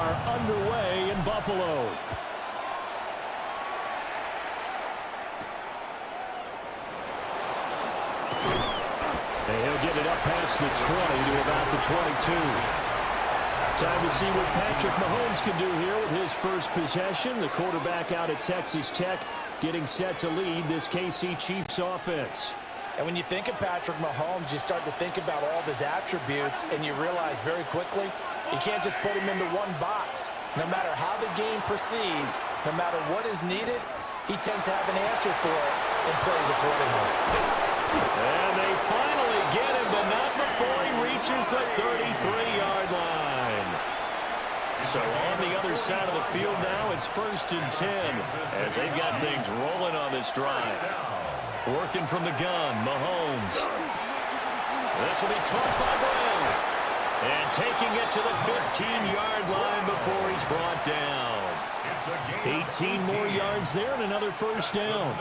are underway in Buffalo. And he'll get it up past the 20 to about the 22. Time to see what Patrick Mahomes can do here with his first possession. The quarterback out at Texas Tech getting set to lead this KC Chiefs offense. And when you think of Patrick Mahomes, you start to think about all of his attributes, and you realize very quickly you can't just put him into one box. No matter how the game proceeds, no matter what is needed, he tends to have an answer for it and plays accordingly. And they finally get him, but not before he reaches the 33-yard line. So on the other side of the field now, it's 1st and 10 as they've got things rolling on this drive. Working from the gun, Mahomes. This will be caught by Brown. And taking it to the 15-yard line before he's brought down. 18 more yards there and another first down.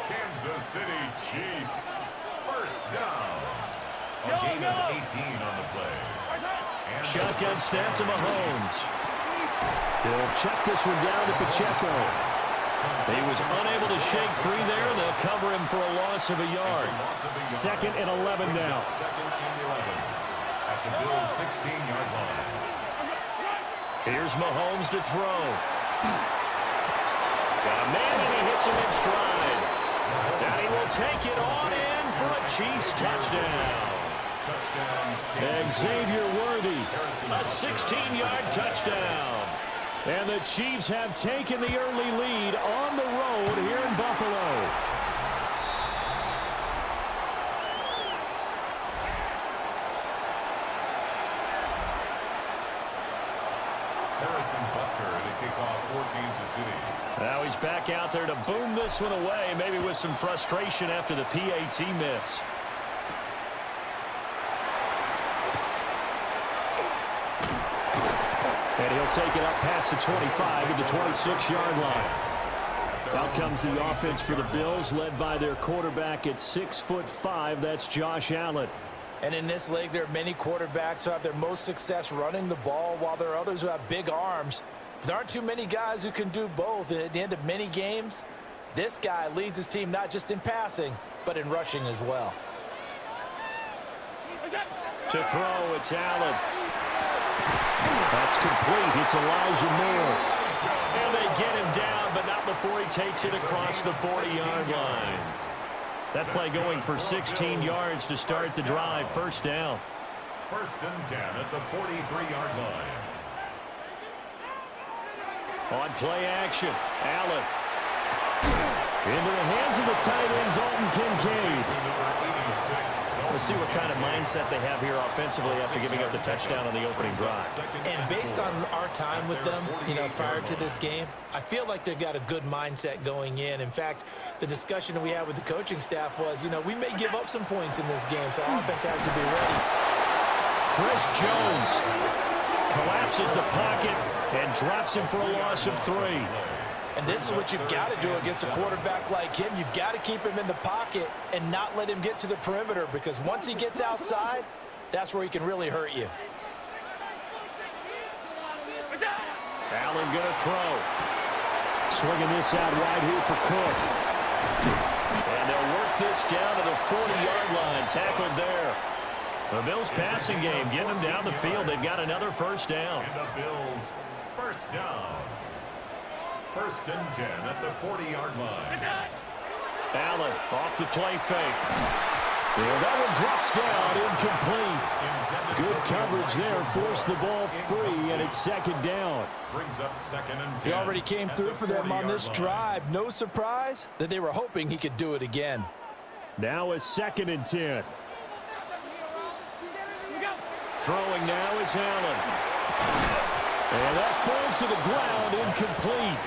Kansas City Chiefs. First down. A gain of 18 on the play. Shotgun snap to Mahomes. He'll check this one down to Pacheco. He was unable to shake free there. They'll cover him for a loss of a yard. 2nd and 11 now. 2nd and 11 at the Bills' 16-yard line. Here's Mahomes to throw. Got a man and he hits him in stride. Now he will take it on in for a Chiefs touchdown. Xavier Worthy, a 16-yard touchdown. And the Chiefs have taken the early lead on the road here in Buffalo. To kick off for Kansas City. Now he's back out there to boom this one away, maybe with some frustration after the PAT miss. And he'll take it up past the 25 to the 26-yard line. Out comes the offense for the Bills, led by their quarterback at 6'5". That's Josh Allen. And in this league, there are many quarterbacks who have their most success running the ball, while there are others who have big arms. There aren't too many guys who can do both. And at the end of many games, this guy leads his team not just in passing, but in rushing as well. To throw, it's Allen. That's complete. It's Elijah Moore. And they get him down, but not before he takes it across the 40-yard line. That play going for 16 yards to start the drive. First down. 1st and 10 at the 43-yard line. On play action, Allen. Into the hands of the tight end, Dalton Kincaid. Let's see what kind of mindset they have here offensively after giving up the touchdown on the opening drive. And based on our time with them, prior to this game, I feel like they've got a good mindset going in. In fact, the discussion that we had with the coaching staff was, we may give up some points in this game, so our offense has to be ready. Chris Jones collapses the pocket and drops him for a loss of 3. And this is what you've got to do against a quarterback like him. You've got to keep him in the pocket and not let him get to the perimeter, because once he gets outside, that's where he can really hurt you. Allen going to throw. Swinging this out wide here for Cook. And they'll work this down to the 40-yard line. Tackled there. The Bills passing game getting them down the field. They've got another first down. And the Bills first down. 1st and 10 at the 40-yard line. Allen off the play fake. And that one drops down, incomplete. Good coverage there, forced the ball free, and it's 2nd down. Brings up 2nd and 10. He already came through for them on this drive. No surprise that they were hoping he could do it again. Now a 2nd and 10. Throwing now is Allen. And that falls to the ground, incomplete.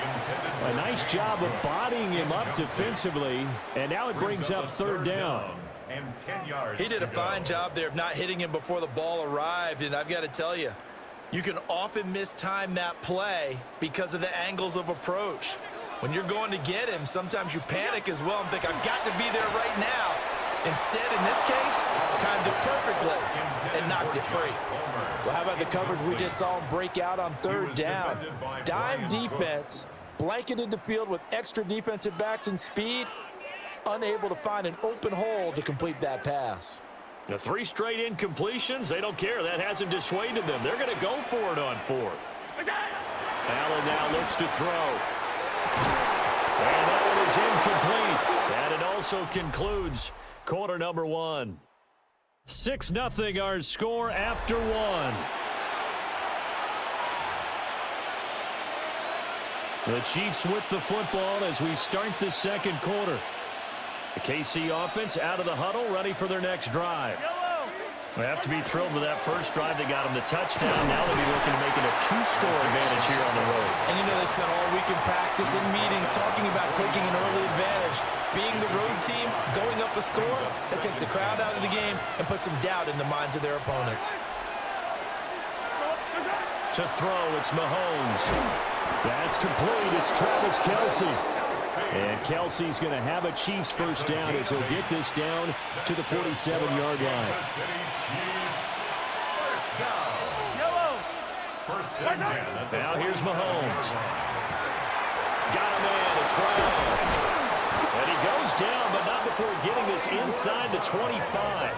A nice job of bodying him up defensively. And now it brings up 3rd down. And 10 yards. He did a fine job there of not hitting him before the ball arrived. And I've got to tell you, you can often mistime that play because of the angles of approach. When you're going to get him, sometimes you panic as well and think, I've got to be there right now. Instead, in this case, timed it perfectly. and knocked it free. Well, how about the coverage we just saw him break out on third down? Dime defense, blanketed the field with extra defensive backs and speed, unable to find an open hole to complete that pass. The 3 straight incompletions, they don't care. That hasn't dissuaded them. They're going to go for it on 4th. Allen now looks to throw. And that one is incomplete. And it also concludes quarter number 1. 6-0 our score after 1. The Chiefs with the football as we start the second quarter. The KC offense out of the huddle, ready for their next drive. They have to be thrilled with that first drive. They got them the touchdown. Now they'll be looking to make it a 2-score advantage here on the road. And you know they spent all week in practice and meetings talking about taking an early advantage. Being the road team, going up a score, that takes the crowd out of the game and puts some doubt in the minds of their opponents. To throw, it's Mahomes. That's complete. It's Travis Kelce. And Kelsey's going to have a Chiefs first down as he'll get this down to the 47-yard line. Now here's Mahomes. Got a man. It's Brown. And he goes down, but not before getting this inside the 25.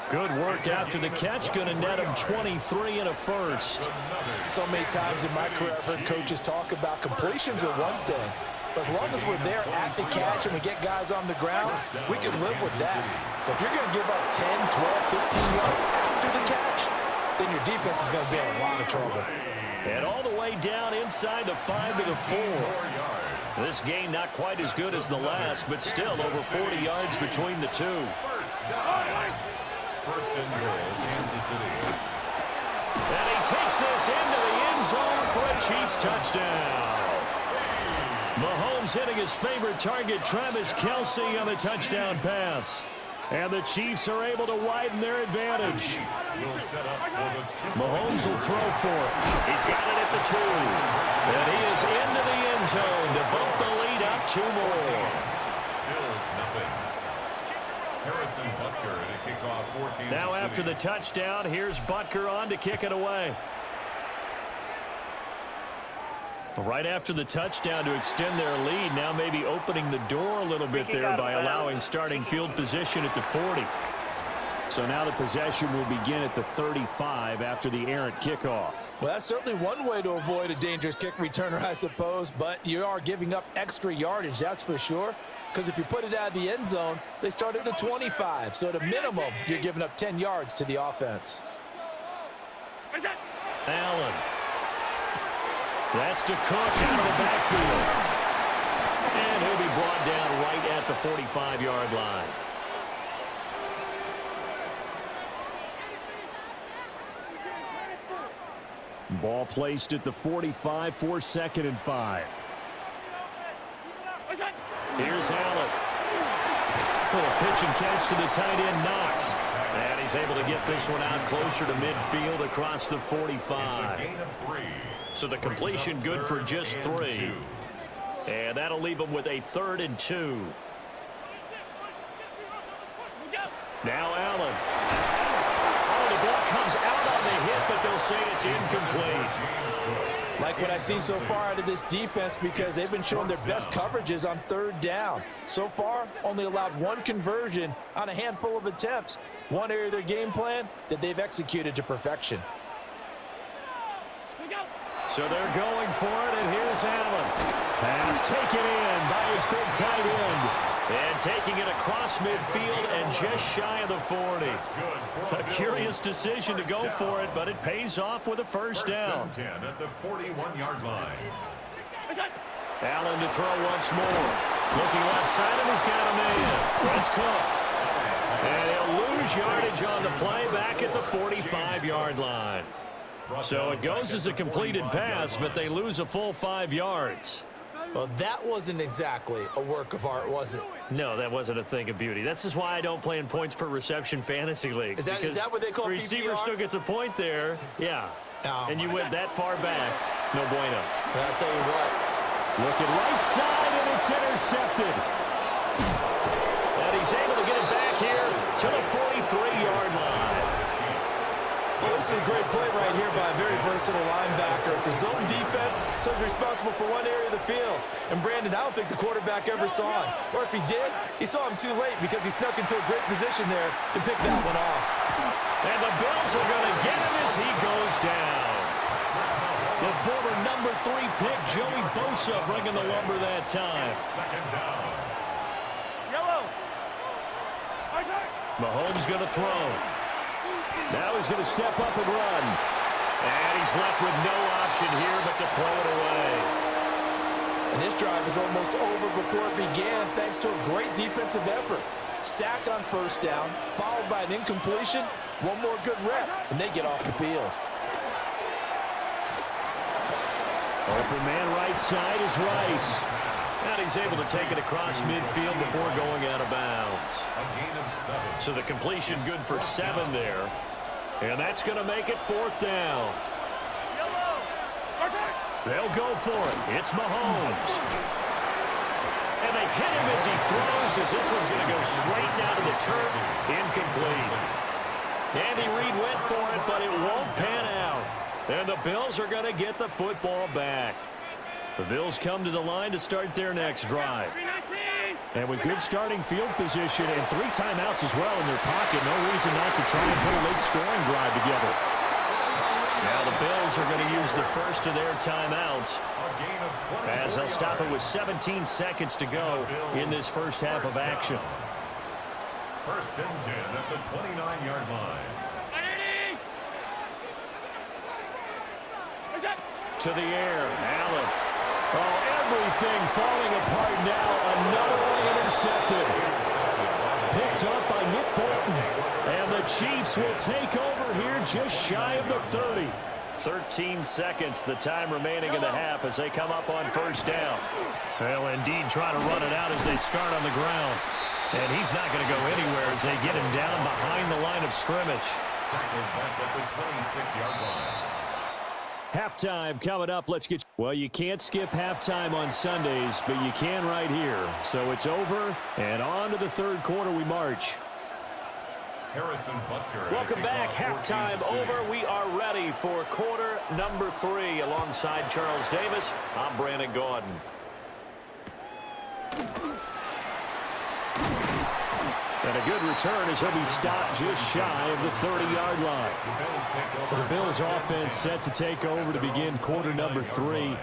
Good work after the catch. Going to net him 23 and a first. So many times in my career, I've heard coaches talk about completions are one thing. But as long as we're there at the catch and we get guys on the ground, we can live with that. But if you're going to give up 10, 12, 15 yards after the catch, then your defense is going to be in a lot of trouble. And all the way down inside the 5 to the 4. This game not quite as good as the last, but still over 40 yards between the two. First and goal, Kansas City. And he takes this into the end zone for a Chiefs touchdown. Mahomes hitting his favorite target, Travis Kelce, on the touchdown pass. And the Chiefs are able to widen their advantage. Mahomes will throw for it. He's got it at the 2. And he is into the end zone to bump the lead up 2 more. Bills nothing. Harrison Butker at a kickoff for Kansas Now after City. the touchdown, here's Butker on to kick it away. Right after the touchdown to extend their lead, now maybe opening the door a little bit there by allowing starting field position at the 40. So now the possession will begin at the 35 after the errant kickoff. Well, that's certainly one way to avoid a dangerous kick returner, I suppose, but you are giving up extra yardage, that's for sure. Because if you put it out of the end zone, they start at the 25. So at a minimum, you're giving up 10 yards to the offense. Allen. That's to Cook out of the backfield. And he'll be brought down right at the 45-yard line. Ball placed at the 45 for 2nd and 5. Here's Allen. Little pitch and catch to the tight end, Knox. And he's able to get this one out closer to midfield across the 45. So the completion good for just 3. And that'll leave them with a 3rd and 2. Now Allen. Oh, the ball comes out on the hit, but they'll say it's incomplete. Like what I see so far out of this defense, because they've been showing their best coverages on 3rd down. So far, only allowed 1 conversion on a handful of attempts. One area of their game plan that they've executed to perfection. So they're going for it, and here's Allen. Pass taken in by his big tight end. And taking it across midfield and just shy of the 40. A curious decision to go for it, but it pays off with a first down. 10 at the 41-yard line. Allen to throw once more. Looking left side, and he's got a man. That's Cook. And he'll lose yardage on the play back at the 45-yard line. So it goes as a completed pass, but they lose a full 5 yards. Well, that wasn't exactly a work of art, was it? No, that wasn't a thing of beauty. That's just why I don't play in points per reception fantasy leagues. Is that what they call PPR? Receiver still gets a point there. Yeah. Oh, and you went that far back. No bueno. But I'll tell you what. Looking right side, and it's intercepted. And he's able to get it back here to the 43-yard line. This is a great play right here by a very versatile linebacker. It's a zone defense, so he's responsible for one area of the field. And Brandon, I don't think the quarterback ever saw him. Or if he did, he saw him too late because he snuck into a great position there to pick that one off. And the Bills are going to get him as he goes down. The former number 3 pick, Joey Bosa, bringing the lumber that time. Second down. Mahomes going to throw. Now he's going to step up and run. And he's left with no option here but to throw it away. And this drive is almost over before it began thanks to a great defensive effort. Sack on first down, followed by an incompletion. One more good rep, and they get off the field. Open man right side is Rice. And he's able to take it across midfield before going out of bounds. A gain of 7. So the completion good for 7 there. And that's going to make it 4th down. They'll go for it. It's Mahomes. And they hit him as he throws, as this one's going to go straight down to the turf. Incomplete. Andy Reid went for it, but it won't pan out. And the Bills are going to get the football back. The Bills come to the line to start their next drive. And with good starting field position and 3 timeouts as well in their pocket, no reason not to try and put a late scoring drive together. Now the Bills are going to use the first of their timeouts, as they'll stop it with 17 seconds to go in this first half of action. First and 10 at the 29-yard line. To the air, Allen. Oh, everything falling apart now. Another one intercepted. Picked up by Nick Bolton. And the Chiefs will take over here just shy of the 30. 13 seconds, the time remaining in the half as they come up on first down. Well, indeed, trying to run it out as they start on the ground. And he's not going to go anywhere as they get him down behind the line of scrimmage. Tackled back at the 26-yard line. Halftime coming up. Let's get... Well, you can't skip halftime on Sundays, but you can right here. So it's over, and on to the third quarter we march. Harrison Butker. Welcome back. Halftime over. We are ready for quarter number 3. Alongside Charles Davis, I'm Brandon Gaudin. And a good return as he'll be stopped just shy of the 30-yard line. The Bills offense set to take over to begin quarter number 3.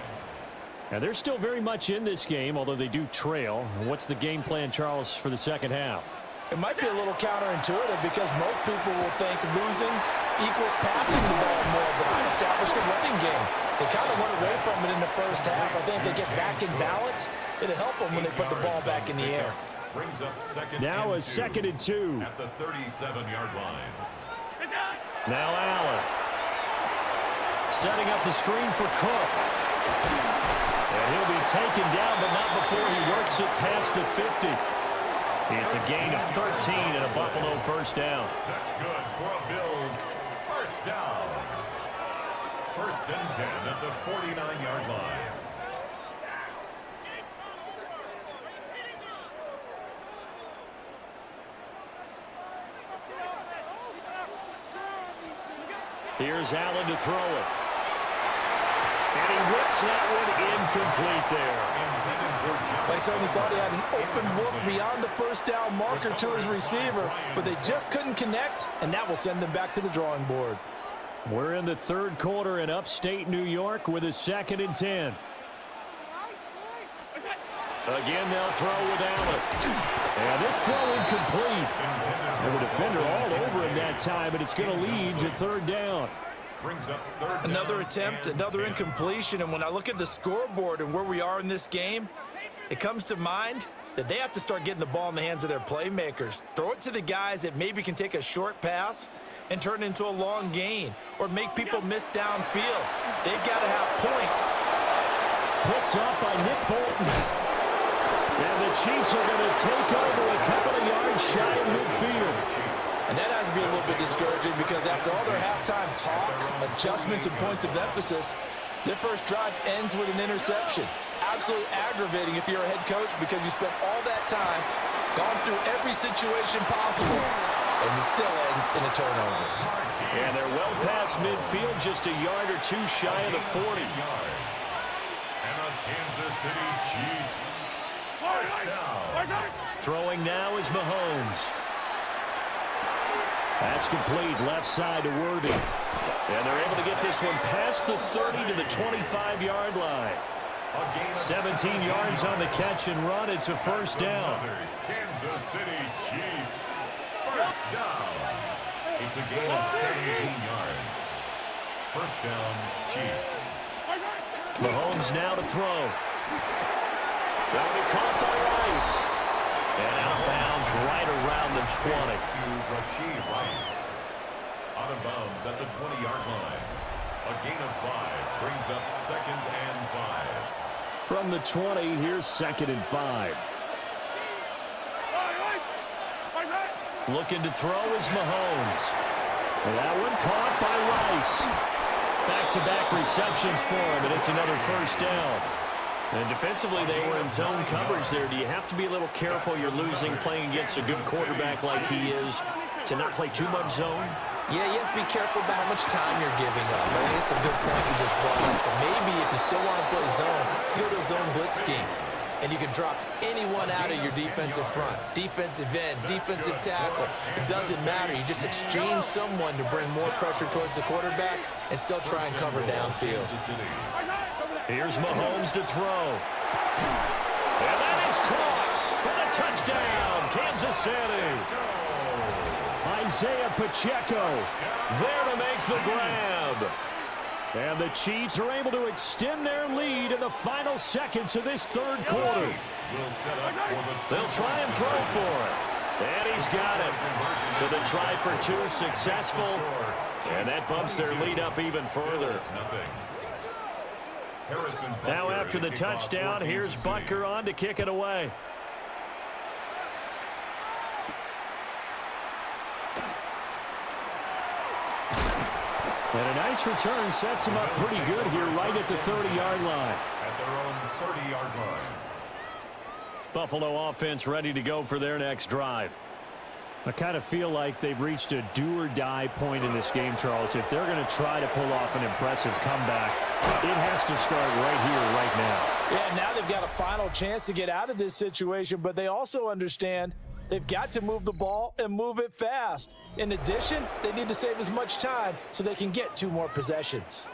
And they're still very much in this game, although they do trail. What's the game plan, Charles, for the second half? It might be a little counterintuitive because most people will think losing equals passing the ball more, but I established the running game. They kind of went away from it in the first half. I think they get back in balance. It'll help them when they put the ball back in the air. Brings up now a 2nd and 2. At the 37-yard line. Now Allen. Setting up the screen for Cook. And he'll be taken down, but not before he works it past the 50. It's a gain of 13 and a Buffalo first down. That's good for a Bills first down. First and 10 at the 49-yard line. Here's Allen to throw it. And he whips that one incomplete there. They certainly thought he had an open look beyond the first down marker to his receiver, but they just couldn't connect, and that will send them back to the drawing board. We're in the third quarter in upstate New York with a 2nd and 10. Again, they'll throw with Allen. And this throw incomplete. And the defender all over him that time, and it's going to lead to 3rd down. Another attempt, another incompletion, and when I look at the scoreboard and where we are in this game, it comes to mind that they have to start getting the ball in the hands of their playmakers. Throw it to the guys that maybe can take a short pass and turn it into a long gain or make people miss downfield. They've got to have points. Picked up by Nick Bolton. And the Chiefs are going to take over a couple of yards shy of midfield. And that has to be a little bit discouraging because after all their halftime talk, adjustments, and points of emphasis, their first drive ends with an interception. Absolutely aggravating if you're a head coach because you spent all that time, gone through every situation possible, and it still ends in a turnover. And they're well past midfield, just a yard or two shy of the 40. And the Kansas City Chiefs. First down. Throwing now is Mahomes. That's complete, left side to Worthy. And they're able to get this one past the 30 to the 25-yard line. 17 yards on the catch and run. It's a first down. Kansas City Chiefs. First down. It's a gain of 17 yards. First down, Chiefs. Mahomes now to throw. That'll be caught by Rice. And out of bounds right around the 20. To Rashid Rice. Out of bounds at the 20-yard line. A gain of 5 brings up 2nd and 5. From the 20, here's 2nd and 5. Looking to throw is Mahomes. That one caught by Rice. Back-to-back receptions for him, and it's another first down. And defensively, they were in zone coverage there. Do you have to be a little careful? You're losing playing against a good quarterback like he is to not play too much zone? Yeah, you have to be careful about how much time you're giving up. I think it's a good point you just brought up. So maybe if you still want to play zone, go to a zone blitz scheme. And you can drop anyone out of your defensive front. Defensive end, defensive tackle. It doesn't matter. You just exchange someone to bring more pressure towards the quarterback and still try and cover downfield. Here's Mahomes to throw. And that is caught for the touchdown, Kansas City. Isaiah Pacheco there to make the grab. And the Chiefs are able to extend their lead in the final seconds of this third quarter. They'll try and throw for it. And he's got it. So the try for 2 successful. And that bumps their lead up even further. Now after the touchdown, here's Butker on to kick it away. And a nice return sets them up pretty good here right at the 30-yard line. At their own 30-yard line. Buffalo offense ready to go for their next drive. I kind of feel like they've reached a do-or-die point in this game, Charles. If they're going to try to pull off an impressive comeback, it has to start right here, right now. Yeah, now they've got a final chance to get out of this situation, but they also understand they've got to move the ball and move it fast. In addition, they need to save as much time so they can get 2 more possessions.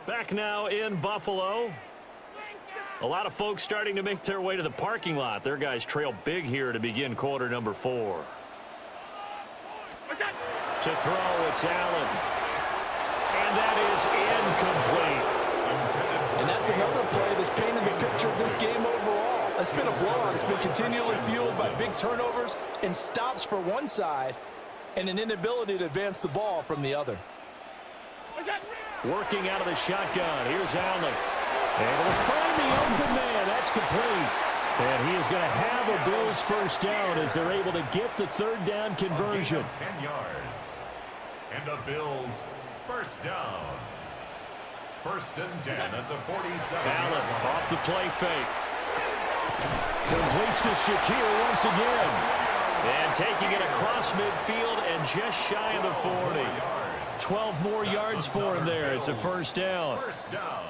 Back now in Buffalo. A lot of folks starting to make their way to the parking lot. Their guys trail big here to begin quarter number 4. To throw, it's Allen. And that is incomplete. And that's another play that's painted the picture of this game overall. It's been a blowout. It's been continually fueled by big turnovers and stops for one side and an inability to advance the ball from the other. Working out of the shotgun. Here's Allen. Able to find the open man. That's complete. And he is going to have a Bills first down as they're able to get the third down conversion. 10 yards. And the Bills first down. 1st and 10 at the 47. Allen off the play fake. Completes to Shakir once again. And taking it across midfield and just shy of the 40. 12 more yards for him there. It's a first down. First down.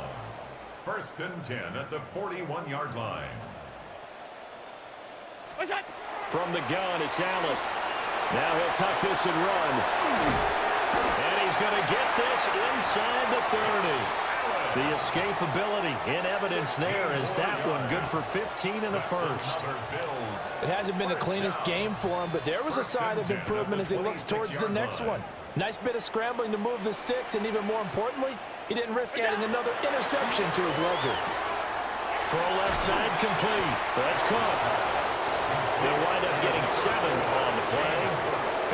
1st and 10 at the 41-yard line. From the gun, it's Allen. Now he'll tuck this and run. And he's going to get this inside the 30. The escapability in evidence there is that one good for 15 in the first. It hasn't been the cleanest game for him, but there was a sign of improvement as he looks towards the next one. Nice bit of scrambling to move the sticks, and even more importantly, he didn't risk adding another interception to his ledger. Throw left side complete. That's caught. They'll wind up getting 7 on the play,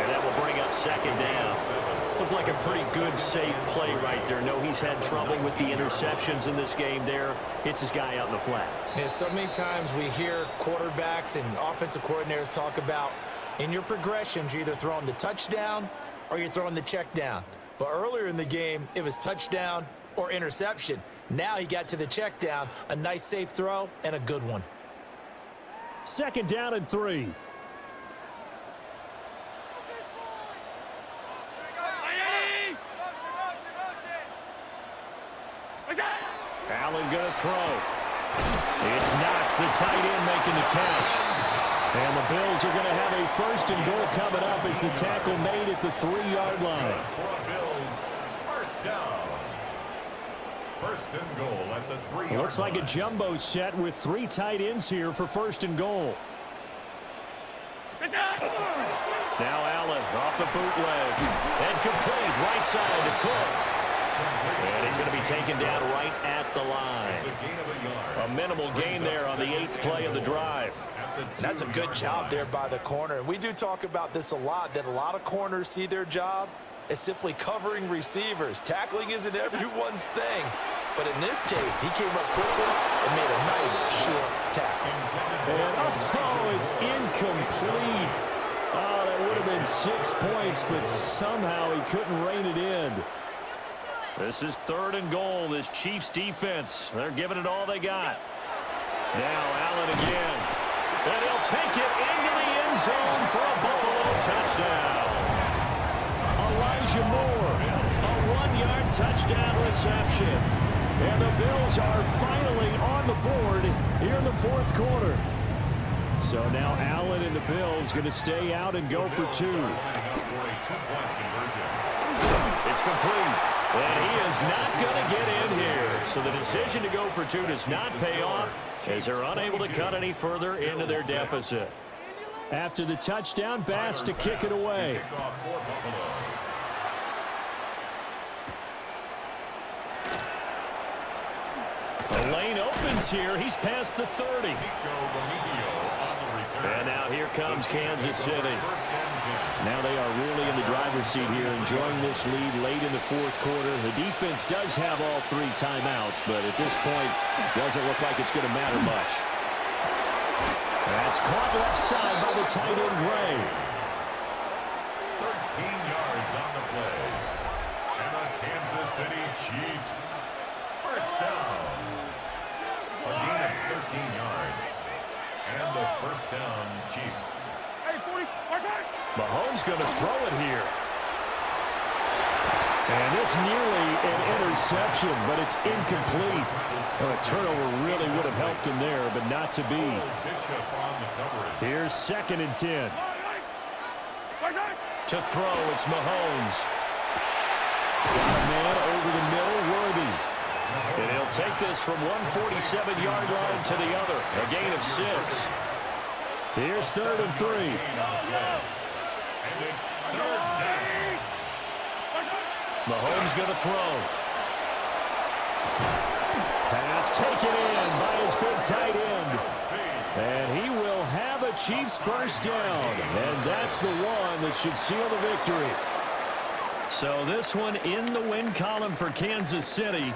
and that will bring up 2nd down. Looked like a pretty good, safe play right there. No, he's had trouble with the interceptions in this game there. Hits his guy out in the flat. Yeah, so many times we hear quarterbacks and offensive coordinators talk about in your progressions, you're either throwing the touchdown or you're throwing the check down. But earlier in the game, it was touchdown or interception. Now he got to the check down, a nice safe throw, and a good one. 2nd down and 3. Allen going to throw. It's Knox, the tight end, making the catch. And the Bills are going to have a first and goal coming up as the tackle made at the 3-yard line. Bills, first down. First and goal at the 3-yard line. Looks like a jumbo set with 3 tight ends here for first and goal. Now Allen off the bootleg. And complete right side to Cook. And he's going to be taken down right at the line. A minimal gain there on the 8th play of the drive. That's a good job there by the corner. We do talk about this a lot, that a lot of corners see their job as simply covering receivers. Tackling isn't everyone's thing. But in this case, he came up quickly and made a nice short tackle. And, it's incomplete. Oh, that would have been 6 points, but somehow he couldn't rein it in. This is 3rd and goal. This Chiefs defense, they're giving it all they got. Now Allen again. And he'll take it into the end zone for a Buffalo touchdown. Elijah Moore, a 1-yard touchdown reception. And the Bills are finally on the board here in the 4th quarter. So now Allen and the Bills going to stay out and go for 2. It's complete. And he is not going to get in here. So the decision to go for 2 does not pay off as they're unable to cut any further into their deficit. After the touchdown, Bass to kick it away. The lane opens here. He's past the 30. And now here comes Kansas City. Now they are really in the driver's seat here, enjoying this lead late in the 4th quarter. The defense does have all 3 timeouts, but at this point, doesn't look like it's going to matter much. That's caught left side by the tight end, Gray. 13 yards on the play. And the Kansas City Chiefs, first down. A gain of 13 yards. And the first down, Chiefs. Mahomes going to throw it here. And it's nearly an interception, but it's incomplete. Well, a turnover really would have helped him there, but not to be. Here's 2nd and 10. To throw, it's Mahomes. Got a man over the middle, Worthy. And he'll take this from 147-yard line to the other. A gain of 6. Here's 3rd and 3. And it's 3rd down. Mahomes going to throw. Pass taken in by his big tight end. And he will have a Chiefs first down. And that's the one that should seal the victory. So this one in the win column for Kansas City.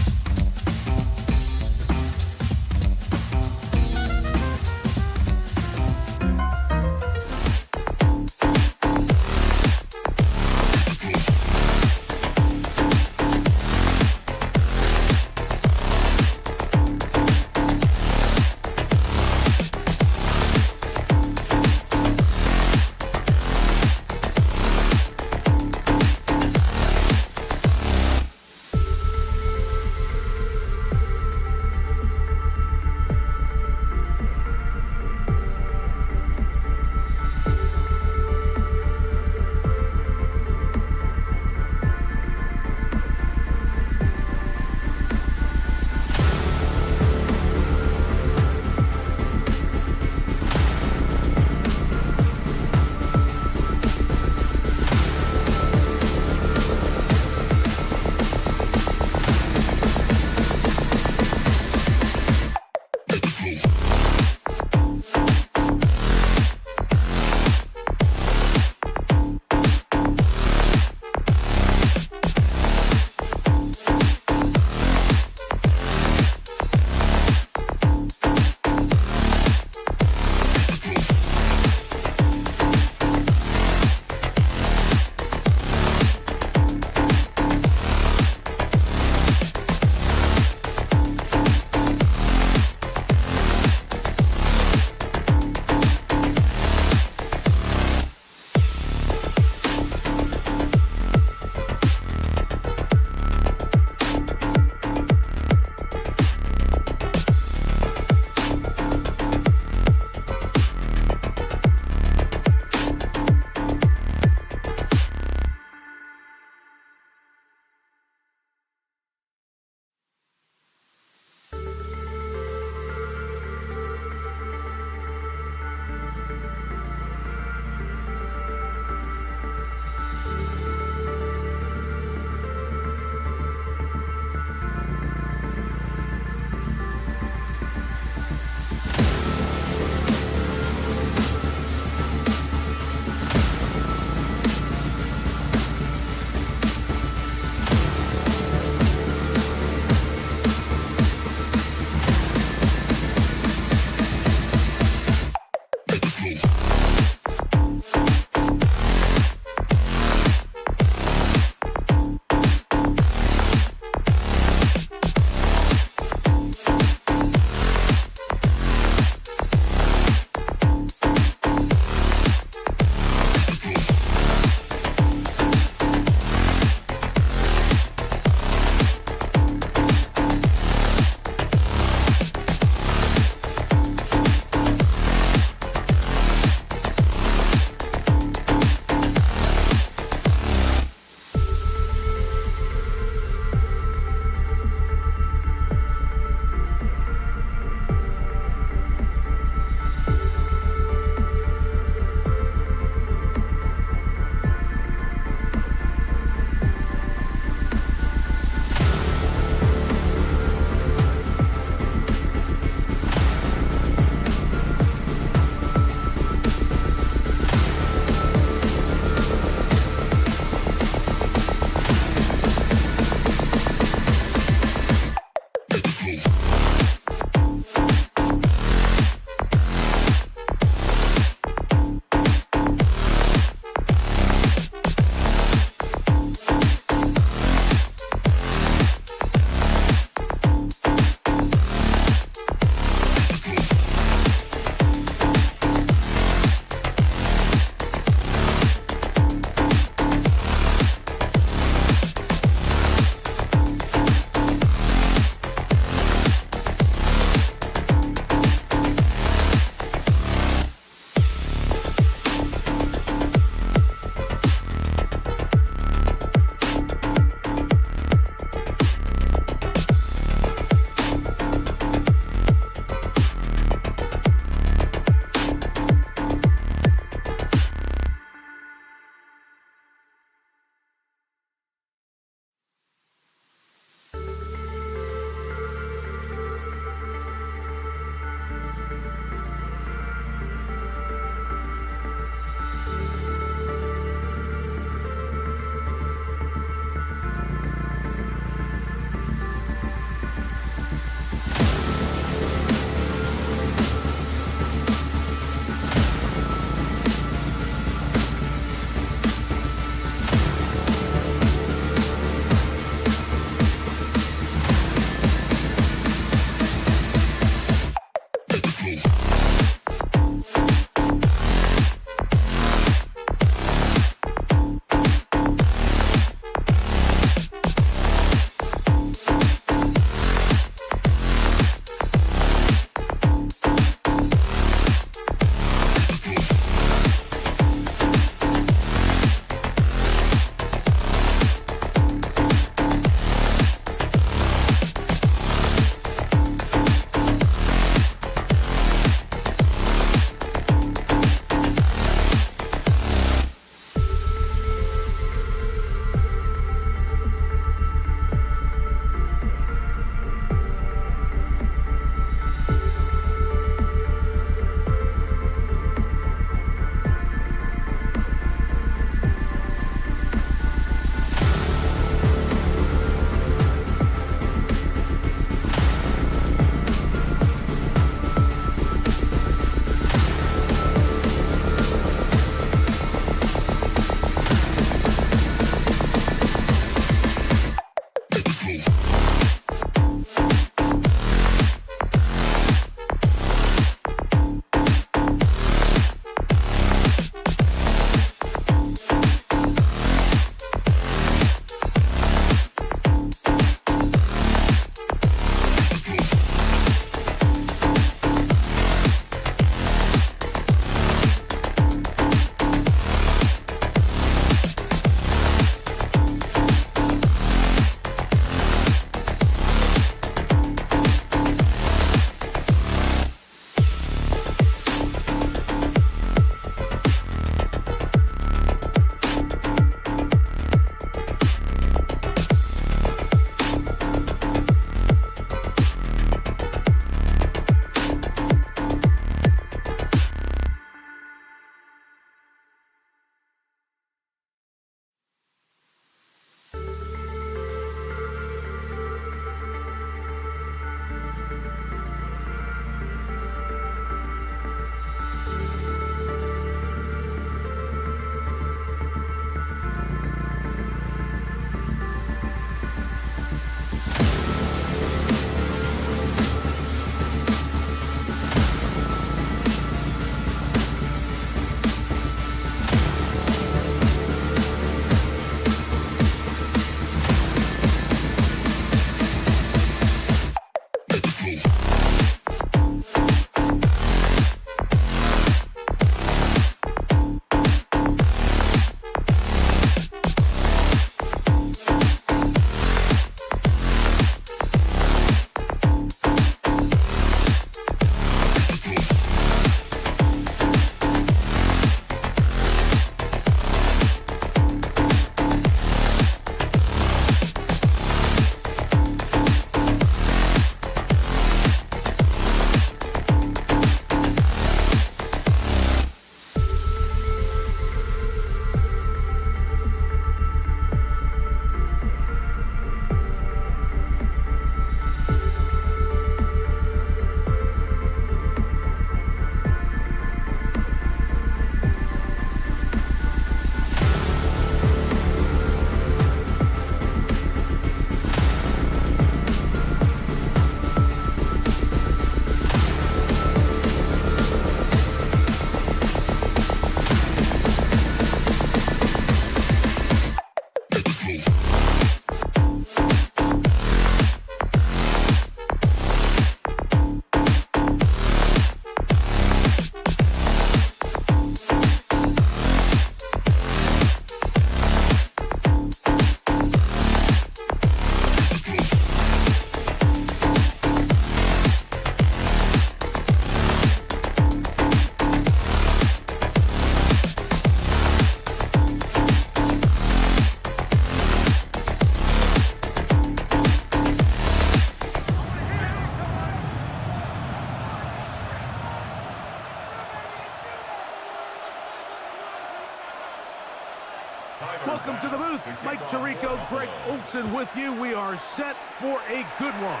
Welcome to the booth. Mike Tirico, Greg Olson with you. We are set for a good one.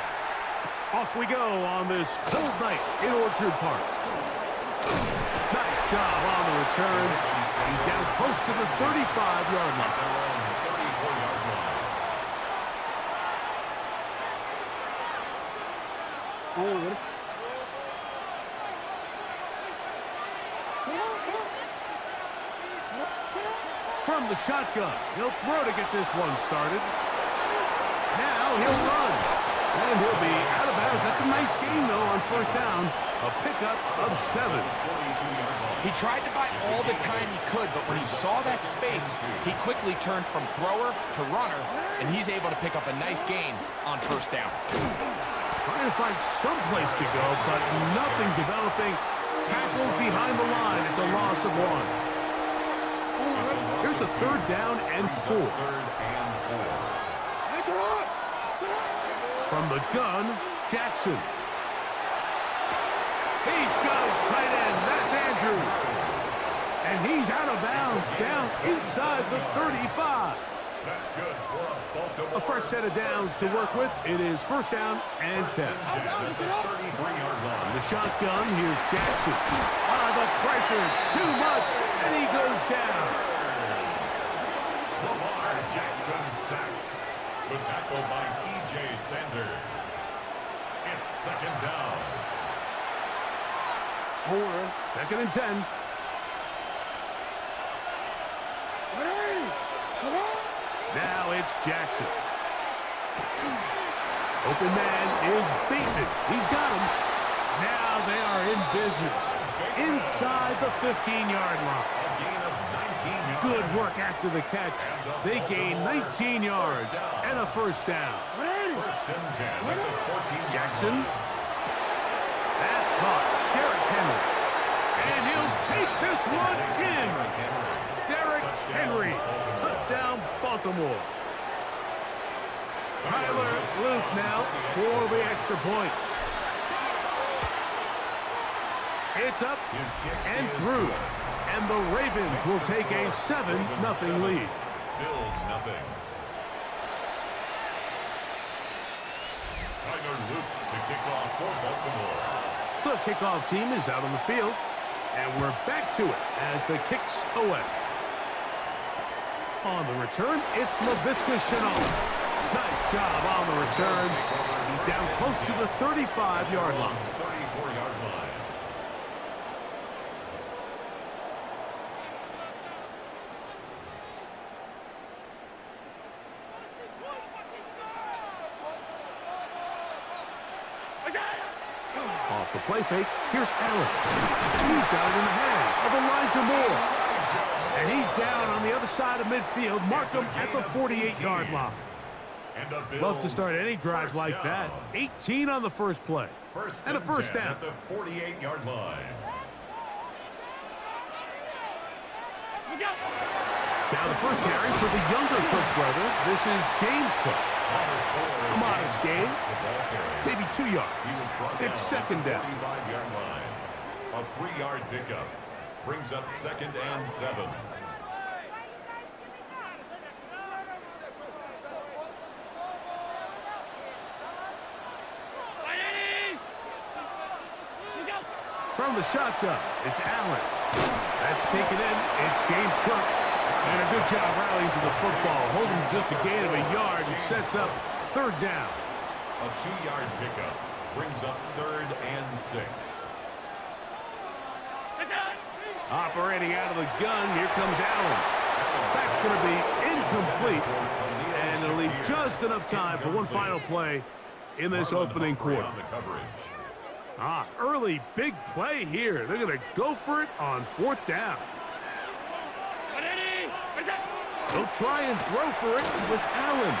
Off we go on this cold night in Orchard Park. Nice job on the return. He's down close to the 35-yard line. From the shotgun, he'll throw to get this one started. Now he'll run. And he'll be out of bounds. That's a nice gain, though, on first down. A pickup of 7. He tried to buy all the time he could, but when he saw that space, he quickly turned from thrower to runner, and he's able to pick up a nice gain on first down. Trying to find some place to go, but nothing developing. Tackled behind the line. It's a loss of 1. Here's a 3rd down and 4. From the gun, Jackson. He's got his tight end. That's Andrew. And he's out of bounds, down inside the 35. That's good for a Baltimore. A fresh set of downs to work with. It is first down and 10. From the shotgun, here's Jackson. The pressure, too much, and he goes down. Lamar Jackson sacked. The tackle by T.J. Sanders. It's 2nd down. 2nd and 10. Now it's Jackson. Open man is Bateman. He's got him. Now they are in business. Inside the 15-yard line. Good work after the catch. They gain 19 yards and a first down. First and 10 at the 14. Jackson. That's caught. Derrick Henry. And he'll take this one in. Derrick Henry. Touchdown, Baltimore. Tyler Luke now for the extra point. It's up and through. And the Ravens will take a 7-0 lead. Bills nothing. Tyler Luke to kick off for Baltimore. The kickoff team is out on the field. And we're back to it as the kick's away. On the return, it's Laviska Shenault. Nice job on the return. He's down close to the 35-yard line. 34-yard line. Off the play fake, here's Allen. He's got it in the hands of Elijah Moore. And he's down on the other side of midfield. Mark him at the 48-yard line. Love to start any drive like that. 18 on the first play. And a first down. At the 48-yard line. Now the first carry for the younger Cook brother. This is James Cook. A modest gain. Maybe 2 yards. It's 2nd down. 45-yard line. A 3-yard pickup. Brings up 2nd and 7. From the shotgun, it's Allen. That's taken in. It's James Cook. And a good job rallying to the football. Holding just a gain of a yard and sets up 3rd down. A 2-yard pickup. Brings up 3rd and 6. Operating out of the gun, here comes Allen. That's going to be incomplete. And it'll leave just enough time for one final play in this opening quarter. Early big play here. They're going to go for it on 4th down. They'll try and throw for it with Allen.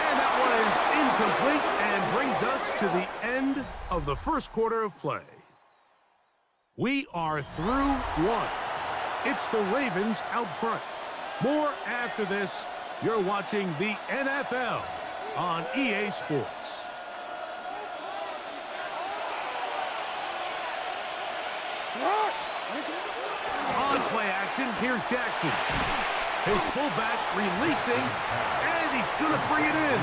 And that one is incomplete and brings us to the end of the first quarter of play. We are through one. It's the Ravens out front. More after this. You're watching the NFL on EA Sports. On play action, here's Jackson. His fullback releasing, and he's going to bring it in.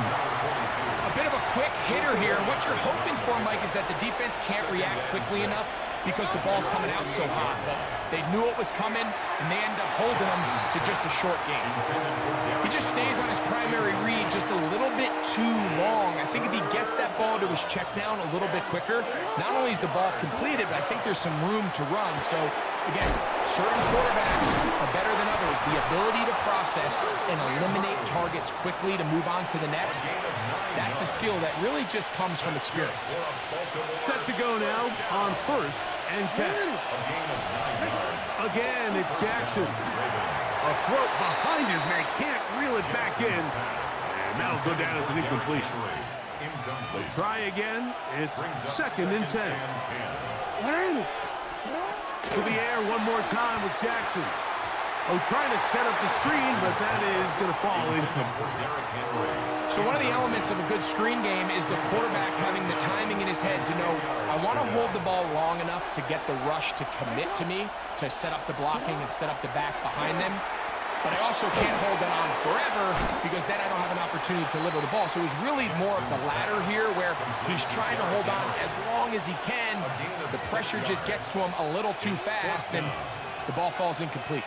A bit of a quick hitter here. What you're hoping for, Mike, is that the defense can't react quickly enough because the ball's coming out so hot. But they knew it was coming, and they end up holding him to just a short gain. He just stays on his primary read just a little bit too long. I think if he gets that ball to his check down a little bit quicker, not only is the ball completed, but I think there's some room to run. So, again, certain quarterbacks are better than others. The ability to process and eliminate targets quickly to move on to the next, that's a skill that really just comes from experience. Set to go now on 1st and 10. Again, it's Jackson. A throat behind his man, can't reel it back in. And that'll go down as an incompletion. They'll try again. It's 2nd and 10. To the air one more time with Jackson. Oh, trying to set up the screen, but that is going to fall incomplete. So one of the elements of a good screen game is the quarterback having the timing in his head to know, I want to hold the ball long enough to get the rush to commit to me, to set up the blocking and set up the back behind them. But I also can't hold it on forever because then I don't have an opportunity to deliver the ball. So it was really more of the latter here where he's trying to hold on as long as he can. The pressure just gets to him a little too fast, and the ball falls incomplete.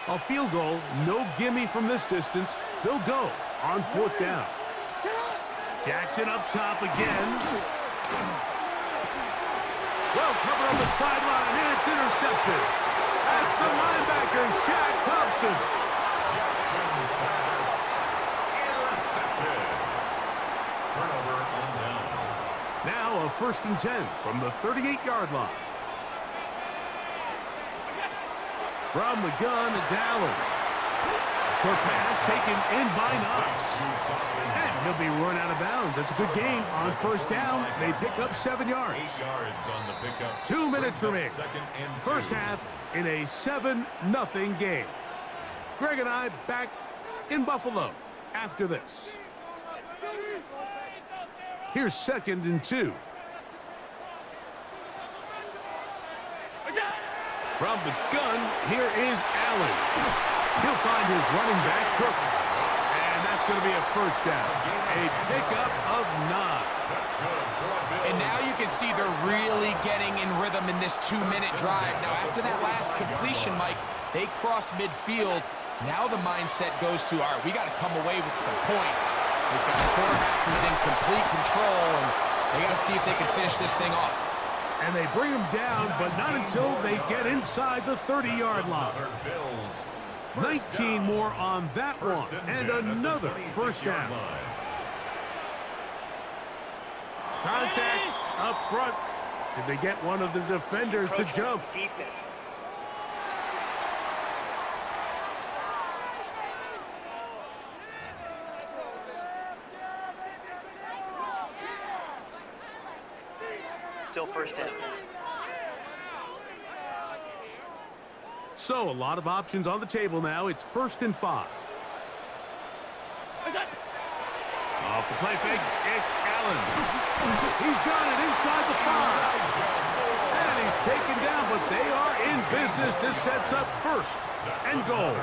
A field goal, no gimme from this distance. They'll go on 4th down. Jackson up top again. Well covered on the sideline, and it's intercepted. That's the linebacker, Shaq Thompson. Jackson's pass intercepted. Turnover on down. Now a 1st and 10 from the 38-yard line. From the gun, it's Allen. Short pass taken in by Knox. And he'll be run out of bounds. That's a good game on 1st down. They pick up 7 yards. 8 yards on the pickup. 2 minutes remaining. 2nd and 2. First half in a 7-0 game. Greg and I back in Buffalo after this. Here's 2nd and 2. From the gun, here is Allen. He'll find his running back, Cooks. And that's going to be a 1st down. A pickup of 9. And now you can see they're really getting in rhythm in this 2-minute drive. Now, after that last completion, Mike, they cross midfield. Now the mindset goes to, all right, we got to come away with some points. They've got a quarterback who's in complete control, and they got to see if they can finish this thing off. And they bring him down, but not until they get inside the 30-yard line. 19 more on that one, and another 1st down. Contact up front. Did they get one of the defenders to jump? Still 1st down. So a lot of options on the table now. It's 1st and 5. Off the play fake, it's Allen. He's got it inside the 5. And he's taken down, but they are in business. This sets up 1st and goal.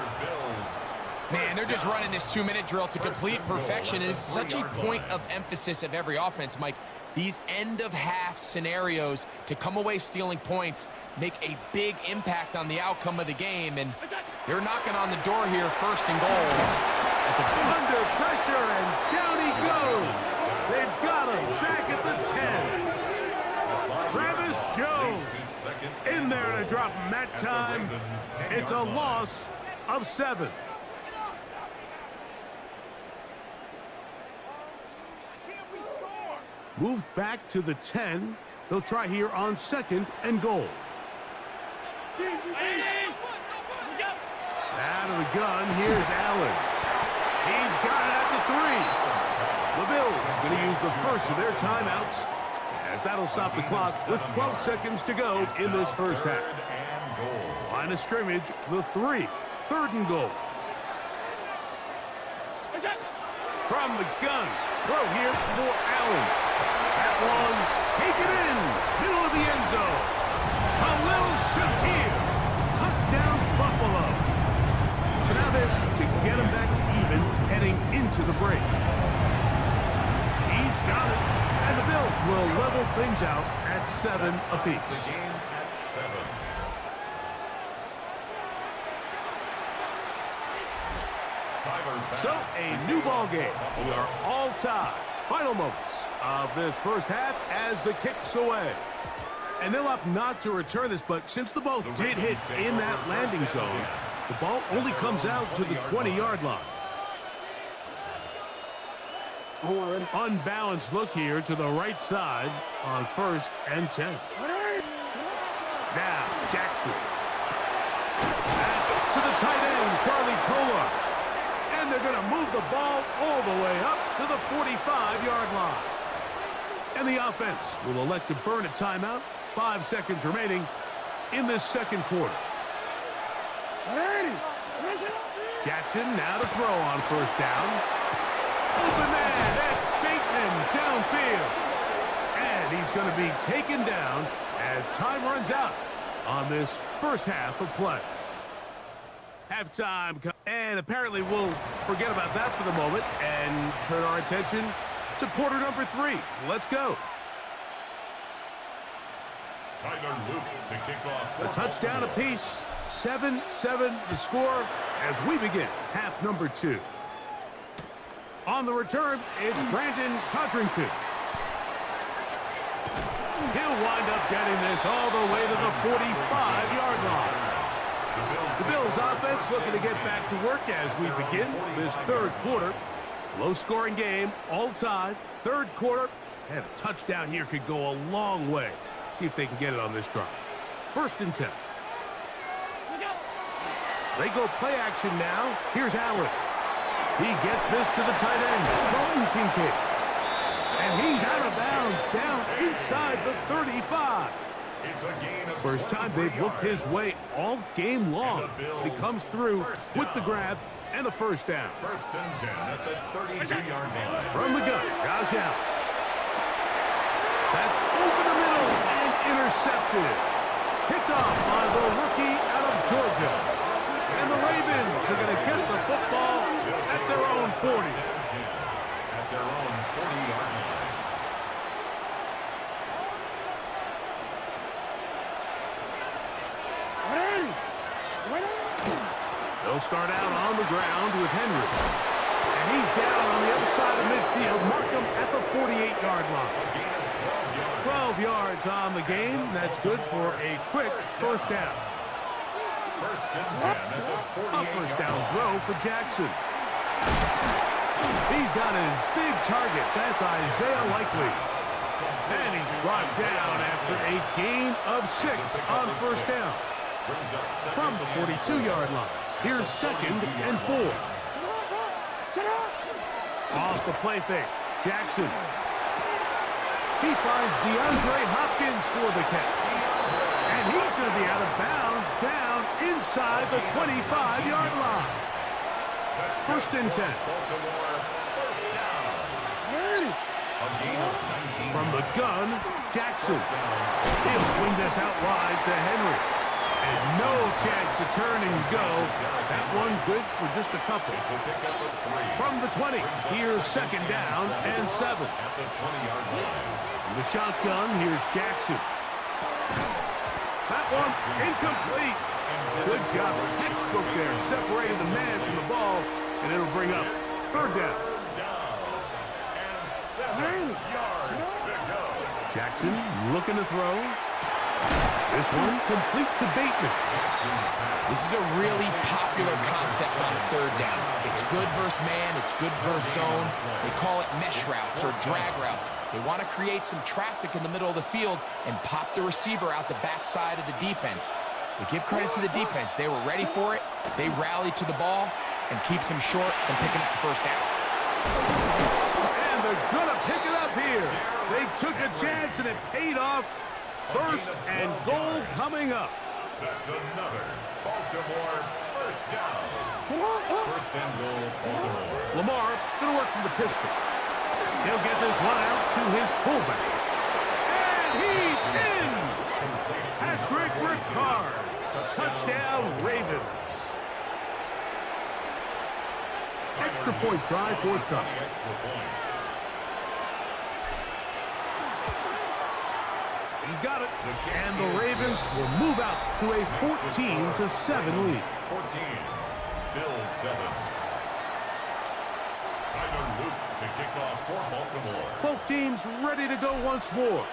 Man, they're just running this 2-minute drill to complete perfection. It's such a point of emphasis of every offense, Mike. These end-of-half scenarios to come away stealing points make a big impact on the outcome of the game, and they're knocking on the door here, 1st and goal. Under pressure, and down he goes. They've got him back at the 10. Travis Jones in there to drop him that time. It's a loss of 7. Moved back to the 10. They'll try here on 2nd and goal. Out of the gun, here's Allen. He's got it at the 3. The Bills going to use the first of their timeouts, as that'll stop the clock with 12 seconds to go in this 1st half. Line of scrimmage, the 3. 3rd and goal. From the gun, throw here for Allen. That one, take it in, middle of the end zone. Khalil Shakir, touchdown Buffalo. So now there's to the break. He's got it, and the Bills will level things out at 7 apiece. The game at 7. So, a new ball game. We are all tied. Final moments of this first half as the kick's away. And they'll opt not to return this, but since the ball did hit in that landing zone, the ball only comes out to the 20-yard line. Unbalanced look here to the right side on 1st and 10. Now, Jackson. Back to the tight end, Charlie Kolar. And they're going to move the ball all the way up to the 45-yard line. And the offense will elect to burn a timeout. 5 seconds remaining in this second quarter. Jackson now to throw on 1st down. Open man, that's Bateman downfield. And he's going to be taken down as time runs out on this first half of play. Halftime, and apparently we'll forget about that for the moment and turn our attention to quarter number 3. Let's go. Tyler Luke to kick off. A touchdown apiece, 7-7 the score as we begin half number 2. On the return, it's Brandon Codrington. He'll wind up getting this all the way to the 45-yard line. The Bills offense looking to get back to work as we begin this third quarter. Low-scoring game, all tied, third quarter, and a touchdown here could go a long way. See if they can get it on this drive. 1st and 10. They go play action now. Here's Allen. He gets this to the tight end, Dalton Kincaid. And he's out of bounds, down inside the 35. First time they've looked his way all game long. He comes through with the grab and the 1st down. 1st and 10 at the 32-yard line. From the gun, Josh Allen. That's over the middle and intercepted. Picked off by the rookie out of Georgia. And the Ravens are going to get the football at their own 40. At their own 40-yard line. They'll start out on the ground with Henry. And he's down on the other side of midfield. Mark him at the 48-yard line. 12 yards on the game. That's good for a quick 1st down. 1st and 10 at the 48-yard line. A 1st down throw for Jackson. He's got his big target. That's Isaiah Likely. And he's brought down after a gain of 6 on 1st down. From the 42-yard line. Here's 2nd and 4. Off the play fake. Jackson. He finds DeAndre Hopkins for the catch. And he's going to be out of bounds down inside the 25-yard line. 1st and 10. From the gun, Jackson. He'll swing this out wide to Henry. And no chance to turn and go. That one good for just a couple. From the 20, here's 2nd down and 7. From the shotgun, here's Jackson. That one's incomplete. Good job. Textbook there, separating the man from the ball, and it'll bring up 3rd down. And 7 yards to go. Jackson looking to throw. This one complete to Bateman. This is a really popular concept on 3rd down. It's good versus man, it's good versus zone. They call it mesh routes or drag routes. They want to create some traffic in the middle of the field and pop the receiver out the backside of the defense. But give credit to the defense. They were ready for it. They rallied to the ball and keeps them short from picking up the 1st down. And they're going to pick it up here. They took a chance and it paid off. 1st and goal coming up. That's another Baltimore 1st down. 1st and goal, Baltimore. Lamar going to work from the pistol. He'll get this one out to his fullback. And he's in! Patrick Ricard. Touchdown, Ravens. Extra point try forthcoming. He's got it. And the Ravens will move out to a 14-7 lead. 14. Bills 7. Tyler Luke to kick off for Baltimore. Both teams ready to go once more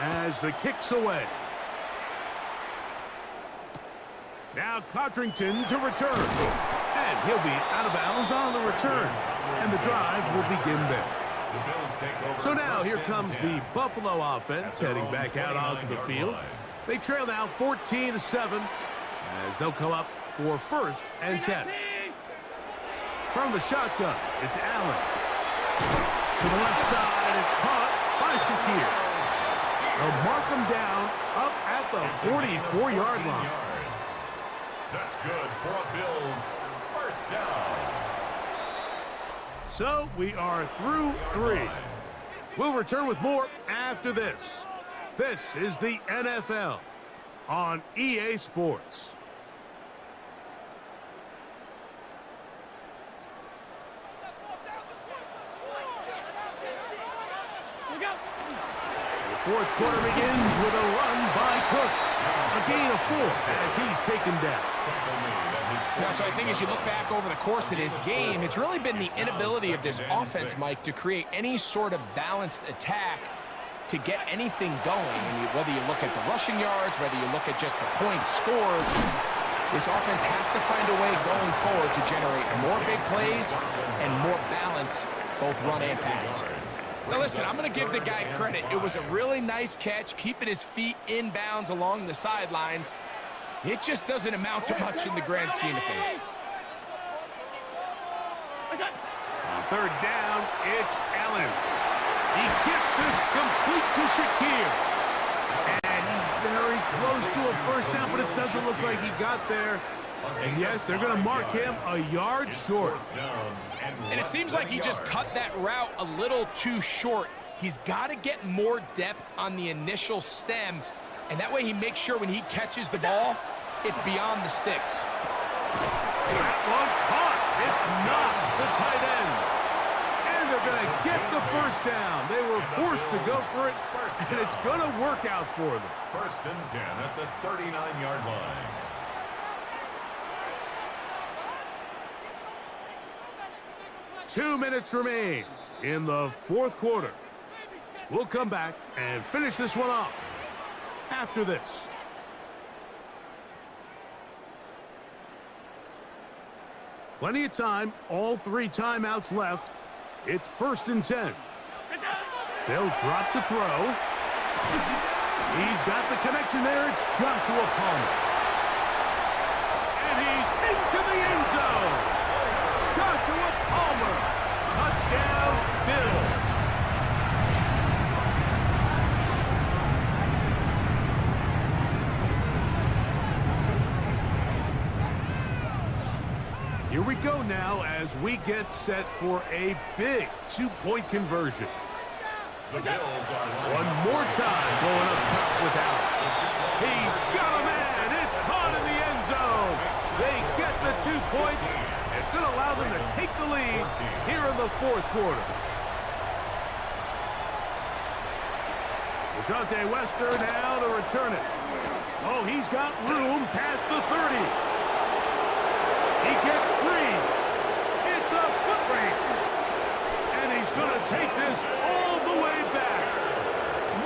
as the kick's away. Now Codrington to return. And he'll be out of bounds on the return. And the drive will begin there. The Bills take over. So now here comes the Buffalo offense heading back out onto the field. They trail now 14-7 as they'll come up for 1st and 10. From the shotgun, it's Allen. To the left side, it's caught by Shakir. They'll mark him down up at the 44-yard line. That's good for a Bills first down. So we are through 3. We'll return with more after this. This is the NFL on EA Sports. The 4th quarter begins with a run by Cook. A gain of 4 as he's taken down. Yeah, so I think as you look back over the course of this game, it's really been the inability of this offense, Mike, to create any sort of balanced attack to get anything going. I mean, whether you look at the rushing yards, whether you look at just the points scored, this offense has to find a way going forward to generate more big plays and more balance, both run and pass. Now listen, I'm going to give the guy credit. It was a really nice catch, keeping his feet in bounds along the sidelines. It just doesn't amount to much in the grand scheme of things. On 3rd down, it's Allen. He gets this complete to Shakir. And he's very close to a first down, but it doesn't look like he got there. And yes, they're going to mark him a yard short. And it seems like he just cut that route a little too short. He's got to get more depth on the initial stem, and that way he makes sure when he catches the ball, it's beyond the sticks. That one caught. It's Knox, the tight end. And they're going to get the first down. They were forced to go for it, and it's going to work out for them. 1st and 10 at the 39-yard line. Two minutes remain in the 4th quarter. We'll come back and finish this one off after this. Plenty of time, all 3 timeouts left. It's 1st and 10. They'll drop to throw. He's got the connection there. It's Joshua Palmer. And he's into the end zone. Joshua Palmer. Touchdown, Bills. Here we go now as we get set for a big 2-point conversion. The Bills are One more time going up top with Allen. He's got a man. It's caught in the end zone. They get the 2 points. It's going to allow them to take the lead here in the 4th quarter. Dejounte Wester now to return it. Oh, he's got room past the 30. He gets free. It's a foot race. And he's going to take this all the way back.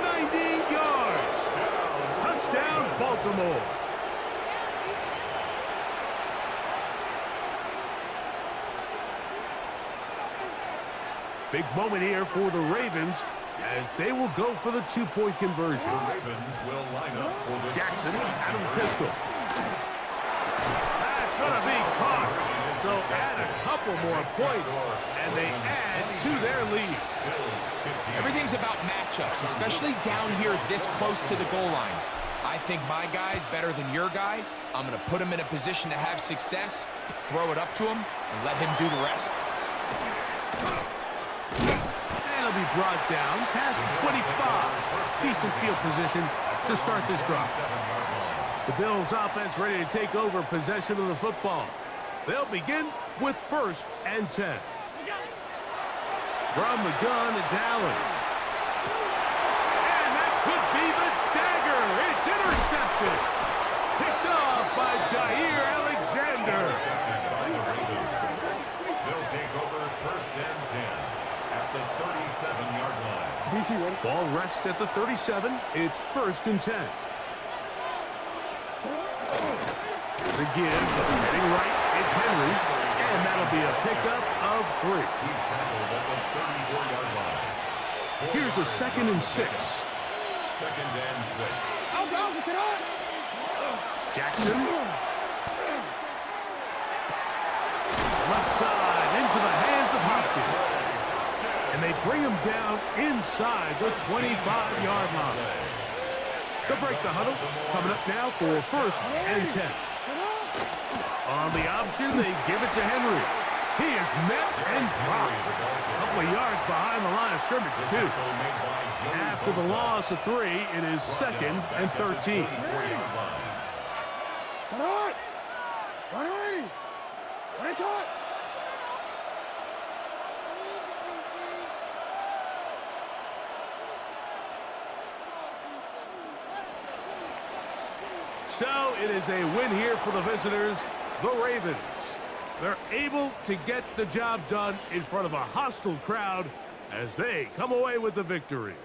90 yards. Touchdown, Baltimore. Big moment here for the Ravens as they will go for the 2-point conversion. The Ravens will line up for the Jackson out of the pistol. That's going to be caught. So add a couple more points, and they add to their lead. Everything's about matchups, especially down here this close to the goal line. I think my guy's better than your guy. I'm going to put him in a position to have success, throw it up to him, and let him do the rest. And he'll be brought down past the 25. Decent field position to start this drive. The Bills offense ready to take over possession of the football. They'll begin with 1st and 10. From the gun, it's Allen. And that could be the dagger. It's intercepted. Picked off by Jair Alexander. They'll take over 1st and 10 at the 37-yard line. Ball rests at the 37. It's 1st and 10. The give, heading right, it's Henry, and that'll be a pickup of 3. He's tackled at the 34-yard line. Here's a 2nd and 6. 2nd and 6. Jackson. Left side into the hands of Hopkins. And they bring him down inside the 25-yard line. They'll break the huddle. Coming up now for 1st and 10. On the option, they give it to Henry. He is met and dropped. A couple of yards behind the line of scrimmage, too. After the loss of 3, it is 2nd and 13. So it is a win here for the visitors, the Ravens. They're able to get the job done in front of a hostile crowd as they come away with the victory.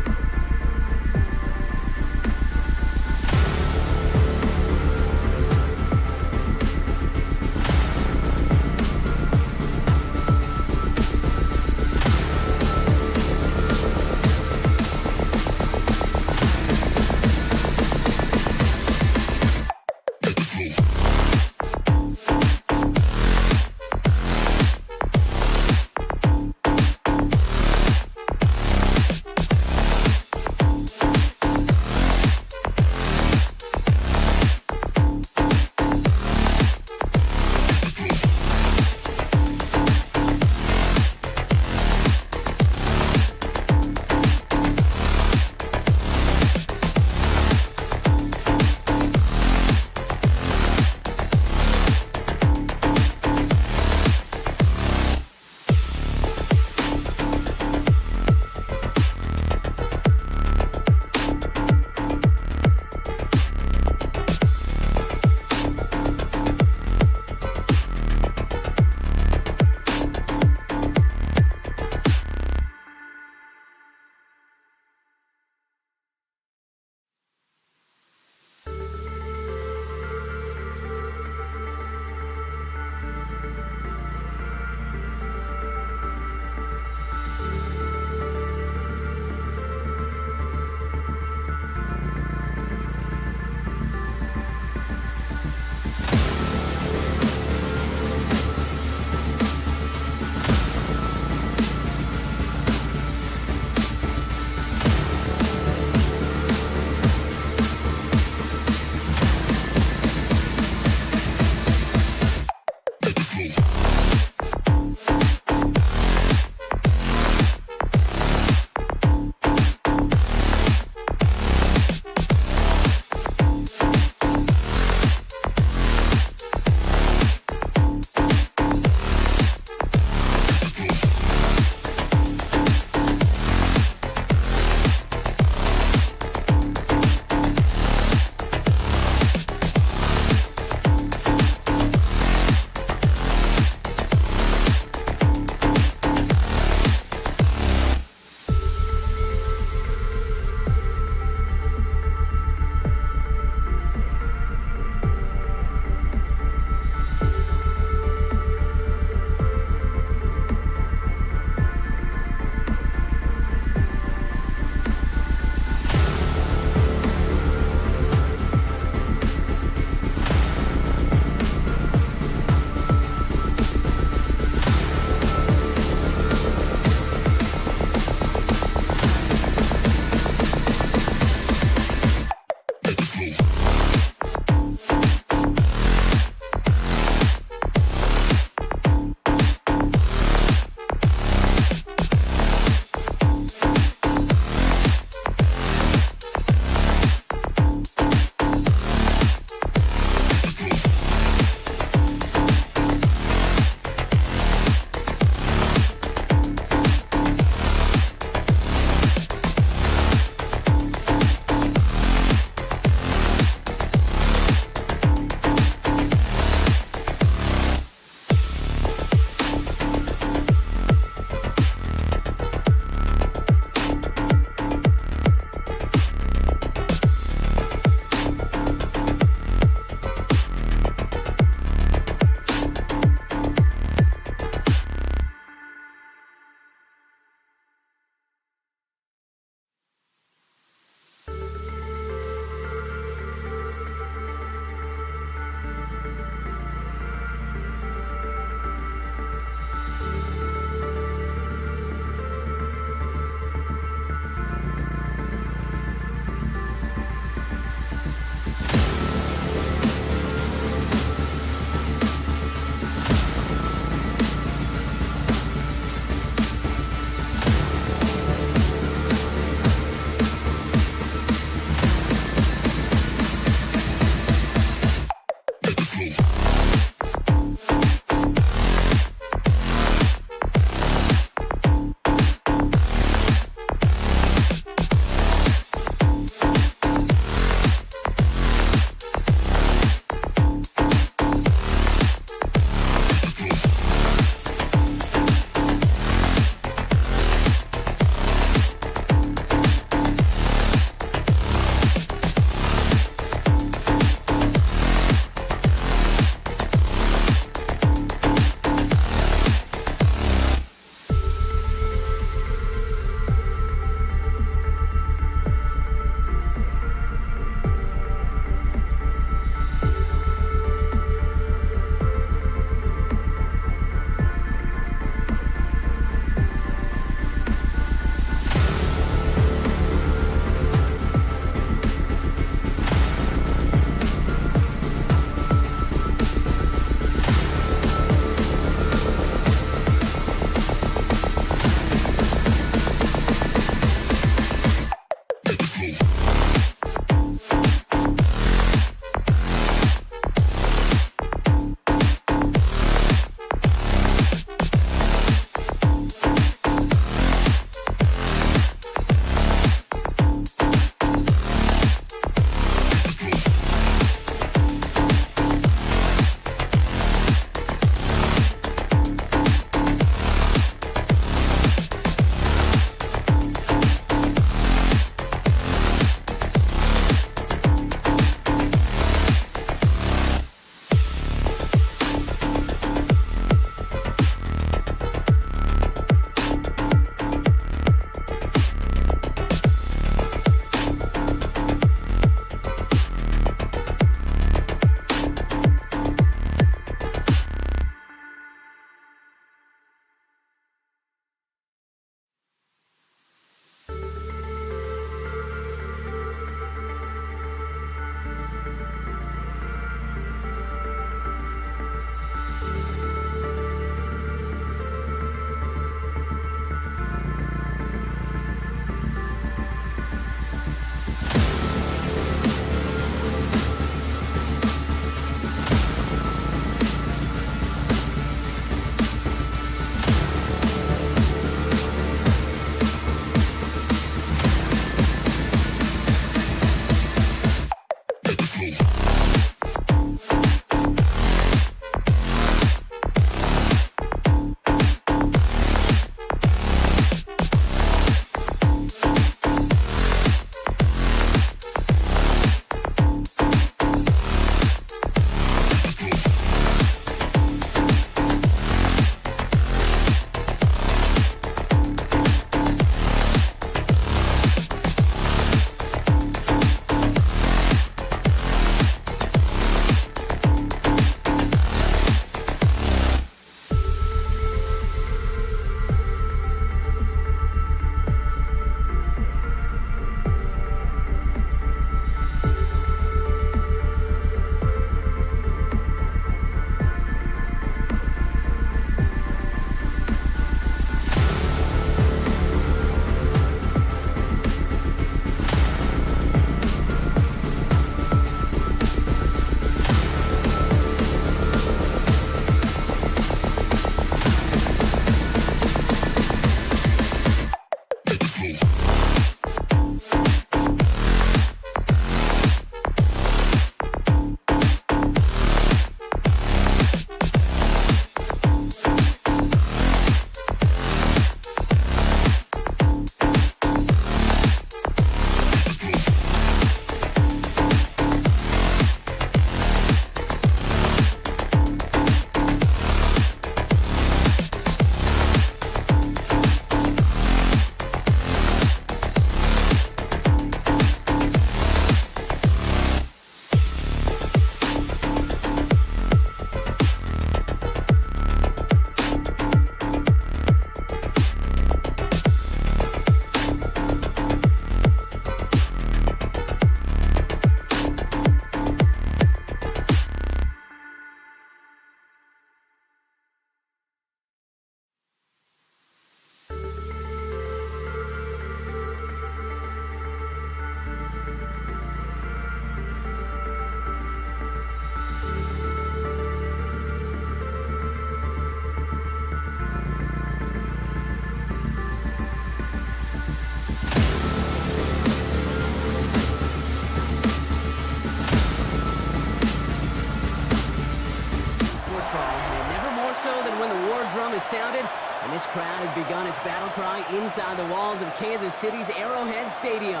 This crowd has begun its battle cry inside the walls of Kansas City's Arrowhead Stadium.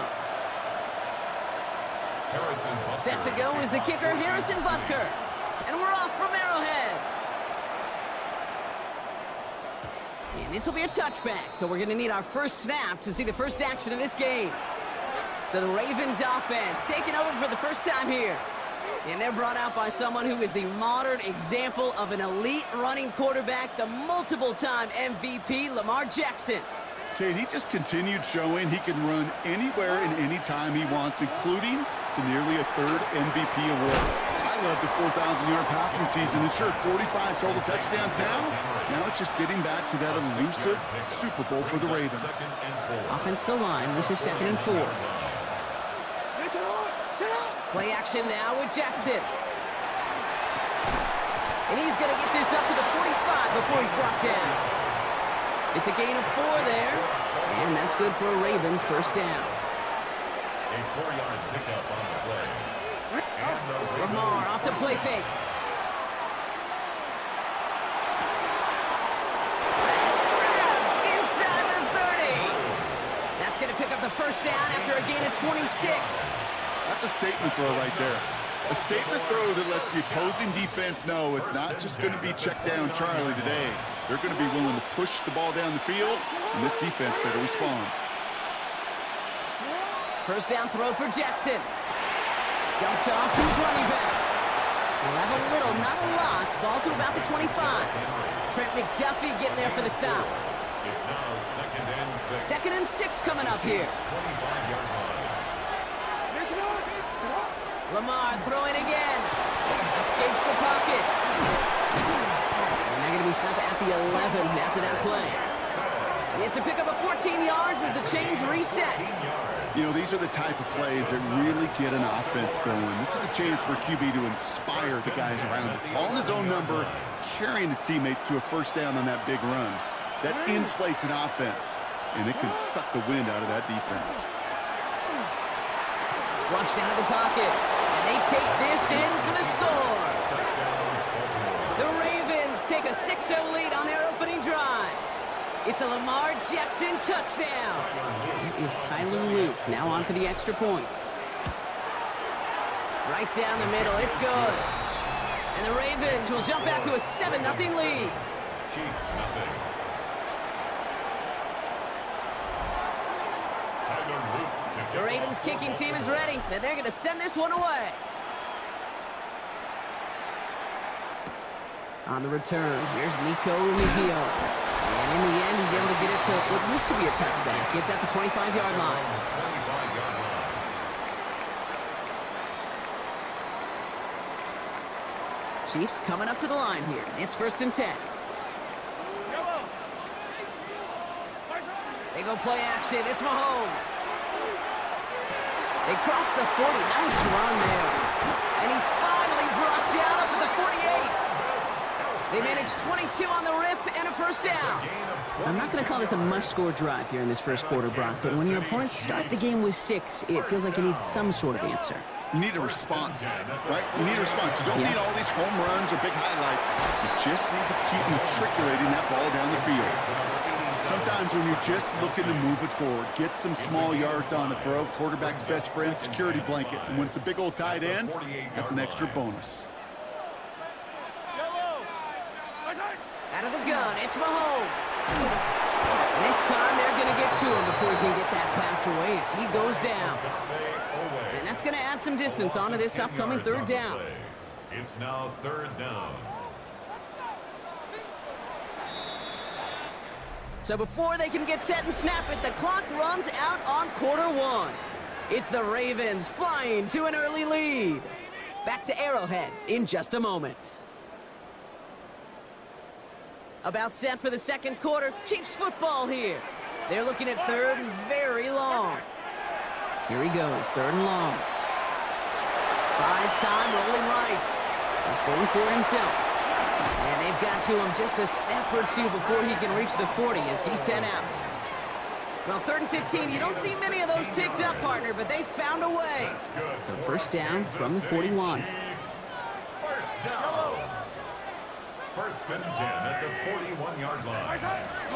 Set to go is the kicker, Harrison Butker. And we're off from Arrowhead. And this will be a touchback, so we're going to need our first snap to see the first action of this game. So the Ravens offense taking over for the first time here. And they're brought out by someone who is the modern example of an elite running quarterback, the multiple-time MVP, Lamar Jackson. Kate, he just continued showing he can run anywhere and anytime he wants, including to nearly a third MVP award. I love the 4,000-yard passing season, and sure, 45 total touchdowns now. Now it's just getting back to that elusive Super Bowl for the Ravens. Offense to line. This is 2nd and 4. Play action now with Jackson. And he's going to get this up to the 45 before he's brought down. It's a gain of 4 there. And that's good for a Ravens first down. A 4-yard pickup on the play. Lamar off the play fake. That's grabbed inside the 30. That's going to pick up the first down after a gain of 26. That's a statement throw right there. A statement throw that lets the opposing defense know it's not just going to be check down Charlie today. They're going to be willing to push the ball down the field, and this defense better respond. First down throw for Jackson. Dumped off to his running back. He'll have a little, not a lot. Ball to about the 25. Trent McDuffie getting there for the stop. It's now 2nd and 6. 2nd and 6 coming up here. 25-yard line. Lamar throwing again. Escapes the pocket. And they're going to be sent at the 11 after that play. It's a pickup of 14 yards as the chains reset. You know, these are the type of plays that really get an offense going. This is a chance for QB to inspire the guys around him. Calling his own number, carrying his teammates to a first down on that big run. That inflates an offense, and it can suck the wind out of that defense. Flushed out of the pocket, and they take this in for the score. The Ravens take a 6-0 lead on their opening drive. It's a Lamar Jackson touchdown. It is Tyler Luke now on for the extra point. Right down the middle, it's good. And the Ravens will jump out to a 7-0 lead. Chiefs nothing. The Ravens kicking team is ready, and they're going to send this one away. On the return, here's Nico Mejia. And in the end, he's able to get it to what used to be a touchback. It's at the 25-yard line. Chiefs coming up to the line here. It's 1st and 10. They go play action. It's Mahomes. They cross the 40. Nice run there. And he's finally brought down up at the 48. They managed 22 on the rip and a first down. I'm not going to call this a must-score drive here in this first quarter, Brock, but when your opponents start the game with 6, it feels like you need some sort of answer. You need a response, right? You need a response. You don't need all these home runs or big highlights. You just need to keep matriculating that ball down the field. Sometimes when you're just looking to move it forward, get some small yards on the throw, quarterback's best friend, security blanket. And when it's a big old tight end, that's an extra bonus. Out of the gun, it's Mahomes. And this time they're going to get to him before he can get that pass away as he goes down. And that's going to add some distance onto this upcoming 3rd down. It's now 3rd down. So before they can get set and snap it, the clock runs out on quarter 1. It's the Ravens flying to an early lead. Back to Arrowhead in just a moment. About set for the 2nd quarter. Chiefs football here. They're looking at 3rd and very long. Here he goes, 3rd and long. Buys time, rolling right. He's going for himself. And they've got to him just a step or two before he can reach the 40 as he's sent out. Well, 3rd and 15, you don't see many of those picked up, partner, but they found a way. So first down from the 41. First down. First and 10 at the 41-yard line.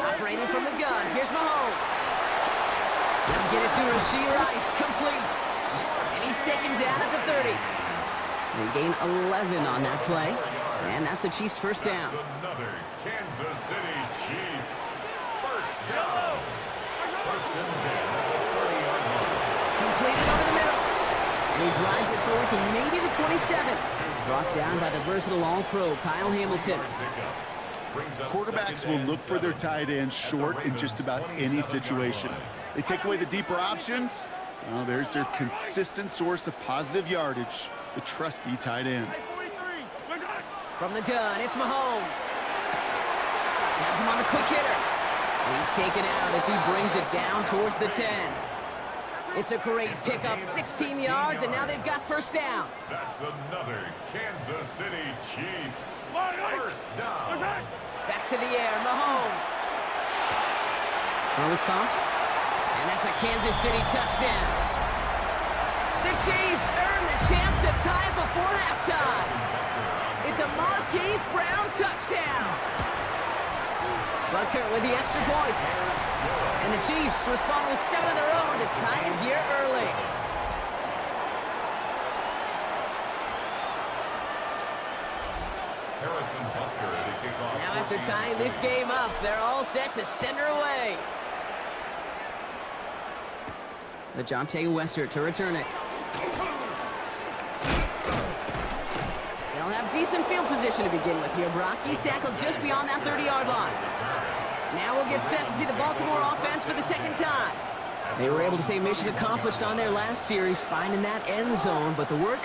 Operating from the gun. Here's Mahomes. They'll get it to Rashee Rice. Complete. And he's taken down at the 30. They gain 11 on that play. And that's a Chiefs first down. That's another Kansas City Chiefs first down. First and 10 at the 30-yard line. Completed over the middle. And he drives it forward to maybe the 27. Brought down by the versatile All-Pro, Kyle Hamilton. Quarterbacks will look for their tight end short in just about any situation. They take away the deeper options. Well, there's their consistent source of positive yardage, the trusty tight end. From the gun, it's Mahomes. Has him on the quick hitter. He's taken out as he brings it down towards the 10. It's a great pickup, 16 yards, and now they've got first down. That's another Kansas City Chiefs first down. Back to the air, Mahomes. Throw is caught, and that's a Kansas City touchdown. The Chiefs earn the chance to tie before halftime. It's a Marquise Brown touchdown. Butker with the extra point. And the Chiefs respond with 7 of their own to tie it here early. Now after tying this game up, they're all set to send her away. LaJohntay Wester to return it. They'll have decent field position to begin with here, Brock. He's tackled just beyond that 30-yard line. Now we'll get set to see the Baltimore offense for the second time. They were able to say mission accomplished on their last series, finding that end zone, but the work,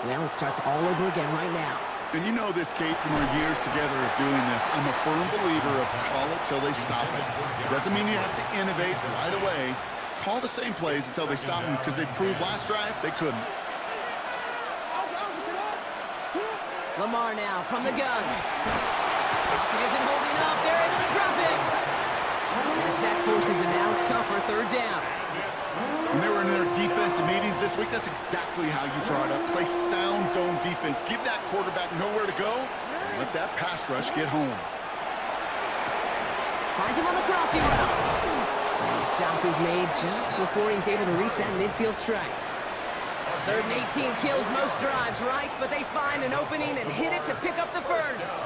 well, it starts all over again right now. And you know this, Kate, from our years together of doing this. I'm a firm believer of call it till they stop it. It doesn't mean you have to innovate right away. Call the same plays until they stop them, because they proved last drive they couldn't. Lamar now from the gun. Pocket isn't holding up. They're able to drop him. And the sack forces a now tougher third down. When they were in their defensive meetings this week, that's exactly how you draw it up. Play sound zone defense. Give that quarterback nowhere to go, and let that pass rush get home. Finds him on the crossing route. And the stop is made just before he's able to reach that midfield strike. 3rd and 18 kills most drives, right? But they find an opening and hit it to pick up the first.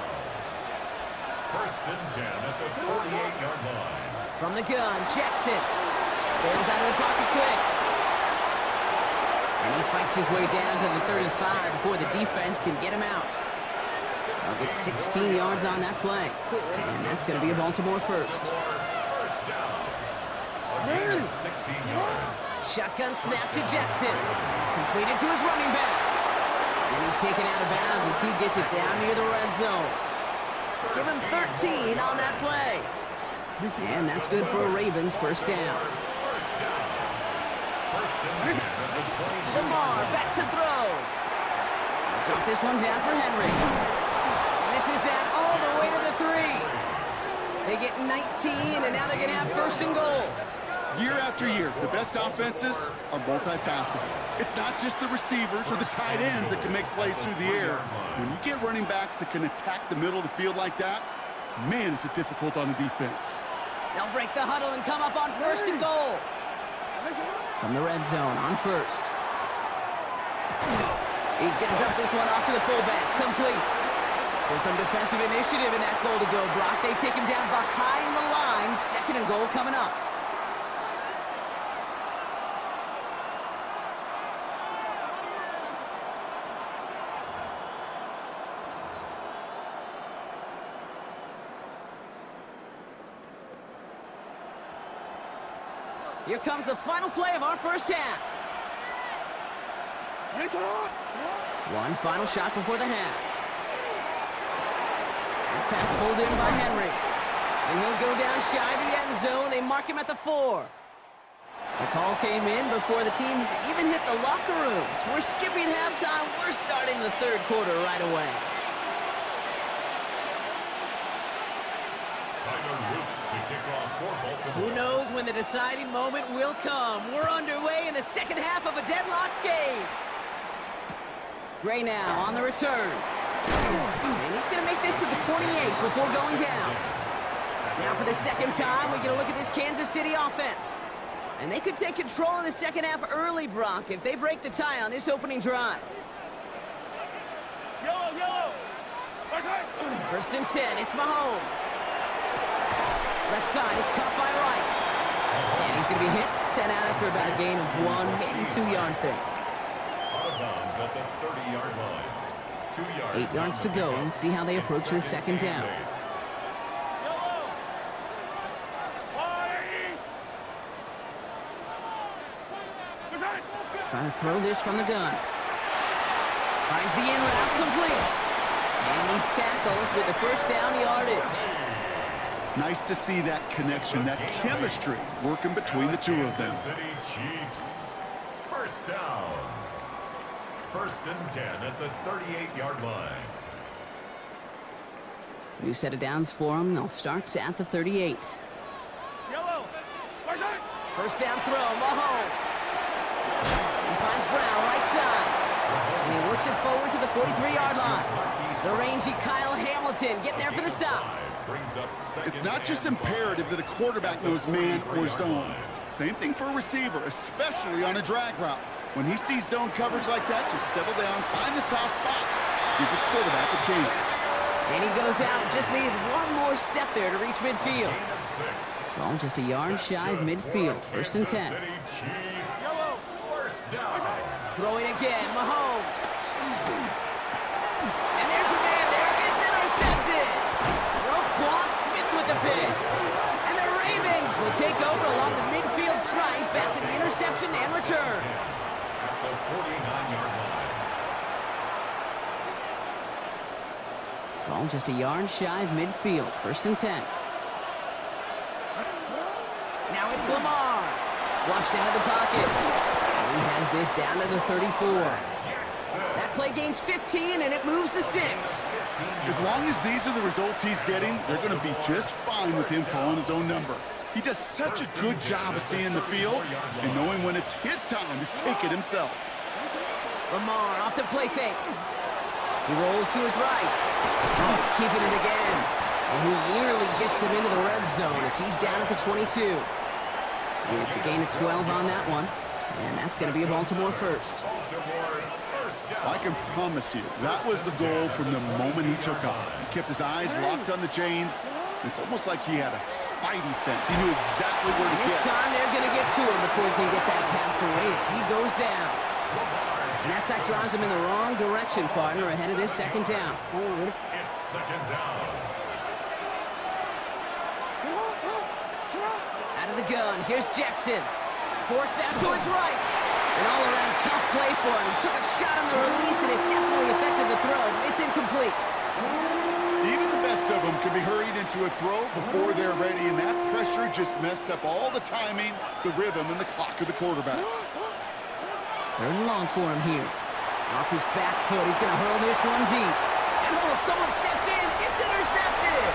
First and 10 at the 48-yard line. From the gun, Jackson. Bails out of the pocket quick. And he fights his way down to the 35 before the defense can get him out. They'll get 16 yards on that play. And that's going to be a Baltimore first. First down. A gain of 16 yards. Shotgun snap to Jackson. Completed to his running back. And he's taken out of bounds as he gets it down near the red zone. Give him 13 on that play. And that's good for a Ravens first down. Lamar back to throw. Drop this one down for Henry. And this is down all the way to the 3. They get 19, and now they're going to have first and goal. Year after year, the best offenses are multifaceted. It's not just the receivers or the tight ends that can make plays through the air. When you get running backs that can attack the middle of the field like that, man, is it difficult on the defense. They'll break the huddle and come up on first and goal. From the red zone on first. He's going to dump this one off to the fullback. Complete. So some defensive initiative in that goal to go, Brock. They take him down behind the line. Second and goal coming up. Here comes the final play of our first half. One final shot before the half. That pass pulled in by Henry. And he'll go down shy of the end zone. They mark him at the 4. The call came in before the teams even hit the locker rooms. We're skipping halftime. We're starting the third quarter right away. Who knows when the deciding moment will come? We're underway in the second half of a deadlocked game. Gray now on the return. And he's going to make this to the 28 before going down. Now for the second time, we're going to look at this Kansas City offense. And they could take control in the second half early, Brock, if they break the tie on this opening drive. First and 10, it's Mahomes. Left side, it's caught by Rice. And he's going to be hit, sent out after about a gain of 1, maybe 2 yards there. Out of bounds at the 30-yard line. 2 yards. 8 yards to go. Let's see how they approach this second down. Trying to throw this from the gun. Finds the in route, complete. And he's tackled with the first down yardage. Nice to see that connection, that chemistry working between the two of them. Kansas City Chiefs. First down. First and 10 at the 38-yard line. New set of downs for him. They'll start at the 38. First down throw, Mahomes. He finds Brown, right side. And he works it forward to the 43-yard line. The rangy Kyle Hamilton getting there for the stop. It's not just imperative that a quarterback knows man or zone. Same thing for a receiver, especially on a drag route. When he sees zone coverage like that, just settle down, find the soft spot, give the quarterback a chance. And he goes out, just needed one more step there to reach midfield. Ball just a yard shy of midfield, first and 10. Throwing again, Mahomes. And there's a man there, it's intercepted. Roquan Smith with the pick. And the Ravens will take over along the midfield stripe after the interception and return. At the 49-yard line. Ball just a yard shy of midfield, first and 10. Now it's Lamar. Flushed out of the pocket. And he has this down to the 34. That play gains 15, and it moves the sticks. As long as these are the results he's getting, they're going to be just fine with him calling his own number. He does such a good job of seeing the field and knowing when it's his time to take it himself. Lamar off the play fake. He rolls to his right. Oh, he's keeping it again. And he nearly gets them into the red zone as he's down at the 22. And it's a gain of 12 on that one. And that's going to be a Baltimore first. I can promise you, that was the goal from the moment he took off. He kept his eyes locked on the chains. It's almost like he had a spidey sense. He knew exactly where to This get. time they're going to get to him before he can get that pass away as he goes down. And that sack drives him in the wrong direction, partner, ahead of this second down. It's second down. Out of the gun, here's Jackson. Forced out to his right. An all-around tough play for him. He took a shot on the release, and it definitely affected the throw. It's incomplete. Even the best of them can be hurried into a throw before they're ready, and that pressure just messed up all the timing, the rhythm, and the clock of the quarterback. Third and long for him here. Off his back foot, he's going to hurl this one deep. And someone stepped in. It's intercepted.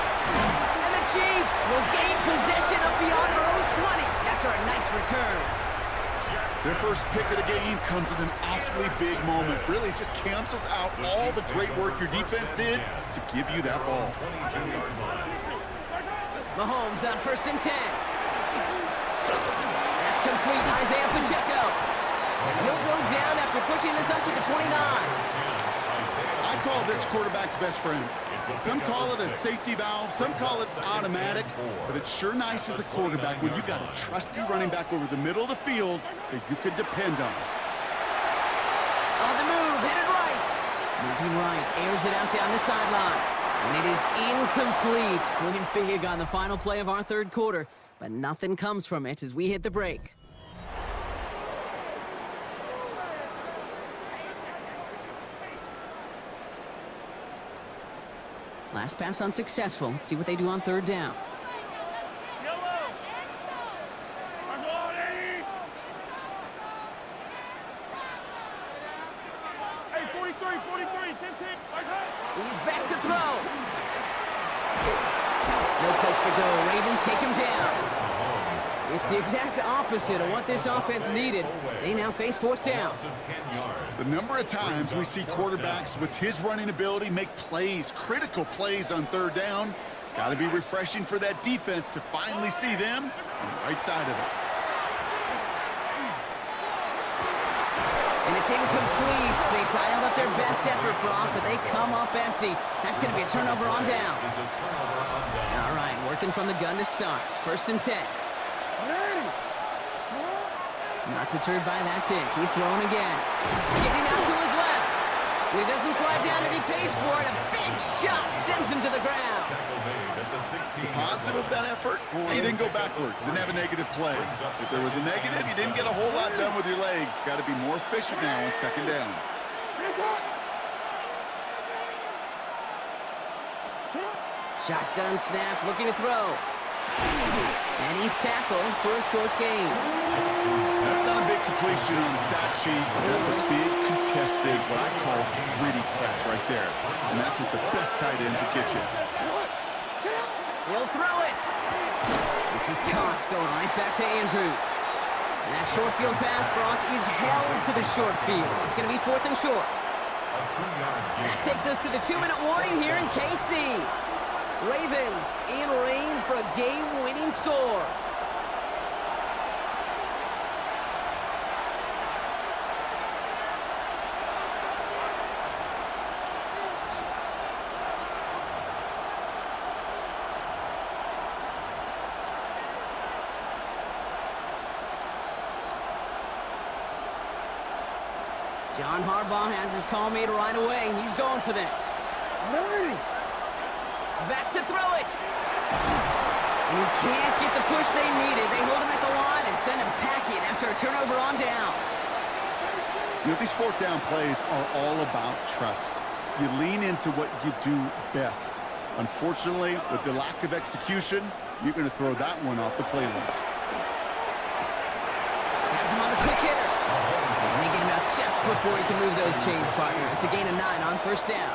And the Chiefs will gain possession up beyond their own 20 after a nice return. Their first pick of the game comes at an awfully big moment. Really just cancels out all the great work your defense did to give you that ball. Mahomes on first and 10. That's complete. Isaiah Pacheco. And he'll go down after pushing this up to the 29. I call this quarterback's best friend. Some call it a safety valve, some call it automatic, but it's sure nice as a quarterback when you got a trusty running back over the middle of the field that you can depend on. On the move, headed right. Moving right, airs it out down the sideline. And it is incomplete. Winning big on the final play of our third quarter, but nothing comes from it as we hit the break. Last pass unsuccessful. Let's see what they do on third down. He's back to throw. No place to go. Ravens take him down. It's the exact opposite of what this offense needed. They now face fourth down. The number of times we see quarterbacks with his running ability make plays, critical plays on third down, it's got to be refreshing for that defense to finally see them on the right side of it. And it's incomplete. They dialed up their best effort, Brock, but they come up empty. That's going to be a turnover on downs. All right, working from the gun to start. 1st and 10. Not deterred by that pick. He's throwing again. Getting out to his left. He doesn't slide down and he pays for it. A big shot sends him to the ground. The positive of that effort, he didn't go backwards, didn't have a negative play. If there was a negative, you didn't get a whole lot done with your legs. Got to be more efficient now on 2nd down. Shotgun snap, looking to throw. And he's tackled for a short gain. That's not a big completion on the stat sheet, but that's a big contested, what I call gritty catch right there. And that's what the best tight ends will get you. He'll throw it. This is Cox going right back to Andrews. And that short field pass, Brock, is held to the short field. It's going to be 4th and short. That takes us to the 2-minute warning here in KC. Ravens in range for a game-winning score. John Harbaugh has his call made right away. He's going for this. Back to throw it. And he can't get the push they needed. They hold him at the line and send him packing after a turnover on downs. You know, these 4th down plays are all about trust. You lean into what you do best. Unfortunately, with the lack of execution, you're going to throw that one off the playlist. Has him on the quick hitter. And they get him out just before he can move those chains, partner. It's a gain of 9 on 1st down.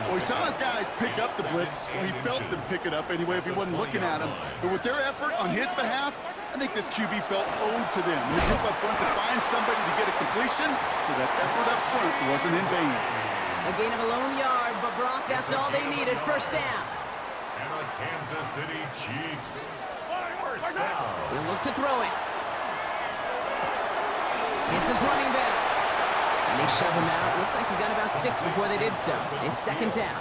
Well, he saw his guys pick up the blitz. Well, he felt them pick it up anyway if he wasn't looking at him. But with their effort on his behalf, I think this QB felt owed to them. He group up front to find somebody to get a completion, so that effort up front wasn't in vain. A gain of a lone yard, but Brock, that's all they needed. 1st down. And the Kansas City Chiefs. 1st down. He'll look to throw it. It's his running back. And they shove him out. Looks like he got about 6 before they did so. It's 2nd down.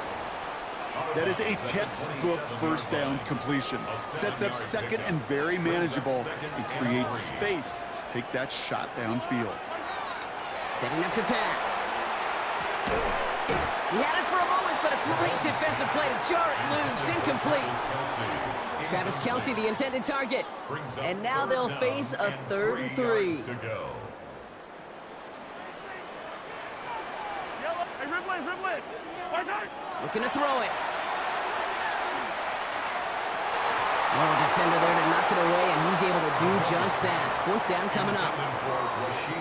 That is a textbook 1st down completion. Sets up 2nd and very manageable and creates space to take that shot downfield. Setting up to pass. He had it for a moment, but a great defensive play to jar it loose. Incomplete. Travis Kelce, the intended target. And now they'll face a 3rd and 3. Looking to throw it. Well, defender there to knock it away, and he's able to do just that. 4th down coming up.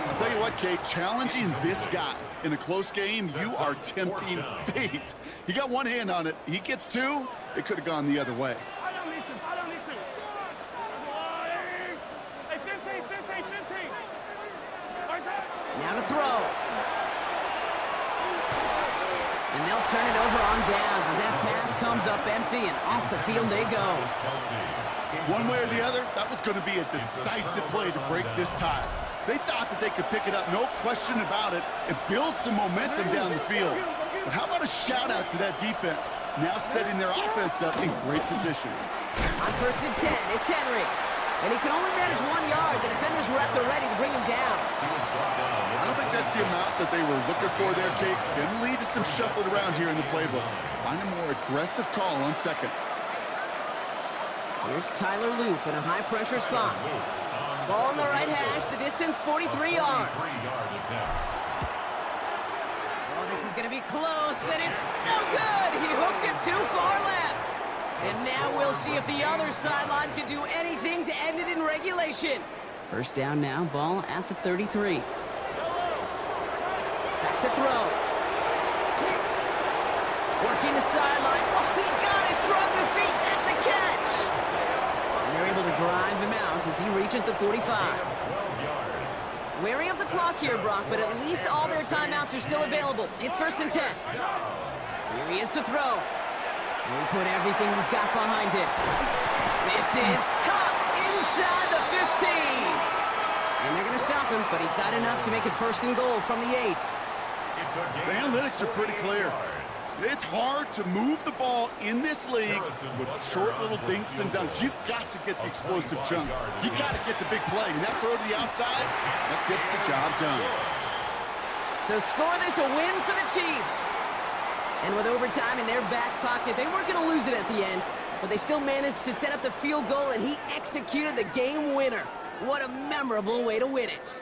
I'll tell you what, Kate, challenging this guy in a close game, you are tempting fate. He got one hand on it. He gets 2. It could have gone the other way. Now to throw. And they'll turn it over on downs as that pass comes up empty, and off the field they go. One way or the other, that was going to be a decisive play to break this tie. They thought that they could pick it up, no question about it, and build some momentum down the field. But how about a shout-out to that defense, now setting their offense up in great position. On 1st and 10, it's Henry. And he can only manage 1 yard. The defenders were at the ready to bring him down. I don't think that's the amount that they were looking for there, Kate. Can lead to some shuffling around here in the playbook. Find a more aggressive call on 2nd. Here's Tyler Loop in a high-pressure spot. Ball on the right hash, the distance 43 yards. Oh, this is going to be close, and it's no good. He hooked it too far left. And now we'll see if the other sideline can do anything to end it in regulation. 1st down now, ball at the 33. Back to throw. Working the sideline. Oh, he got it, drug the feet. That's a catch. And they're able to drive him out as he reaches the 45. 12 yards. Wary of the clock here, Brock, but at least all their timeouts are still available. It's 1st and 10. Here he is to throw. And he put everything he's got behind it. This is caught inside the 15. And they're going to stop him, but he got enough to make it 1st and goal from the 8. The analytics are pretty clear. It's hard to move the ball in this league with short little dinks and dunks. You've got to get the explosive chunk. You got to get the big play. And that throw to the outside, that gets the job done. So score this a win for the Chiefs. And with overtime in their back pocket, they weren't going to lose it at the end, but they still managed to set up the field goal, and he executed the game winner. What a memorable way to win it.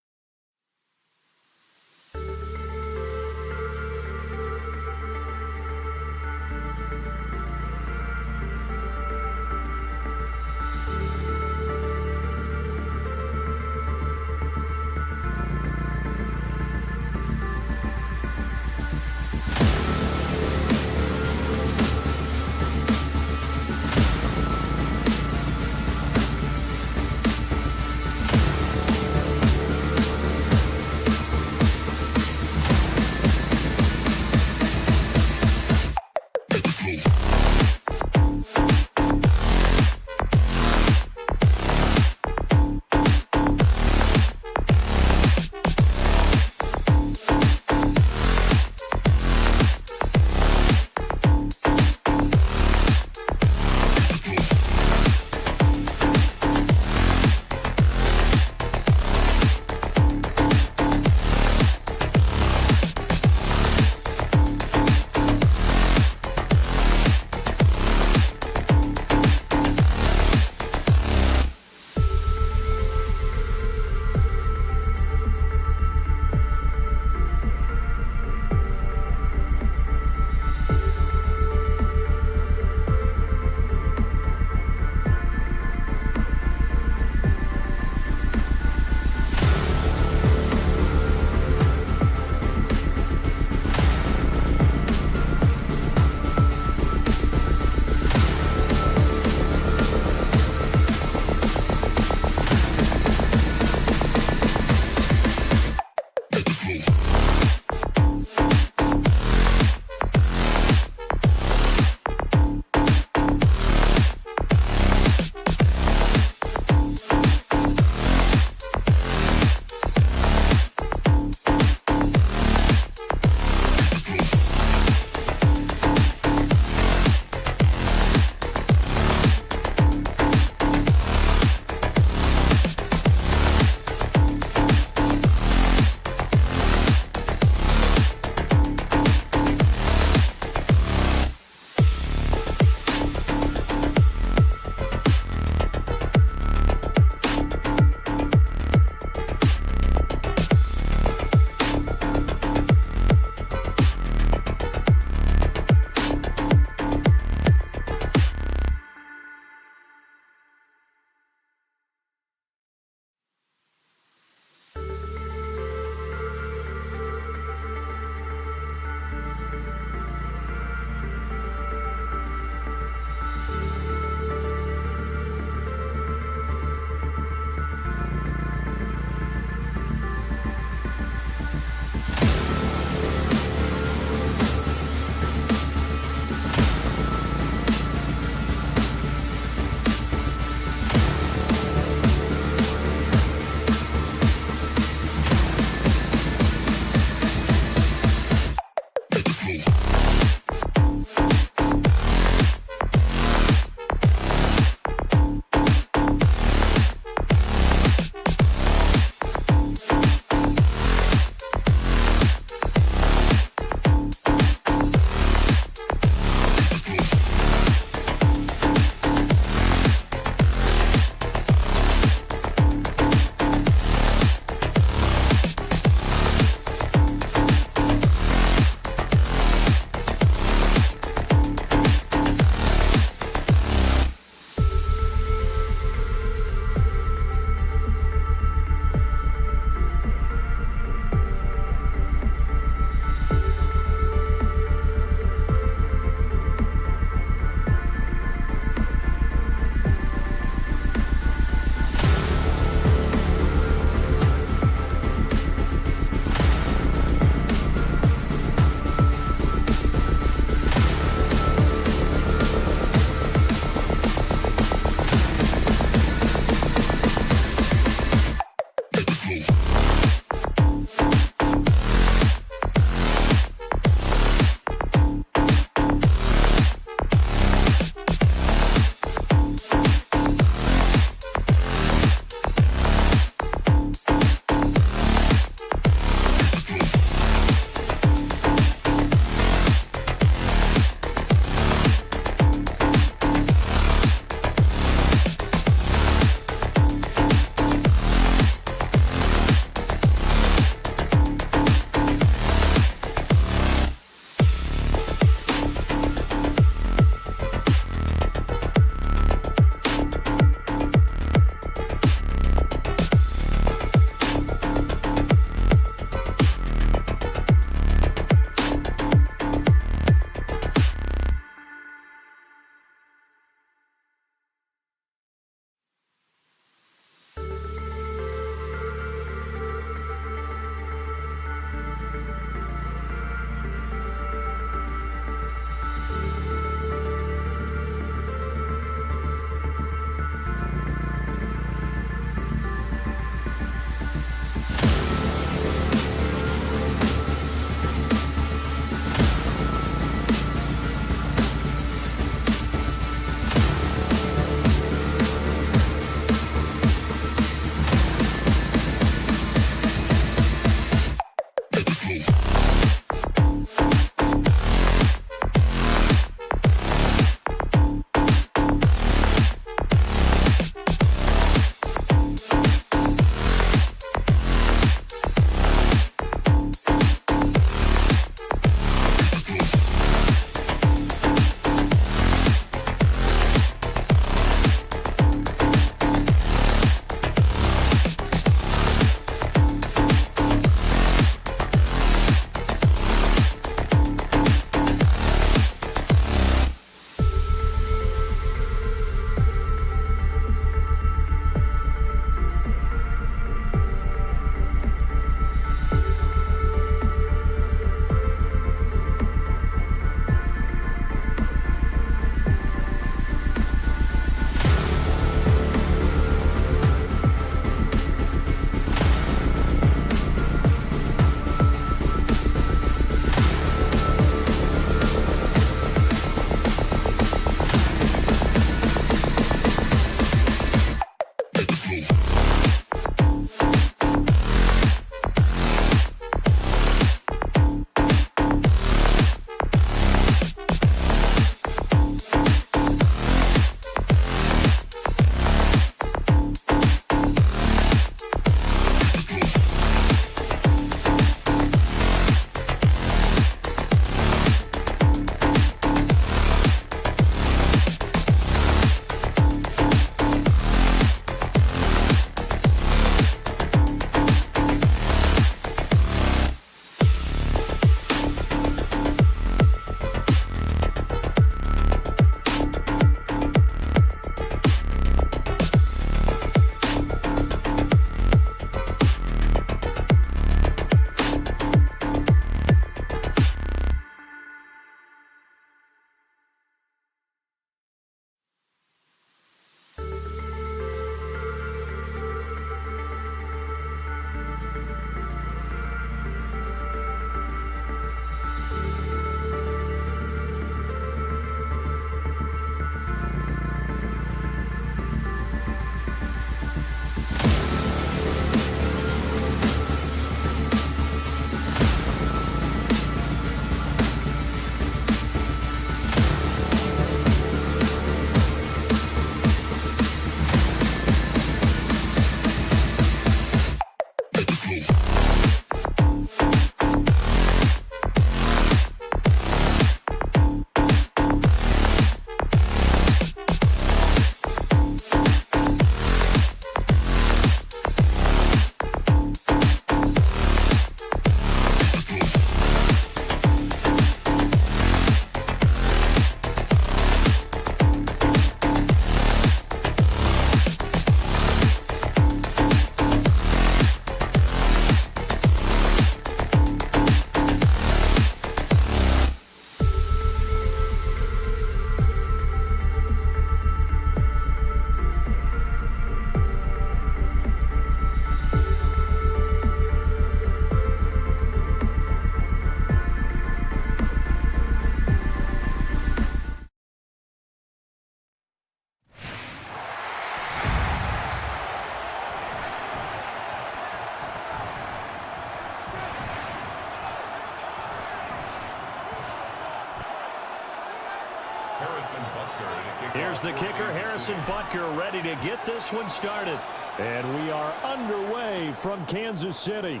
Here's the kicker, Harrison Butker, ready to get this one started. And we are underway from Kansas City.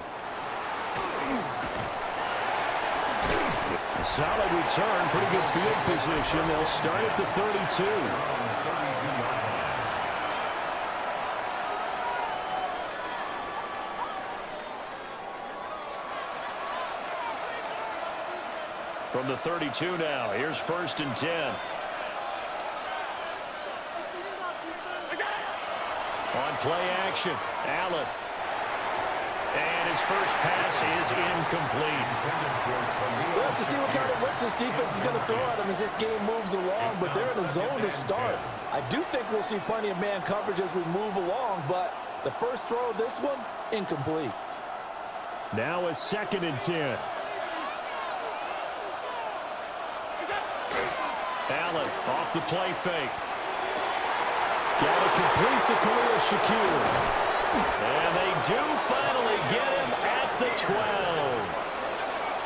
A solid return, pretty good field position. They'll start at the 32. From the 32 now, here's 1st and 10. On play action, Allen. And his first pass is incomplete. We'll have to see what kind of looks this defense is going to throw at him as this game moves along, but they're in a zone to start. I do think we'll see plenty of man coverage as we move along, but the first throw of this one, incomplete. Now a 2nd and 10. Allen off the play fake. Got it complete to Khalil Shakir. And they do finally get him at the 12.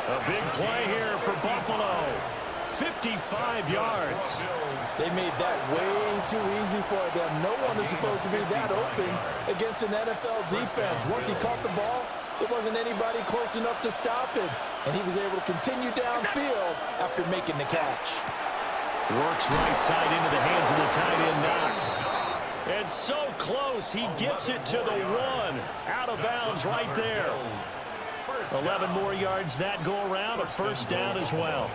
A big play here for Buffalo. 55 yards. They made that way too easy for them. No one is supposed to be that open against an NFL defense. Once he caught the ball, there wasn't anybody close enough to stop him. And he was able to continue downfield after making the catch. Works right side into the hands of the tight end, Knox. And so close, he gets it to the 1. Out of bounds right there. 11 more yards that go around, a first down as well.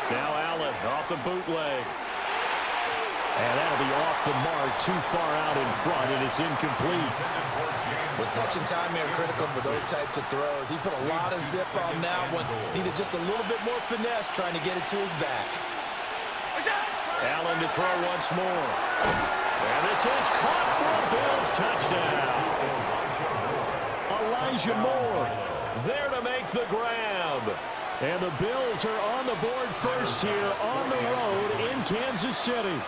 Now Allen off the bootleg. And that'll be off the mark, too far out in front, and it's incomplete. With touch and time here critical for those types of throws. He put a lot of zip on that one. Needed just a little bit more finesse trying to get it to his back. Allen to throw once more. And this is caught for a Bills touchdown. Elijah Moore there to make the grab. And the Bills are on the board first here on the road in Kansas City.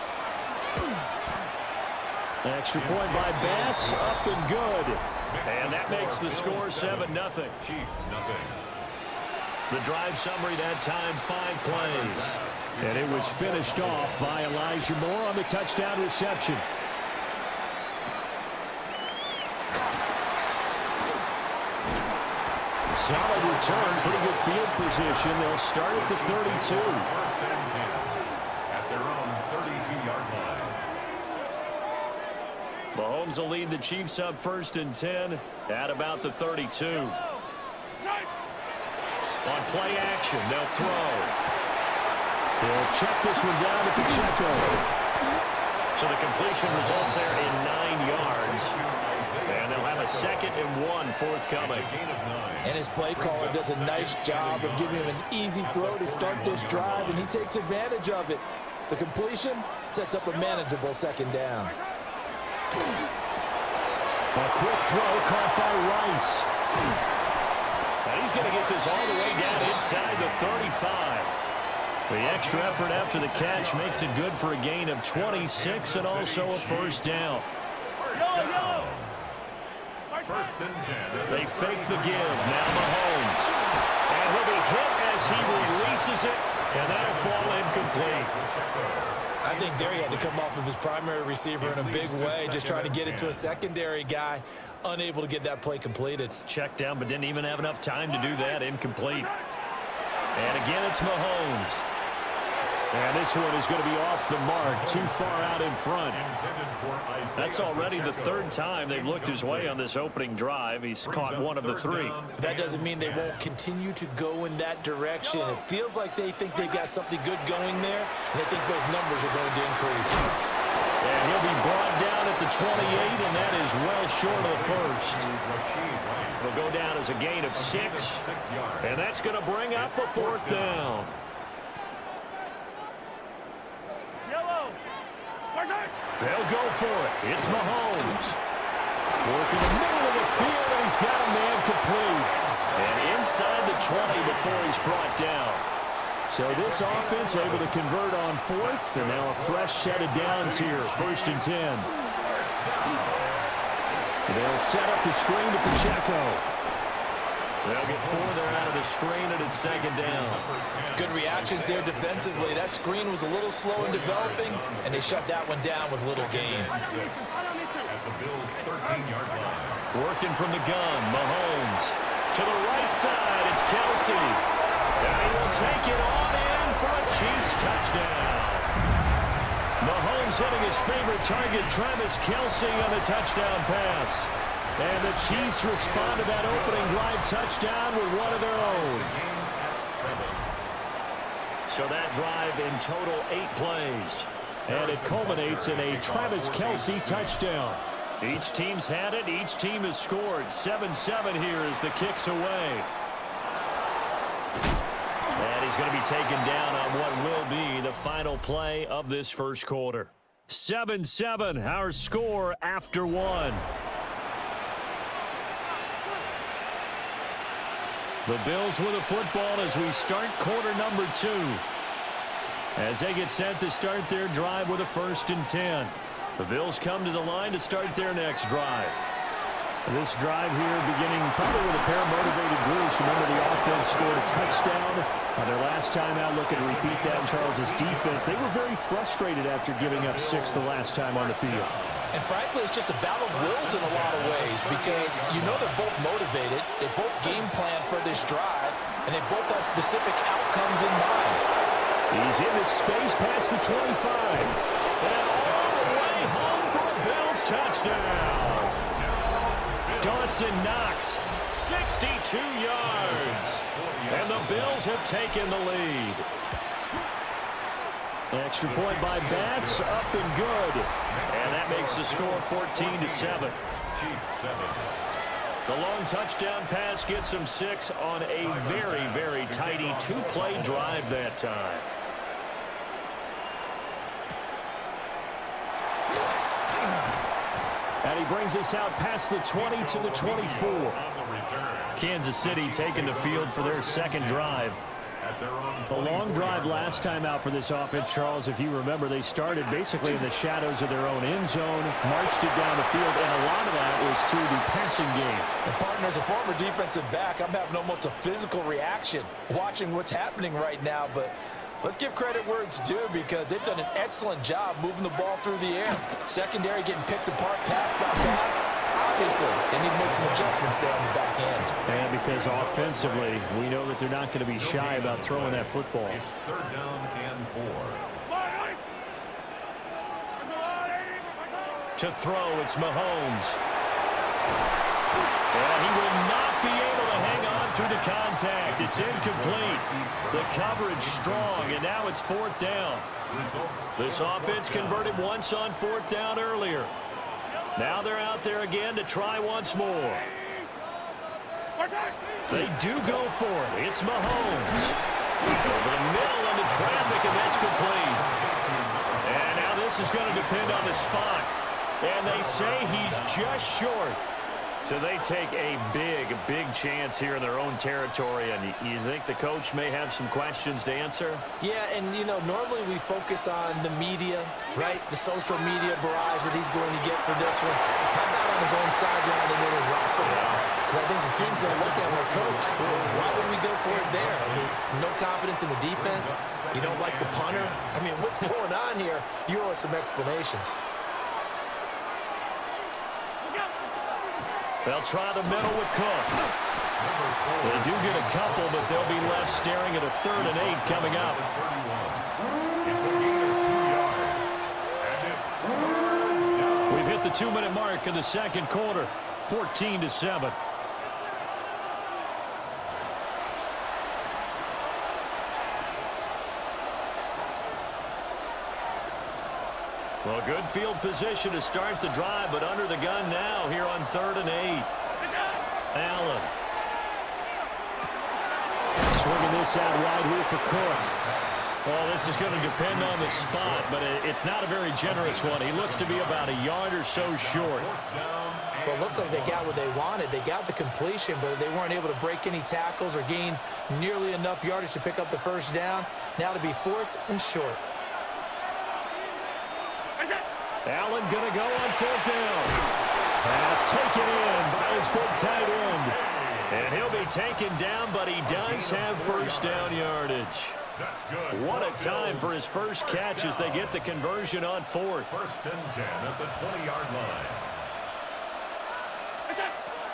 Extra point by Bass, up and good. And that makes the score 7-0. Chiefs, nothing. The drive summary that time, 5 plays. And it was finished off by Elijah Moore on the touchdown reception. Solid return, pretty good field position. They'll start at the 32. 1st and 10 at their own 32-yard line. Mahomes will lead the Chiefs up 1st and 10 at about the 32. On play action, they'll throw. He'll check this one down to Pacheco. So the completion results there in 9 yards. And they'll have a 2nd and 1 forthcoming. And his play caller does a nice job of giving him an easy throw to start this drive, and he takes advantage of it. The completion sets up a manageable 2nd down. A quick throw caught by Rice. And he's going to get this all the way down inside the 35. The extra effort after the catch makes it good for a gain of 26 and also a first down. First and 10. They fake the give. Now Mahomes. And he'll be hit as he releases it. And that'll fall incomplete. I I think there he had to come off of his primary receiver in a big way, just trying to get it to a secondary guy, unable to get that play completed. Checked down, but didn't even have enough time to do that. Incomplete. And again, it's Mahomes. And this one is going to be off the mark, too far out in front. That's already the third time they've looked his way on this opening drive. He's caught one of the three. But that doesn't mean they won't continue to go in that direction. It feels like they think they've got something good going there, and I think those numbers are going to increase. And he'll be brought down at the 28, and that is well short of the first. It'll go down as a gain of 6, and that's going to bring up a 4th down. They'll go for it. It's Mahomes. Working the middle of the field, and he's got a man complete. And inside the 20 before he's brought down. So this offense able to convert on 4th, and now a fresh set of downs here, 1st and 10. They'll set up the screen to Pacheco. They'll get 4 there out of the screen, and it's 2nd down. Good reactions there defensively. That screen was a little slow in developing, and they shut that one down with little gain. At the Bills' 13-yard line. Working from the gun, Mahomes. To the right side, it's Kelsey. And he will take it on in for a Chiefs touchdown. Mahomes hitting his favorite target, Travis Kelsey, on the touchdown pass. And the Chiefs respond to that opening drive touchdown with one of their own. So that drive in total 8 plays. And it culminates in a Travis Kelsey touchdown. Each team's had it. Each team has scored. 7-7 here as the kick's away. And he's going to be taken down on what will be the final play of this first quarter. 7-7, our score after 1. The Bills with the football as we start quarter number 2. As they get set to start their drive with a 1st and 10. The Bills come to the line to start their next drive. This drive here beginning probably with a pair of motivated groups. Remember, the offense scored a touchdown on their last time out. Looking to repeat that in Charles's defense. They were very frustrated after giving up 6 the last time on the field. And frankly, it's just a battle of wills in a lot of ways because you know they're both motivated, they both game plan for this drive, and they both have specific outcomes in mind. He's in the space past the 25. And all the way home for a Bills touchdown. Dawson Knox, 62 yards. And the Bills have taken the lead. Extra point by Bass, up and good. And that makes the score 14-7. The long touchdown pass gets them 6 on a very, very tidy 2-play drive that time. And he brings us out past the 20 to the 24. Kansas City taking the field for their second drive. The long drive last time out for this offense, Charles, if you remember, they started basically in the shadows of their own end zone, marched it down the field, and a lot of that was through the passing game. And partner, as a former defensive back, I'm having almost a physical reaction watching what's happening right now, but let's give credit where it's due because they've done an excellent job moving the ball through the air. Secondary getting picked apart pass by pass. Obviously, they need to make some adjustments there on the back end. And because offensively, we know that they're not going to be shy about throwing that football. It's 3rd down and 4. To throw, it's Mahomes. And he will not be able to hang on through the contact. It's incomplete. The coverage strong, and now it's 4th down. This offense converted once on 4th down earlier. Now they're out there again to try once more. They do go for it. It's Mahomes. Over the middle into traffic, and that's complete. And now this is going to depend on the spot. And they say he's just short. So they take a big chance here in their own territory. And you think the coach may have some questions to answer? Yeah, and, you know, normally we focus on the media, right? The social media barrage that he's going to get for this one. How about on his own sideline and in his locker room? Because I think the team's going to look at it like, coach, why would we go for it there? I mean, no confidence in the defense. You don't like the punter. I mean, what's going on here? You owe us some explanations. They'll try the middle with Cook. They do get a couple, but they'll be left staring at a 3rd and 8 coming up. It's a gain of 2 yards. And it's 3rd down. We've hit the 2-minute mark in the second quarter, 14-7. Well, good field position to start the drive, but under the gun now here on 3rd and 8. Allen. Swinging this out wide here for Cook. Well, this is going to depend on the spot, but it's not a very generous one. He looks to be about a yard or so short. Well, it looks like they got what they wanted. They got the completion, but they weren't able to break any tackles or gain nearly enough yardage to pick up the first down. Now to be 4th and short. Allen going to go on 4th down. Pass taken in by his big tight end. And he'll be taken down, but he does have first down yardage. That's good. What a time for his first catch as they get the conversion on 4th. 1st and 10 at the 20-yard line.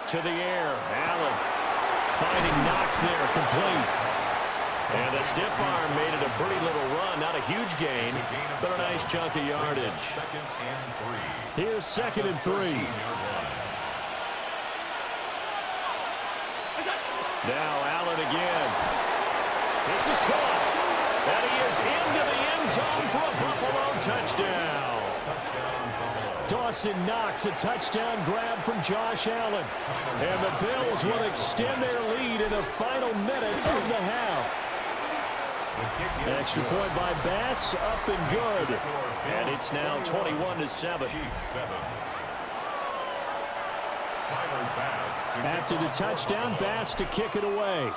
To the air, Allen finding Knox there, complete. And the stiff arm made it a pretty little run. Not a huge gain, but a nice chunk of yardage. 2nd and 3. Here's 2nd and 3. Now Allen again. This is caught. And he is into the end zone for a Buffalo touchdown. Dawson Knox, a touchdown grab from Josh Allen. And the Bills will extend their lead in the final minute of the half. Extra point by Bass, up and good. And it's now 21-7. After the touchdown, Bass to kick it away.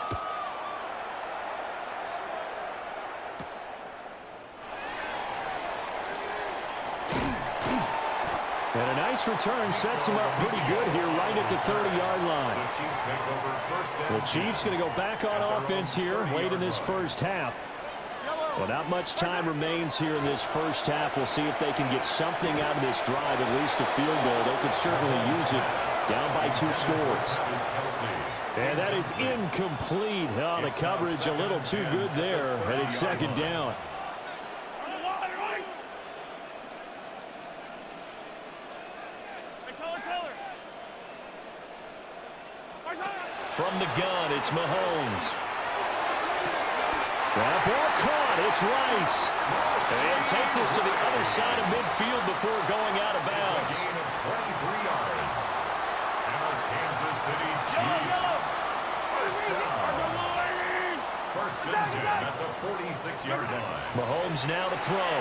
And a nice return sets him up pretty good here right at the 30-yard line. The Chiefs going to go back on offense here late in this first half. Well, not much time remains here in this first half. We'll see if they can get something out of this drive, at least a field goal. They could certainly use it down by 2 scores. And that is incomplete. Oh, the coverage a little too good there, and it's 2nd down. From the gun, it's Mahomes. That ball caught. It's Rice. And take this to the other side of midfield before going out of bounds. Gain of 23 yards. And the Kansas City Chiefs. First down. 1st and 10 at the 46-yard line. Mahomes now to throw.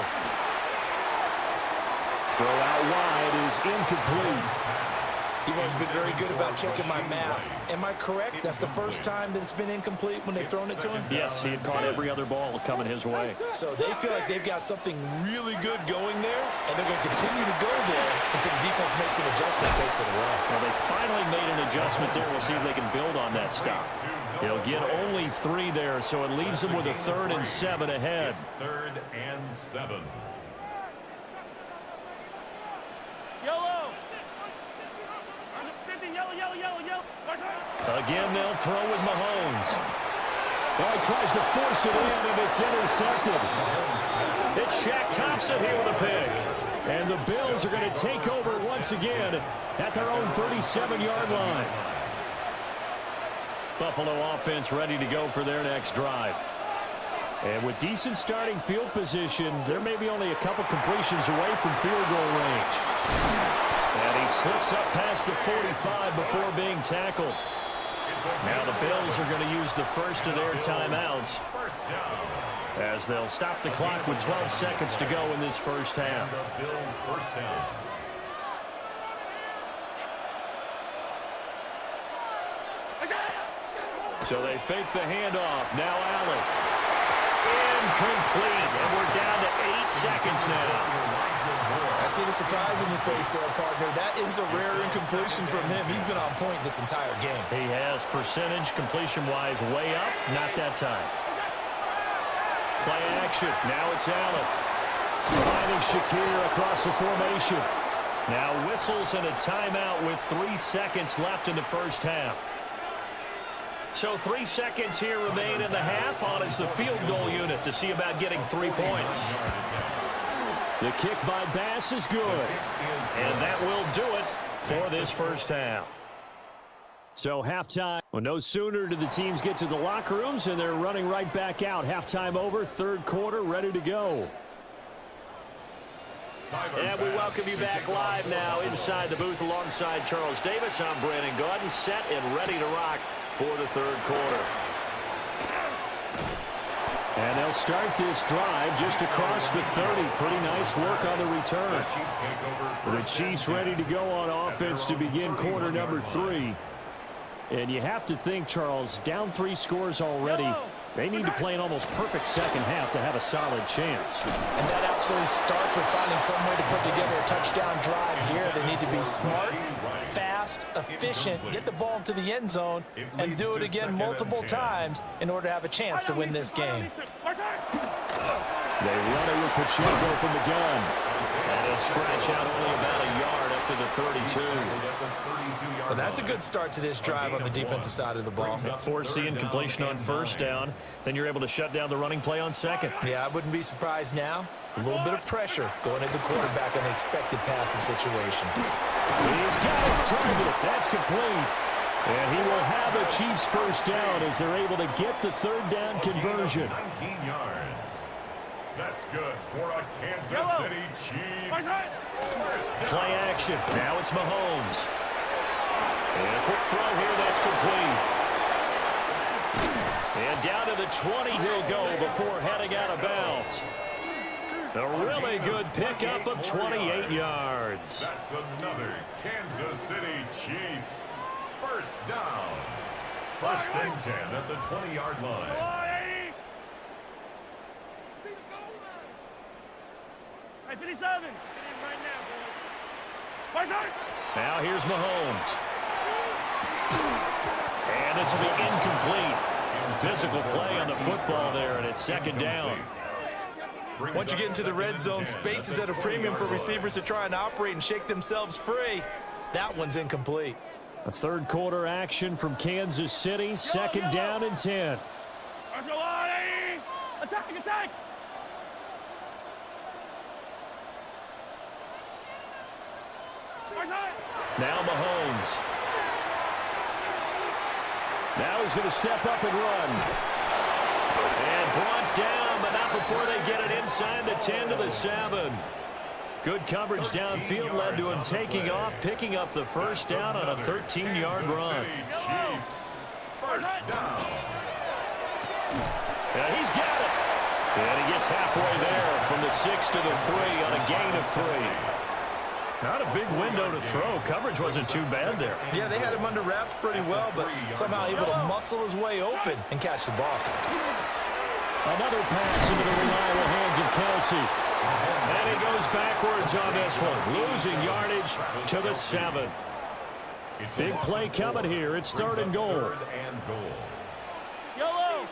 Throw out wide is incomplete. You've always been very good about checking my math. Am I correct? That's the first time that it's been incomplete when they've thrown it to him? Yes, he had caught every other ball coming his way. So they feel like they've got something really good going there, and they're going to continue to go there until the defense makes an adjustment and takes it away. Well, they finally made an adjustment there. We'll see if they can build on that stop. He'll get only 3 there, so it leaves them with a 3rd and 7 ahead. 3rd and 7. Again, they'll throw with Mahomes. Well, he tries to force it in, and it's intercepted. It's Shaq Thompson here with a pick. And the Bills are going to take over once again at their own 37-yard line. Buffalo offense ready to go for their next drive. And with decent starting field position, they're maybe only a couple completions away from field goal range. And he slips up past the 45 before being tackled. Now the Bills are going to use the first of their timeouts as they'll stop the clock with 12 seconds to go in this first half. The Bills first down. So they fake the handoff. Now Allen. Incomplete, and we're down to 8 seconds now. I see the surprise in your face there, partner. That is a rare incompletion from him. He's been on point this entire game. He has percentage completion-wise way up. Not that time. Play action. Now it's Allen. Finding Shakir across the formation. Now whistles and a timeout with 3 seconds left in the first half. So 3 seconds here remain in the half. On is the field goal unit to see about getting 3 points. The kick by Bass is good. And that will do it for this first half. So halftime. Well, no sooner do the teams get to the locker rooms and they're running right back out. Halftime over, third quarter, ready to go. And we welcome you back live now inside the booth alongside Charles Davis. I'm Brandon Gaudin, set and ready to rock for the third quarter. And they'll start this drive just across the 30. Pretty nice work on the return. The Chiefs ready to go on offense to begin quarter number 3. And you have to think, Charles, down 3 scores already. They need to play an almost perfect second half to have a solid chance. And that absolutely starts with finding some way to put together a touchdown drive here. They need to be smart, fast, efficient, get the ball into the end zone, and do it again multiple times in order to have a chance to win this game. They run it with Pacheco from the gun. And they'll scratch out only about a yard up to the 32. Well, that's a good start to this drive on the defensive side of the ball. Force the incompletion on first down. Then you're able to shut down the running play on second. Yeah, I wouldn't be surprised now. A little bit of pressure going into the quarterback in an expected passing situation. He's got his target. That's complete. And he will have a Chiefs first down as they're able to get the third down conversion. 19 yards. That's good for a Kansas City Chiefs. Play action. Now it's Mahomes. And a quick throw here. That's complete. And down to the 20 he'll go before heading out of bounds. A really good pickup of 28 yards. That's another Kansas City Chiefs. First down. First and 10 at the 20-yard line. Now here's Mahomes. And this will be incomplete. Physical play on the football there, and it's second down. Once you get into the red zone, space is at a premium for receivers to try and operate and shake themselves free. That one's incomplete. A third quarter action from Kansas City. Second down and 10. Attack! Now Mahomes. Now he's going to step up and run. And brought down, but not before they get it inside the 10 to the 7. Good coverage downfield led to him taking off, picking up the first down on a 13-yard run. First down. And he's got it. And he gets halfway there from the 6 to the 3 on a gain of 3. Not a big window to throw. Coverage wasn't too bad there. Yeah, they had him under wraps pretty well, but somehow able to muscle his way open and catch the ball. Another pass into the reliable hands of Kelsey. And he goes backwards on this one, losing yardage to the 7. Big play coming here. It's third and goal. Yellow!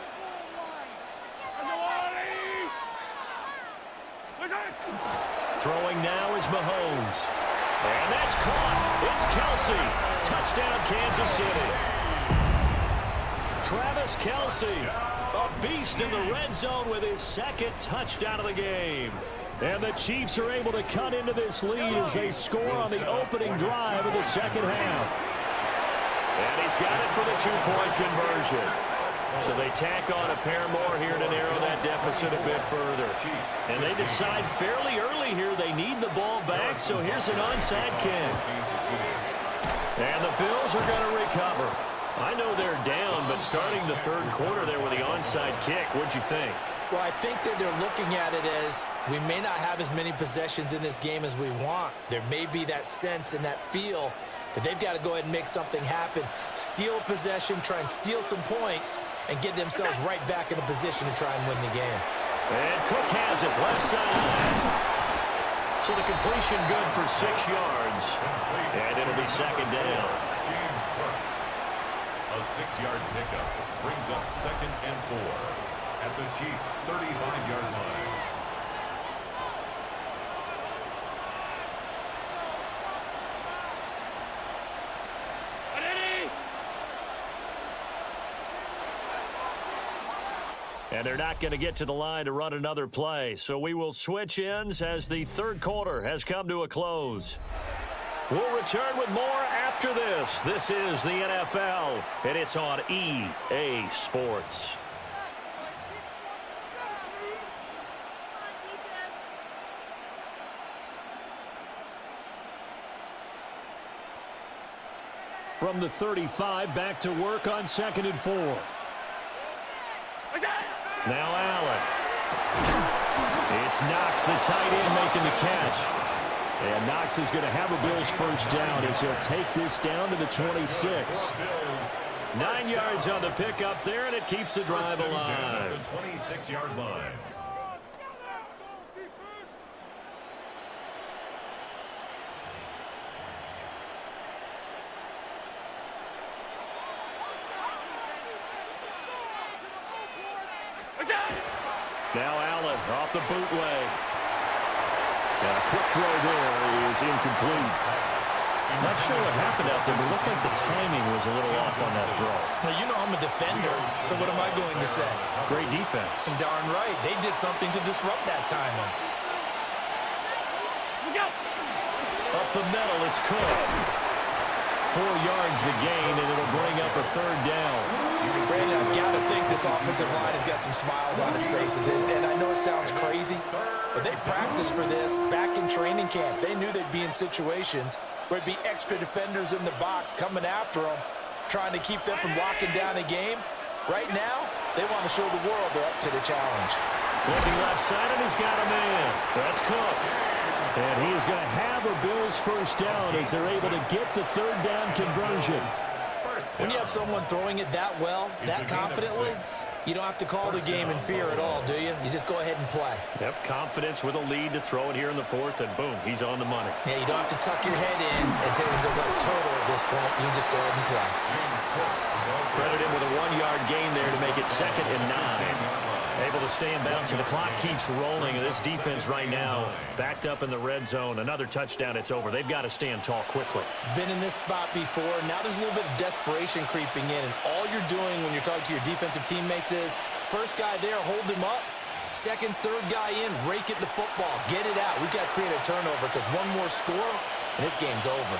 Throwing now is Mahomes. And that's caught. It's Kelsey. Touchdown, Kansas City. Travis Kelsey, a beast in the red zone with his second touchdown of the game. And the Chiefs are able to cut into this lead as they score on the opening drive of the second half. And he's got it for the two-point conversion. So they tack on a pair more here to narrow that deficit a bit further. And they decide fairly early here they need the ball back, so here's an onside kick. And the Bills are going to recover. I know they're down, but starting the third quarter there with the onside kick, what'd you think? Well, I think that they're looking at it as we may not have as many possessions in this game as we want. There may be that sense and that feel But they've got to go ahead and make something happen, steal possession, try and steal some points, and get themselves right back in a position to try and win the game. And Cook has it left side. So the completion good for 6 yards. And it'll be second down. James Cook. A 6-yard pickup brings up 2nd and 4 at the Chiefs' 35-yard line. And they're not going to get to the line to run another play. So we will switch ends as the third quarter has come to a close. We'll return with more after this. This is the NFL, and it's on EA Sports. From the 35, back to work on 2nd and 4. Now Allen. It's Knox, the tight end, making the catch. And Knox is going to have a Bills first down as he'll take this down to the 26. 9 yards on the pickup there, and it keeps the drive alive. The 26-yard line. Now Allen off the bootleg. And a quick throw there is incomplete. Not sure what happened out there, but it looked like the timing was a little off on that throw. Now, you know I'm a defender, so what am I going to say? Great defense. And darn right, they did something to disrupt that timing. Up the middle, it's Cook. 4 yards the gain, and it'll bring up a third down. Brandon, I've got to think this offensive line has got some smiles on its faces. And I know it sounds crazy, but they practiced for this back in training camp. They knew they'd be in situations where it'd be extra defenders in the box coming after them, trying to keep them from locking down a game. Right now, they want to show the world they're up to the challenge. Looking left side, and he's got a man. That's Cook. And he is going to have a Bills first down as they're able to get the third down conversion. When you have someone throwing it that well, that confidently, you don't have to call the game in fear at all, do you? You just go ahead and play. Yep, confidence with a lead to throw it here in the fourth, and boom, he's on the money. Yeah, you don't have to tuck your head in and take him to go total at this point. You can just go ahead and play. Credit him with a 1-yard gain there to make it 2nd and 9. Able to stay in bounds, and the clock keeps rolling. This defense right now backed up in the red zone. Another touchdown, it's over. They've got to stand tall quickly. Been in this spot before. Now there's a little bit of desperation creeping in, and all you're doing when you're talking to your defensive teammates is first guy there, hold him up. Second, third guy in, rake at the football. Get it out. We've got to create a turnover because one more score, and this game's over.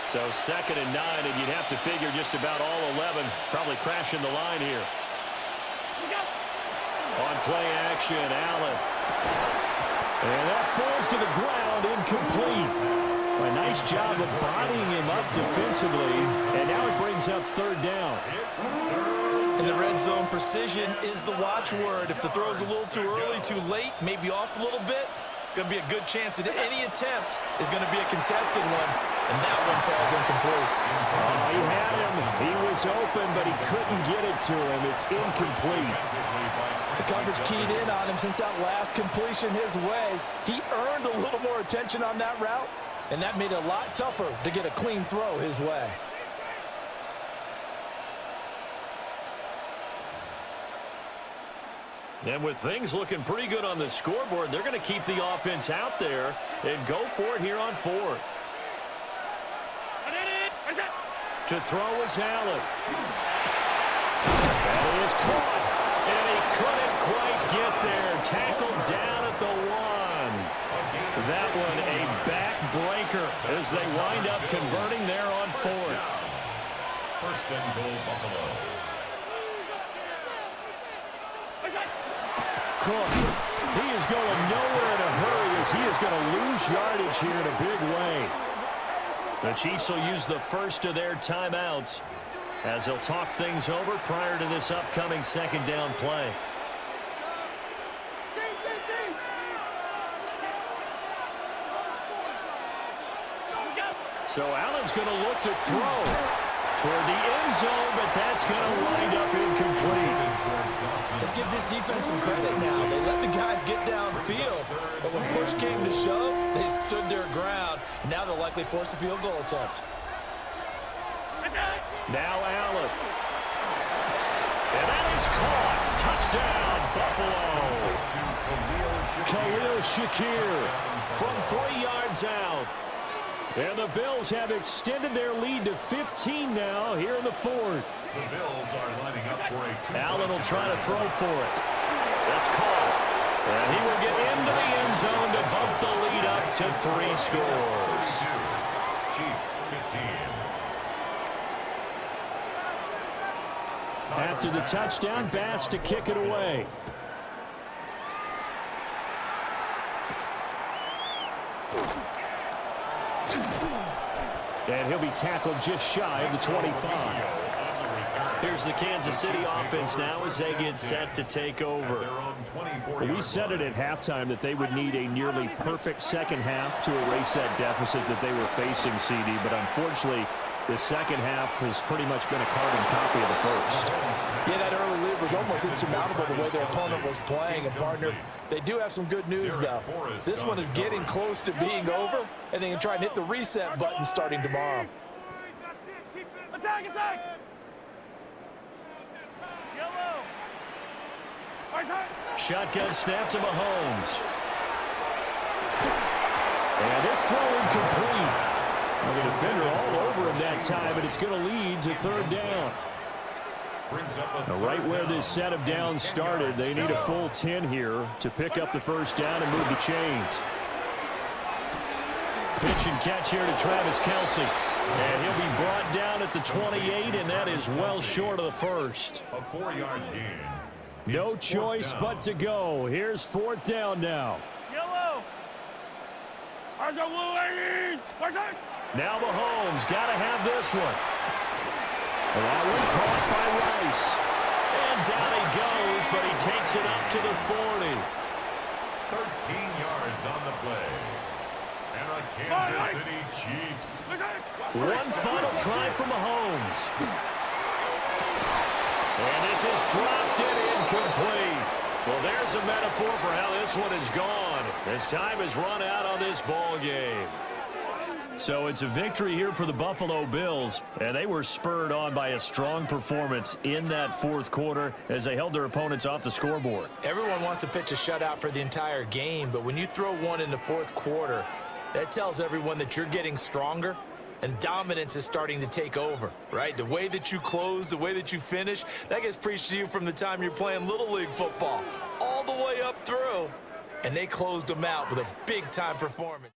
So 2nd and 9, and you'd have to figure just about all 11 probably crashing the line here. On play action, Allen. And that falls to the ground, incomplete. A nice job of bodying him up defensively, and now it brings up third down. In the red zone, precision is the watchword. If the throw's a little too early, too late, maybe off a little bit, going to be a good chance that any attempt is going to be a contested one, and that one falls incomplete. He had him. He was open, but he couldn't get it to him. It's incomplete. The coverage keyed in on him since that last completion his way. He earned a little more attention on that route, and that made it a lot tougher to get a clean throw his way. And with things looking pretty good on the scoreboard, they're going to keep the offense out there and go for it here on 4th. To throw is Allen. That is caught. And he couldn't quite get there. Tackled down at the 1. That one a backbreaker as they wind up converting there on 4th. First and goal, Buffalo. Cook, he is going nowhere in a hurry as he is going to lose yardage here in a big way. The Chiefs will use the first of their timeouts as they'll talk things over prior to this upcoming 2nd down play. So Allen's going to look to throw toward the end zone, but that's going to wind up incomplete. Let's give this defense some credit now. They let the guys get downfield, but when push came to shove, they stood their ground, and now they'll likely force a field goal attempt. Now Allen. And that is caught. Touchdown, Buffalo. Khalil Shakir from 3 yards out. And the Bills have extended their lead to 15 now here in the fourth. The Bills are lining up for a Allen will try to throw for it. That's caught. And he will get into the end zone to bump the lead up to 3 scores. Chiefs 15. After the touchdown, Bass to kick it away. And he'll be tackled just shy of the 25. Here's the Kansas City offense now as they get set to take over. Well, we said it at halftime that they would need a nearly perfect second half to erase that deficit that they were facing, CD. But unfortunately, the second half has pretty much been a carbon copy of the first. Yeah, that early lead was almost insurmountable the way their opponent was playing. And, partner, they do have some good news, though. This one is getting close to being over, and they can try and hit the reset button starting tomorrow. Attack, attack! Yellow! Shotgun snap to Mahomes. And this throw incomplete. Well, the defender all over him that time, but it's going to lead to 3rd down. Now, right where this set of downs started, they need a full 10 here to pick up the first down and move the chains. Pitch and catch here to Travis Kelce. And he'll be brought down at the 28, and that is well short of the first. A 4-yard gain. No choice but to go. Here's 4th down now. Yellow! Now Mahomes got to have this one. And that one caught by Rice. And down he goes, but he takes it up to the 40. 13 yards on the play. And a Kansas City Chiefs. One final try for Mahomes. And this is dropped and incomplete. Well, there's a metaphor for how this one is gone. As time has run out on this ball game. So it's a victory here for the Buffalo Bills, and they were spurred on by a strong performance in that 4th quarter as they held their opponents off the scoreboard. Everyone wants to pitch a shutout for the entire game, but when you throw one in the 4th quarter, that tells everyone that you're getting stronger and dominance is starting to take over, right? The way that you close, the way that you finish, that gets preached to you from the time you're playing Little League football all the way up through, and they closed them out with a big-time performance.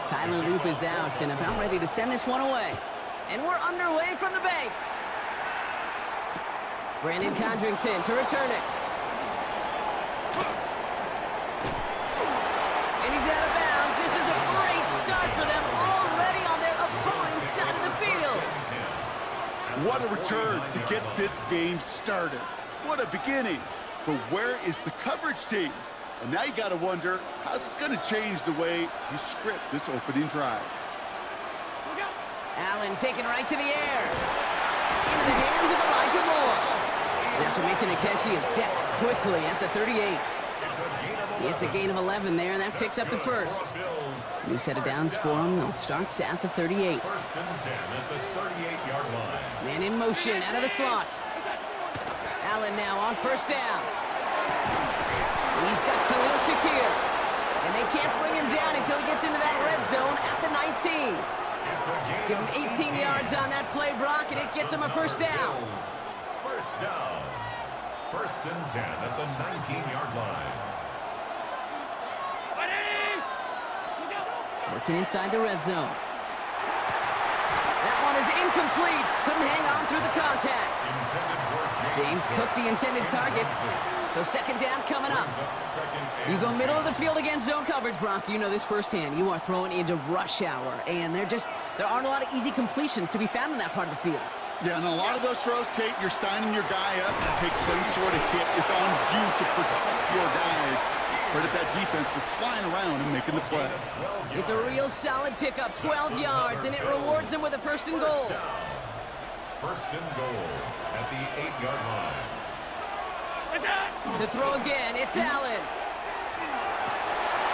Tyler Loop is out and about ready to send this one away. And we're underway from the bank. Brandon Condrington to return it. And he's out of bounds. This is a great start for them, already on their opponent's side of the field. What a return to get this game started. What a beginning. But where is the coverage team? And now you got to wonder, how's this going to change the way you script this opening drive? Allen taken right to the air. Into the hands of Elijah Moore. And after making the catch, he is decked quickly at the 38. It's a gain of 11 there, and that picks up the first. New set of downs for him. They'll start at the 38. Man in motion out of the slot. Allen now on first down. He's got Khalil Shakir. And they can't bring him down until he gets into that red zone at the 19. Give him 18 yards on that play, Brock, and it gets him a first down. First down. First and 10 at the 19-yard line. Working inside the red zone. That one is incomplete. Couldn't hang on through the contact. James Cook, the intended target. So second down coming up. You go middle of the field against zone coverage, Brock. You know this firsthand. You are throwing into rush hour, and there aren't a lot of easy completions to be found in that part of the field. Yeah, and a lot of those throws, Kate, you're signing your guy up to take some sort of hit. It's on you to protect your guys. Credit that defense for flying around and making the play. It's a real solid pickup, 12 yards, and it rewards them with a first and goal. First and goal at the 8-yard line. The throw again, it's Allen.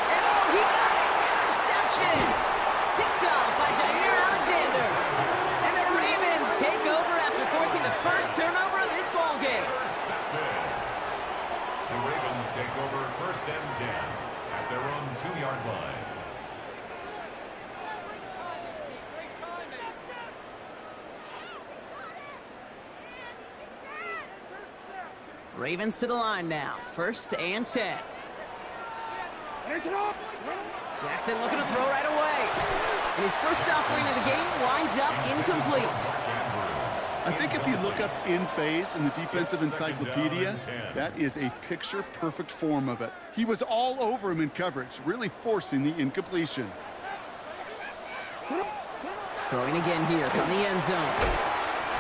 And oh, he got it! Interception! Picked off by Jair Alexander. And the Ravens take over after forcing the first turnover of this ball game. The Ravens take over first and 10 at their own 2-yard line. Ravens to the line now. First and 10. Jackson looking to throw right away. And his first offering of the game winds up incomplete. I think if you look up in phase in the defensive encyclopedia, that is a picture-perfect form of it. He was all over him in coverage, really forcing the incompletion. Throwing again here from the end zone.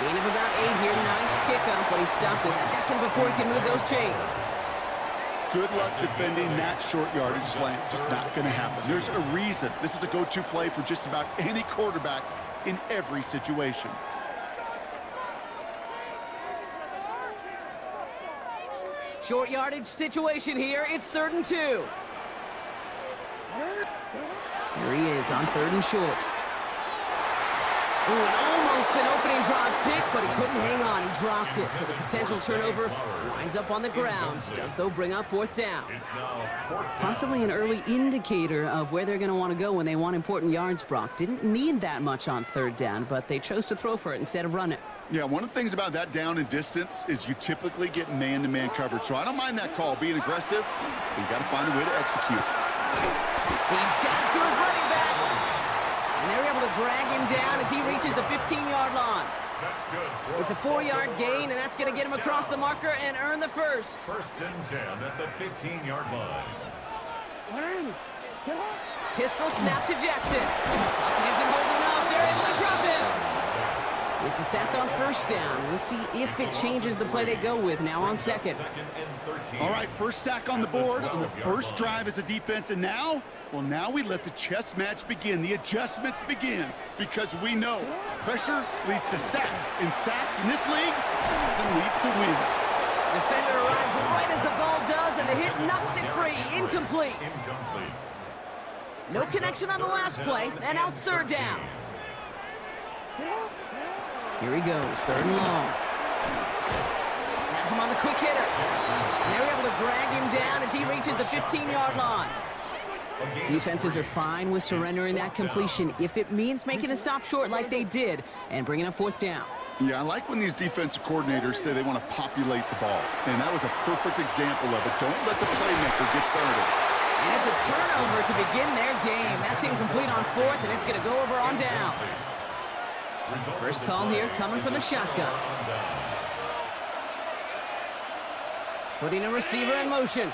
Gain of about 8 here. Nice pickup, but he stopped a second before he can move those chains. Good luck defending that short yardage slant. Just not going to happen. There's a reason. This is a go-to play for just about any quarterback in every situation. Short yardage situation here. It's 3rd and 2. Here he is on 3rd and short. Ooh, and almost an opening drive pick, but he couldn't hang on. He dropped it. So the potential turnover winds up on the ground. Does, though, bring up 4th down. Possibly an early indicator of where they're going to want to go when they want important yards, Brock. Didn't need that much on 3rd down, but they chose to throw for it instead of run it. Yeah, one of the things about that down and distance is you typically get man-to-man coverage. So I don't mind that call, being aggressive, but you got to find a way to execute. He's got to his running back. And they're able to drag him down as he reaches the 15-yard line. It's a 4-yard gain, and that's going to get him across the marker and earn the first. First and 10 at the 15-yard line. Pistol snap to Jackson. He isn't holding up. They're able to drop him. It's a sack on 1st down. We'll see if it changes the play they go with now on 2nd. All right, first sack on the board on the first drive as a defense, and now, well, now we let the chess match begin, the adjustments begin, because we know pressure leads to sacks, and sacks in this league often leads to wins. Defender arrives right as the ball does, and the hit knocks it free. Incomplete. No connection on the last play, and now it's 3rd down. Here he goes, 3rd and long. Has him on the quick hitter. And they're able to drag him down as he reaches the 15-yard line. Defenses are fine with surrendering that completion if it means making a stop short like they did and bringing up 4th down. Yeah, I like when these defensive coordinators say they want to populate the ball. And that was a perfect example of it. Don't let the playmaker get started. And it's a turnover to begin their game. That's incomplete on fourth, and it's going to go over on downs. First call here coming from the shotgun. Putting a receiver in motion.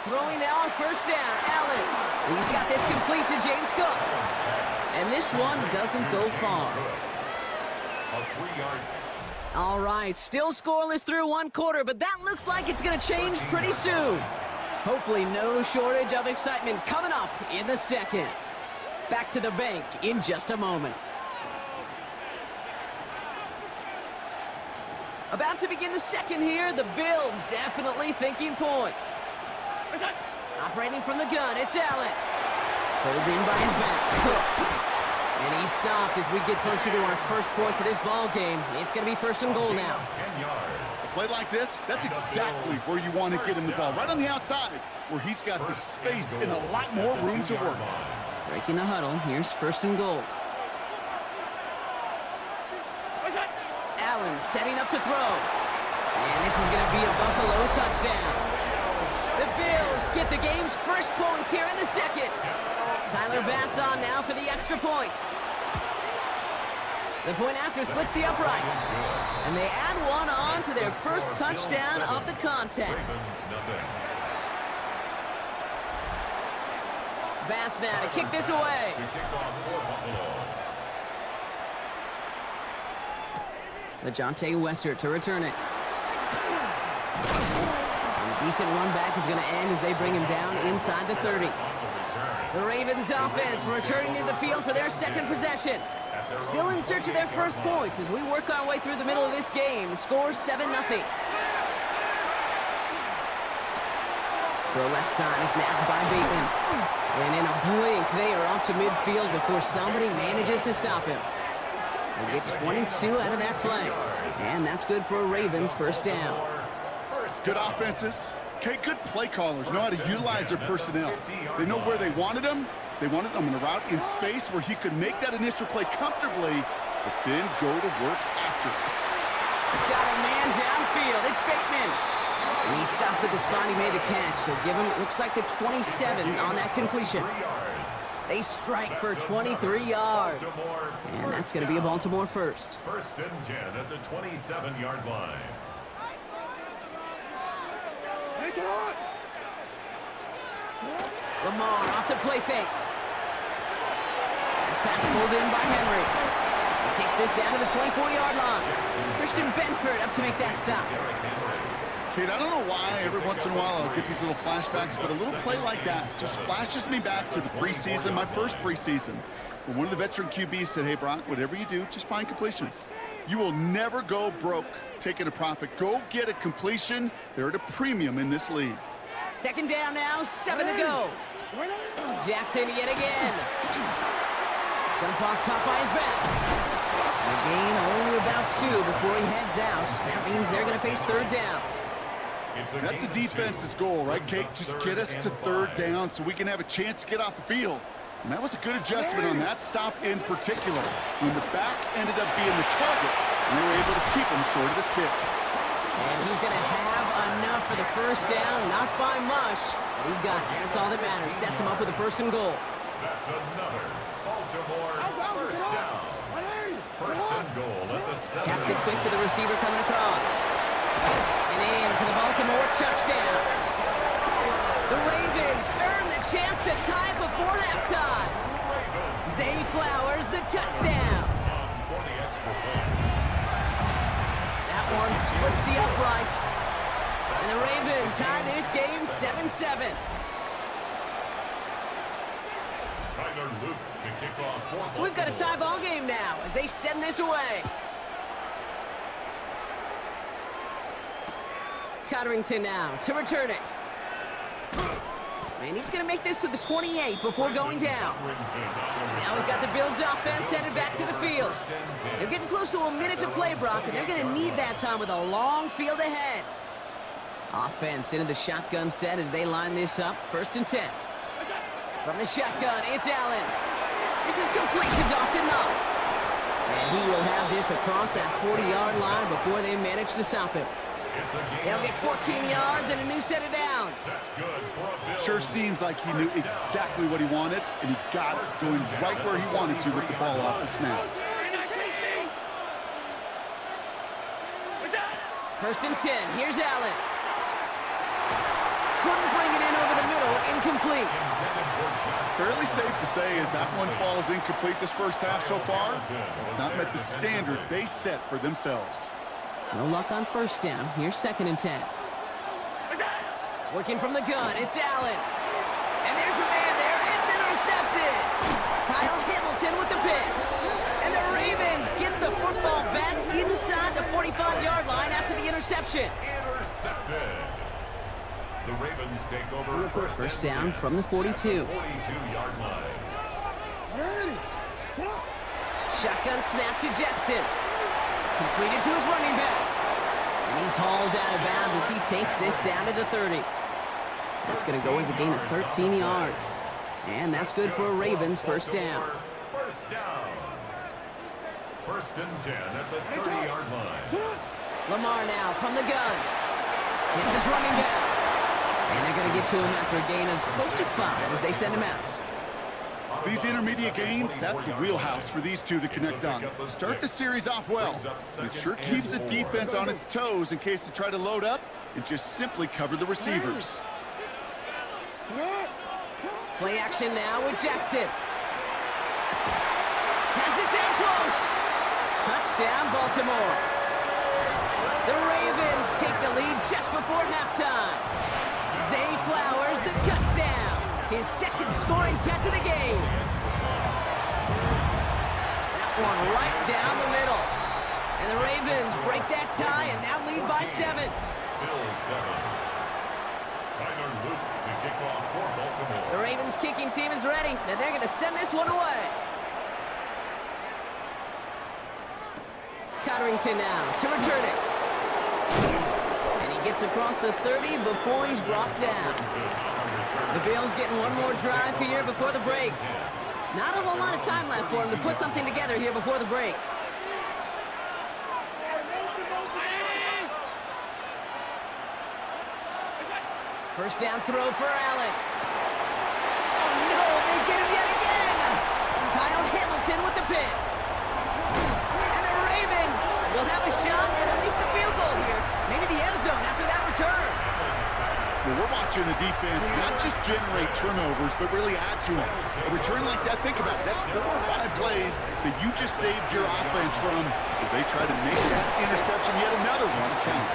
Throwing now on first down, Allen. He's got this complete to James Cook. And this one doesn't go far. All right, still scoreless through one quarter, but that looks like it's going to change pretty soon. Hopefully no shortage of excitement coming up in the second. Back to the bank in just a moment. About to begin the second here, the Bills definitely thinking points. Operating from the gun, it's Allen. Pulled in by his back, Cook. And he's stopped as we get closer to our first points of this ball game. It's going to be first and goal now. A play like this, that's exactly where you want to get him the ball. Right on the outside, where he's got the space and a lot more room to work. Breaking the huddle, here's first and goal. Allen setting up to throw. And this is going to be a Buffalo touchdown. The Bills get the game's first points here in the second. Tyler Bass on now for the extra point. The point after splits the uprights. And they add one on to their first touchdown of the contest. Bass now to kick this away. LeJohntay Wester to return it. And a decent run back is going to end as they bring him down inside the 30. The Ravens offense returning to the field for their second possession. Still in search of their first points as we work our way through the middle of this game. The score is 7-0. Throw left side is nabbed by Bateman. And in a blink, they are off to midfield before somebody manages to stop him. They get 22 out of that play. And that's good for a Ravens first down. Good offenses. Okay, good play callers know how to utilize their personnel. They know where they wanted them. They wanted them in a route in space where he could make that initial play comfortably, but then go to work after it. Got a man downfield. It's Bateman. And he stopped at the spot he made the catch. So give him, it looks like the 27 on that completion. They strike for 23 yards. And that's going to be a Baltimore first. First and 10 at the 27-yard line. Lamar off the play fake. Pass pulled in by Henry. He takes this down to the 24-yard line. Christian Benford up to make that stop. Kate, I don't know why every once in a while I'll get these little flashbacks, but a little play like that just flashes me back to the preseason, my first preseason. When one of the veteran QBs said, hey, Brock, whatever you do, just find completions. You will never go broke taking a profit. Go get a completion. They're at a premium in this league. Second down now, 7 to go. Jackson yet again. Jump off caught by his back. And a gain only about 2 before he heads out. That means they're going to face third down. That's a defense's goal, right, Kate? Just get us to third down so we can have a chance to get off the field. And that was a good adjustment on that stop in particular. When the back ended up being the target, we were able to keep him short of the sticks. And he's going to have enough for the first down, not by much, but he got it. That's all that matters. Sets him up with a first and goal. That's another Baltimore first down. First and goal at the 7. Taps it quick to the receiver coming across. And in for the Baltimore touchdown. The Ravens earn the chance to tie it before halftime. Zay Flowers, the touchdown. That one splits the uprights. And the Ravens tie this game 7-7. Tyler Luke to kick off. So we've got a tie ball game now as they send this away. Cotterington now to return it. And he's going to make this to the 28 before going down. Now we've got the Bills offense headed back to the field. They're getting close to a minute to play, Brock, and they're going to need that time with a long field ahead. Offense into the shotgun set as they line this up. First and 10. From the shotgun, it's Allen. This is complete to Dawson Knox. And he will have this across that 40-yard line before they manage to stop him. They'll get 14 yards and a new set of downs. That's good for a Bills. Sure seems like he knew exactly what he wanted, and he got it, going right where he wanted to with the ball off the snap. First and 10. Here's Allen. Couldn't bring it in over the middle. Incomplete. Fairly safe to say as that one falls incomplete this first half so far, it's not met the standard they set for themselves. No luck on first down. Here's second and 10. Working from the gun. It's Allen. And there's a man there. It's intercepted. Kyle Hamilton with the pick. And the Ravens get the football back inside the 45-yard line after the interception. Intercepted. The Ravens take over First down from the 42. 42-yard line. Shotgun snap to Jackson. Completed to his running back. And he's hauled out of bounds as he takes this down to the 30. That's going to go as a gain of 13 yards. And that's good for a Ravens first down. First down. First and 10 at the 30-yard line. Lamar now from the gun. It's his running back. And they're going to get to him after a gain of close to 5 as they send him out. These intermediate gains, that's the wheelhouse for these two to connect on. Start the series off well. It sure keeps the defense on its toes in case they try to load up and just simply cover the receivers. Play action now with Jackson. Has it down close. Touchdown, Baltimore. The Ravens take the lead just before halftime. Zay Flowers, the touchdown. His second scoring catch of the game. That one right down the middle. And the Ravens break that tie and now lead by 7. Bills 7. Tyler Luke to kick off for Baltimore. The Ravens kicking team is ready, and they're going to send this one away. Cotterington now to return it. And he gets across the 30 before he's brought down. The Bills getting one more drive here before the break. Not a whole lot of time left for him to put something together here before the break. First down throw for Allen. Oh no, they get him yet again. Kyle Hamilton with the pick. And the Ravens will have a shot at least a field goal here. Maybe the end zone after that return. Well, we're watching the defense not just generate turnovers, but really add to them. A return like that, think about it, that's 4 or 5 plays that you just saved your offense from as they try to make that interception yet another one count.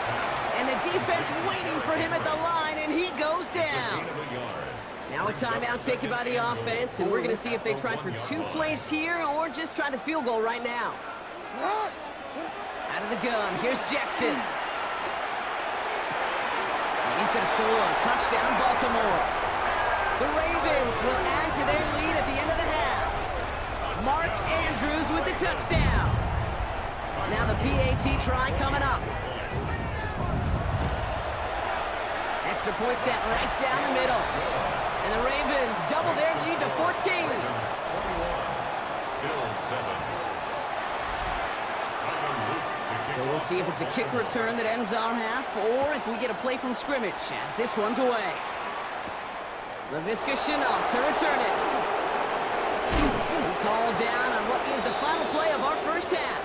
And the defense waiting for him at the line, and he goes down. Now a timeout taken by the offense, and we're going to see if they try for 2 plays here or just try the field goal right now. Out of the gun, here's Jackson. And he's going to score a touchdown, Baltimore. The Ravens will add to their lead at the end of the half. Mark Andrews with the touchdown. Now the PAT try coming up. Extra point set right down the middle. And the Ravens double their lead to 14. So we'll see if it's a kick return that ends our half or if we get a play from scrimmage as this one's away. LaVisca Chenault to return it. He's hauled down on what is the final play of our first half.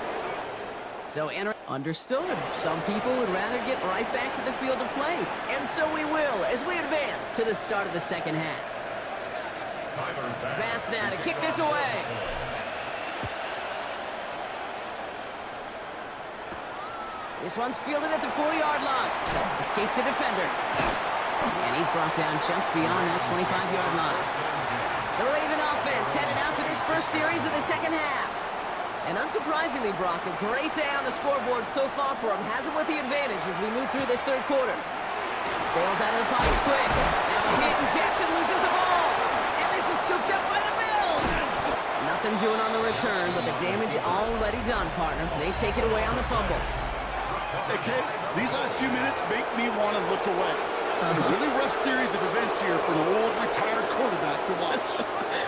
So understood. Some people would rather get right back to the field to play. And so we will as we advance to the start of the second half. Bass now to kick this away. This one's fielded at the 4-yard line. Escapes a defender. And he's brought down just beyond that 25-yard line. The Raven offense headed out for this first series of the second half. And unsurprisingly, Brock, a great day on the scoreboard so far for him. Has him with the advantage as we move through this third quarter. Bails out of the pocket quick. Now a hit and Jackson loses the ball. And this is scooped up by the Bills. Nothing doing on the return, but the damage already done, partner. They take it away on the fumble. Hey, Kate, these last few minutes make me want to look away. A really rough series of events here for the old retired quarterback to watch.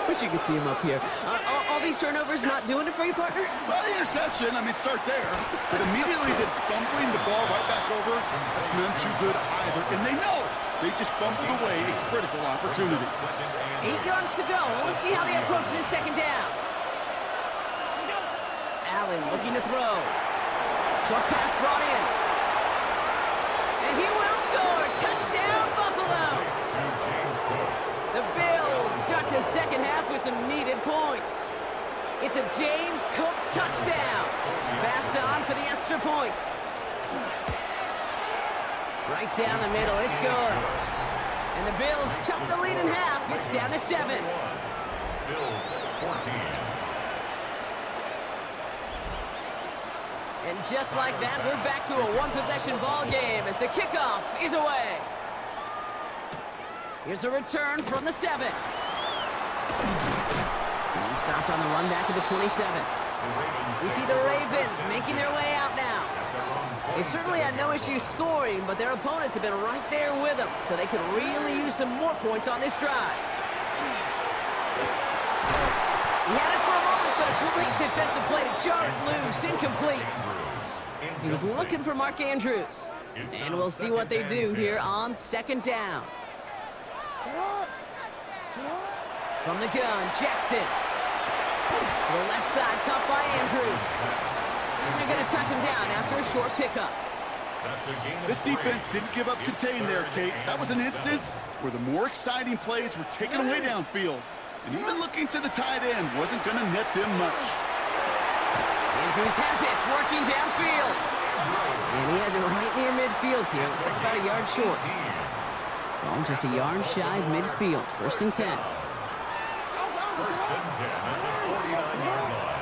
Wish you could see him up here. All these turnovers not doing it for you, partner? Well, the interception, I mean, start there. But immediately then fumbling the ball right back over, that's none too good either. And they know They just fumbled away a critical opportunity. 8 yards to go. Let's see how they approach this second down. Allen looking to throw. Short pass brought in. And he will score. Touchdown, Buffalo. The Bills start the second half with some needed points. It's a James Cook touchdown. Pass on for the extra point. Right down the middle, it's good. And the Bills chop the lead in half. It's down to 7. Bills 14. And just like that, we're back to a one-possession ball game as the kickoff is away. Here's a return from the 7. He stopped on the run back of the 27. We see the Ravens making their way out now. They've certainly had no issues scoring, but their opponents have been right there with them, so they could really use some more points on this drive. He had it for a moment, but a great defensive play to jar it loose, incomplete. He was looking for Mark Andrews, and we'll see what they do here on second down. From the gun, Jackson. To the left side, caught by Andrews. And they're going to touch him down after a short pickup. This defense didn't give up contain there, Kate. That was an instance where the more exciting plays were taken away downfield. And even looking to the tight end wasn't going to net them much. Andrews has it, working downfield. And he has it right near midfield here. Looks like about a yard short. Ball just a yard shy of midfield. 1st and 10. First and 10 at the 49-yard line.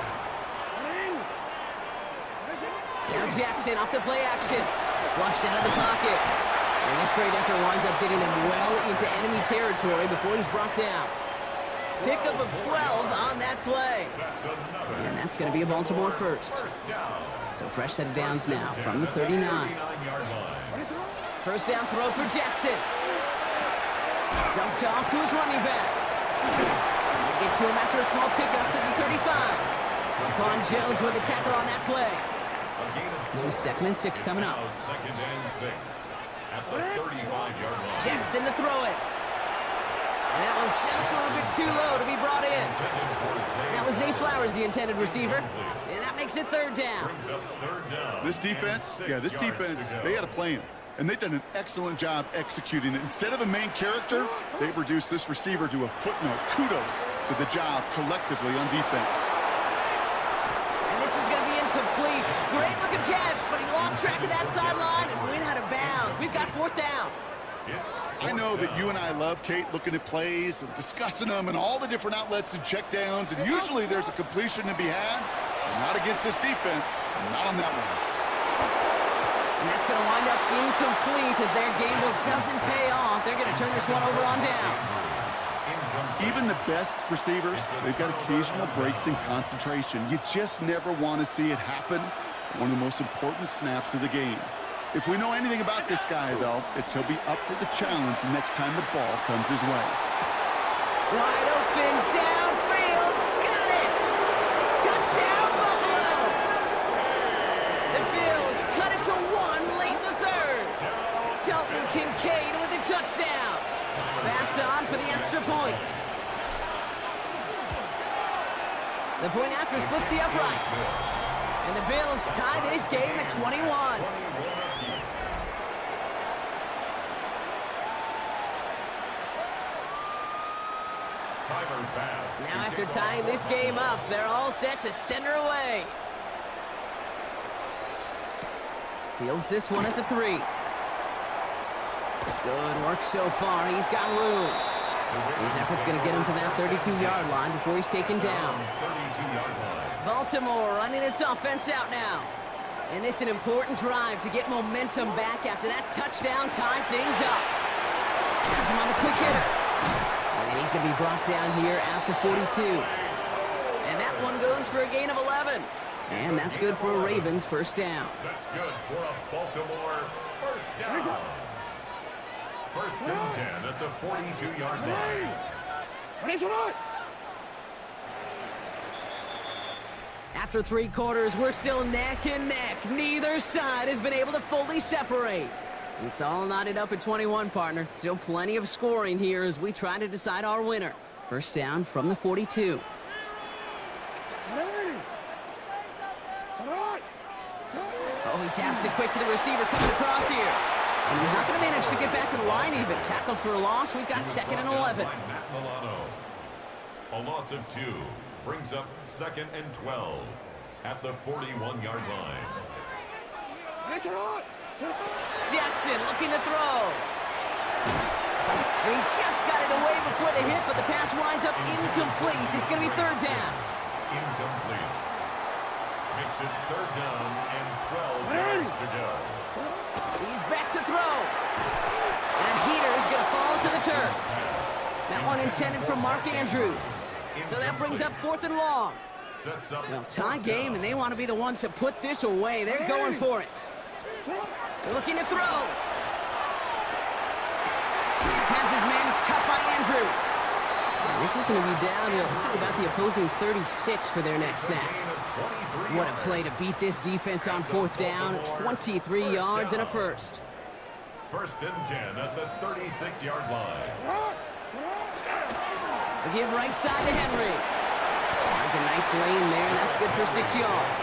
Now Jackson off the play action. Flushed out of the pocket. And this great effort winds up getting him well into enemy territory before he's brought down. Pickup of 12 on that play. And that's going to be a Baltimore first. So fresh set of downs now from the 39. First down throw for Jackson. Dumped off to his running back. They get to him after a small pickup to the 35. Quan Jones with a tackle on that play. This is 2nd and 6 coming up. 2nd and 6 at the 35-yard line. Jackson to throw it. And that was just a little bit too low to be brought in. That was Zay Flowers, the intended receiver. And that makes it 3rd down. This defense, they had a plan. And they've done an excellent job executing it. Instead of a main character, they've reduced this receiver to a footnote. Kudos to the job collectively on defense. And this is going to be incomplete. Great looking catch, but he lost track of that sideline and went out of bounds. We've got 4th down. I know that you and I love, Kate, looking at plays and discussing them and all the different outlets and checkdowns, and usually there's a completion to be had. Not against this defense. Not on that one. And that's going to wind up incomplete as their gamble doesn't pay off. They're going to turn this one over on downs. Even the best receivers, they've got occasional breaks in concentration. You just never want to see it happen. One of the most important snaps of the game. If we know anything about this guy, though, it's he'll be up for the challenge the next time the ball comes his way. Wide open, downfield, got it! Touchdown, Buffalo! The Bills cut it to 1 late in the 3rd. Dalton Kincaid with a touchdown. Pass on for the extra point. The point after splits the uprights. And the Bills tie this game at 21. Now after tying this game up, they're all set to center away. Fields this one at the 3. Good work so far. He's got room. His effort's going to get him to that 32-yard line before he's taken down. Baltimore running its offense out now. And this is an important drive to get momentum back after that touchdown tied things up. Has him on the quick hitter. And he's going to be brought down here at the 42. And that one goes for a gain of 11. And that's good for a Ravens first down. That's good for a Baltimore first down. 1st and 10 at the 42-yard line. After 3 quarters, we're still neck and neck. Neither side has been able to fully separate. It's all knotted up at 21, partner. Still plenty of scoring here as we try to decide our winner. First down from the 42. Oh, he taps it quick to the receiver coming across here. And he's not going to manage to get back to the line even. Tackled for a loss. We've got 2nd and 11. A loss of 2 brings up 2nd and 12 at the 41-yard line. Jackson looking to throw. And he just got it away before the hit, but the pass winds up incomplete. It's going to be 3rd down. Incomplete. Makes it 3rd down and 12 yards to go. He's back to throw. And Heater's going to fall to the turf. That one intended for Mark Andrews. So that brings up 4th and long. Well, tie game, and they want to be the ones to put this away. They're going for it. They're looking to throw. Has his man. It's cut by Andrews. And this is going to be down to looks like about the opposing 36 for their next snap. What a play to beat this defense on 4th down. 23 yards and a first. 1st and 10 at the 36-yard line. They give right side to Henry. Finds a nice lane there, and that's good for 6 yards.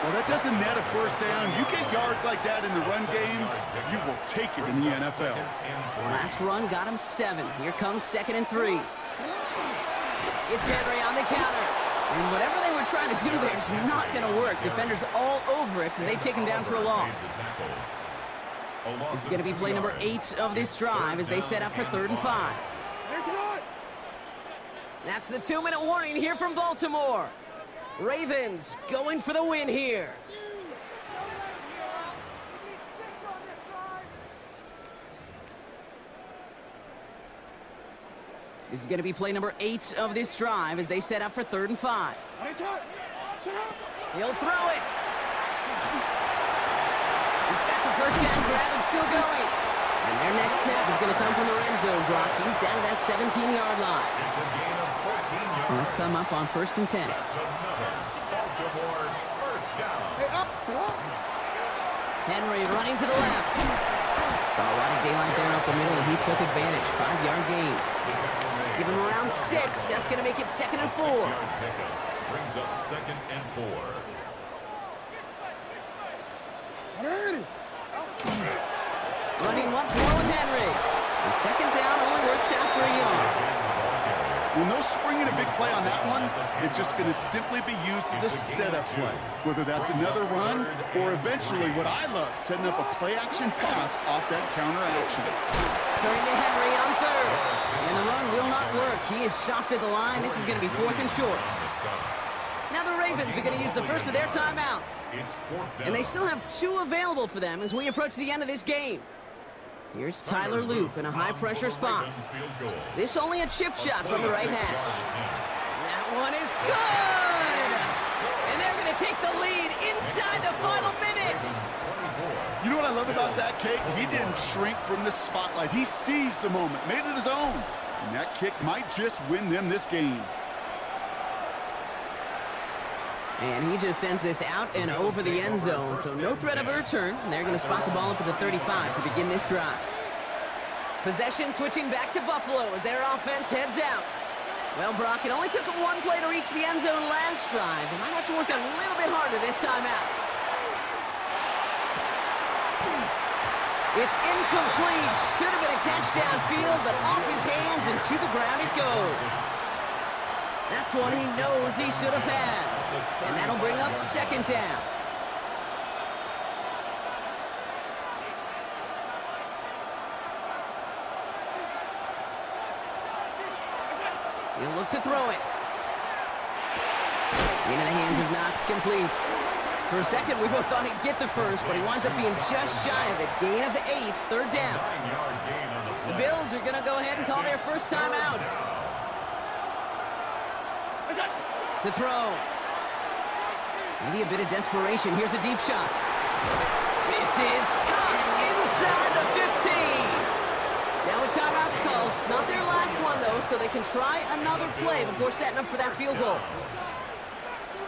Well, that doesn't net a first down. You get yards like that in the run game, you will take it in the NFL. Last run got him 7. Here comes 2nd and 3. It's Henry on the counter. And whatever they were trying to do there is not going to work. Defenders all over it, so they take him down for a loss. This is going to be play number 8 of this drive as they set up for 3rd and 5. That's the 2-minute warning here from Baltimore. Ravens going for the win here. This is going to be play number 8 of this drive as they set up for 3rd and 5. He'll throw it. He's got the first down grab and still going. And their next snap is going to come from the red zone, Brock. He's down to that 17-yard line. It's a gain of 14 yards. He'll come up on 1st and 10. That's another Baltimore first down. Henry running to the left. Saw a lot of daylight there up the middle, and he took advantage. 5-yard gain. Give him around 6. That's going to make it 2nd and 4. Brings up 2nd and 4. Running once more with Henry. And 2nd down only works out for a yard. Well, no springing a big play on that one. It's just going to simply be used as a setup play. Whether that's another run or eventually what I love, setting up a play-action pass off that counter action. Turning to Henry on 3rd. And the run will not work. He is soft at the line. This is going to be 4th and short. Now the Ravens are going to use the first of their timeouts. And they still have 2 available for them as we approach the end of this game. Here's Tyler Loop in a high-pressure spot. This only a chip shot from the right hash. That one is good! And they're going to take the lead inside the final minute. You know what I love about that kick? He didn't shrink from the spotlight. He seized the moment, made it his own. And that kick might just win them this game. And he just sends this out and over the end zone, so no threat of a return. And they're going to spot the ball up at the 35 to begin this drive. Possession switching back to Buffalo as their offense heads out. Well, Brock, it only took them 1 play to reach the end zone last drive. They might have to work a little bit harder this time out. It's incomplete. Should have been a catch downfield, but off his hands and to the ground it goes. That's one he knows he should have had. And that'll bring up 2nd down. He'll look to throw it. Into the hands of Knox, complete. For a second, we both thought he'd get the first, but he winds up being just shy of it. Gain of 8, 3rd down. The Bills are going to go ahead and call their first time out. To throw. Maybe a bit of desperation. Here's a deep shot. This is caught inside the 15. Now a timeout's called. It's not their last one, though, so they can try another play before setting up for that field goal.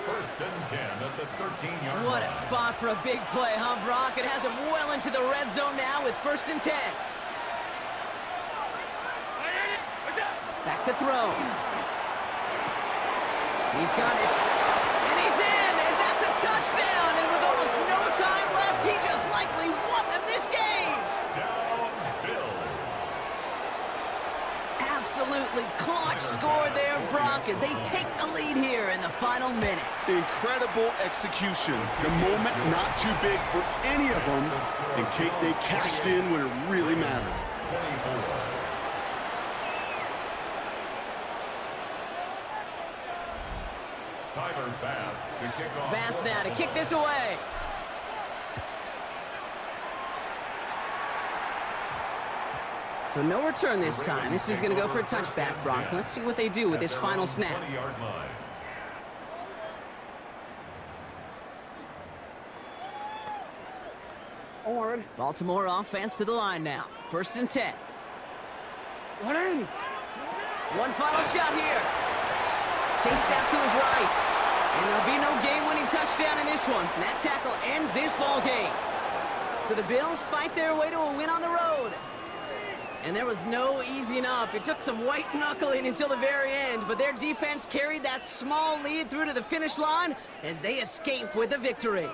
First and 10 at the 13-yard line. What a spot for a big play, huh, Brock? It has him well into the red zone now with first and 10. Back to throw. He's got it. And he's in, and that's a touchdown. And with almost no time left, he just likely won them this game. Down, Bills. Absolutely clutch score there, Brock, as they take the lead here in the final minutes. Incredible execution. The moment not too big for any of them. And Kate, they cashed in when it really mattered. 24. Tyler Bass to kick off. Bass now to kick this away. So no return this time. This is going to go for a touchback, Brock. Let's see what they do with this final snap. 20-yard line. Baltimore offense to the line now. First and 10. One final shot here. Chased out to his right. And there'll be no game-winning touchdown in this one. And that tackle ends this ball game. So the Bills fight their way to a win on the road. And there was no easing up. It took some white knuckling until the very end, but their defense carried that small lead through to the finish line as they escape with the victory.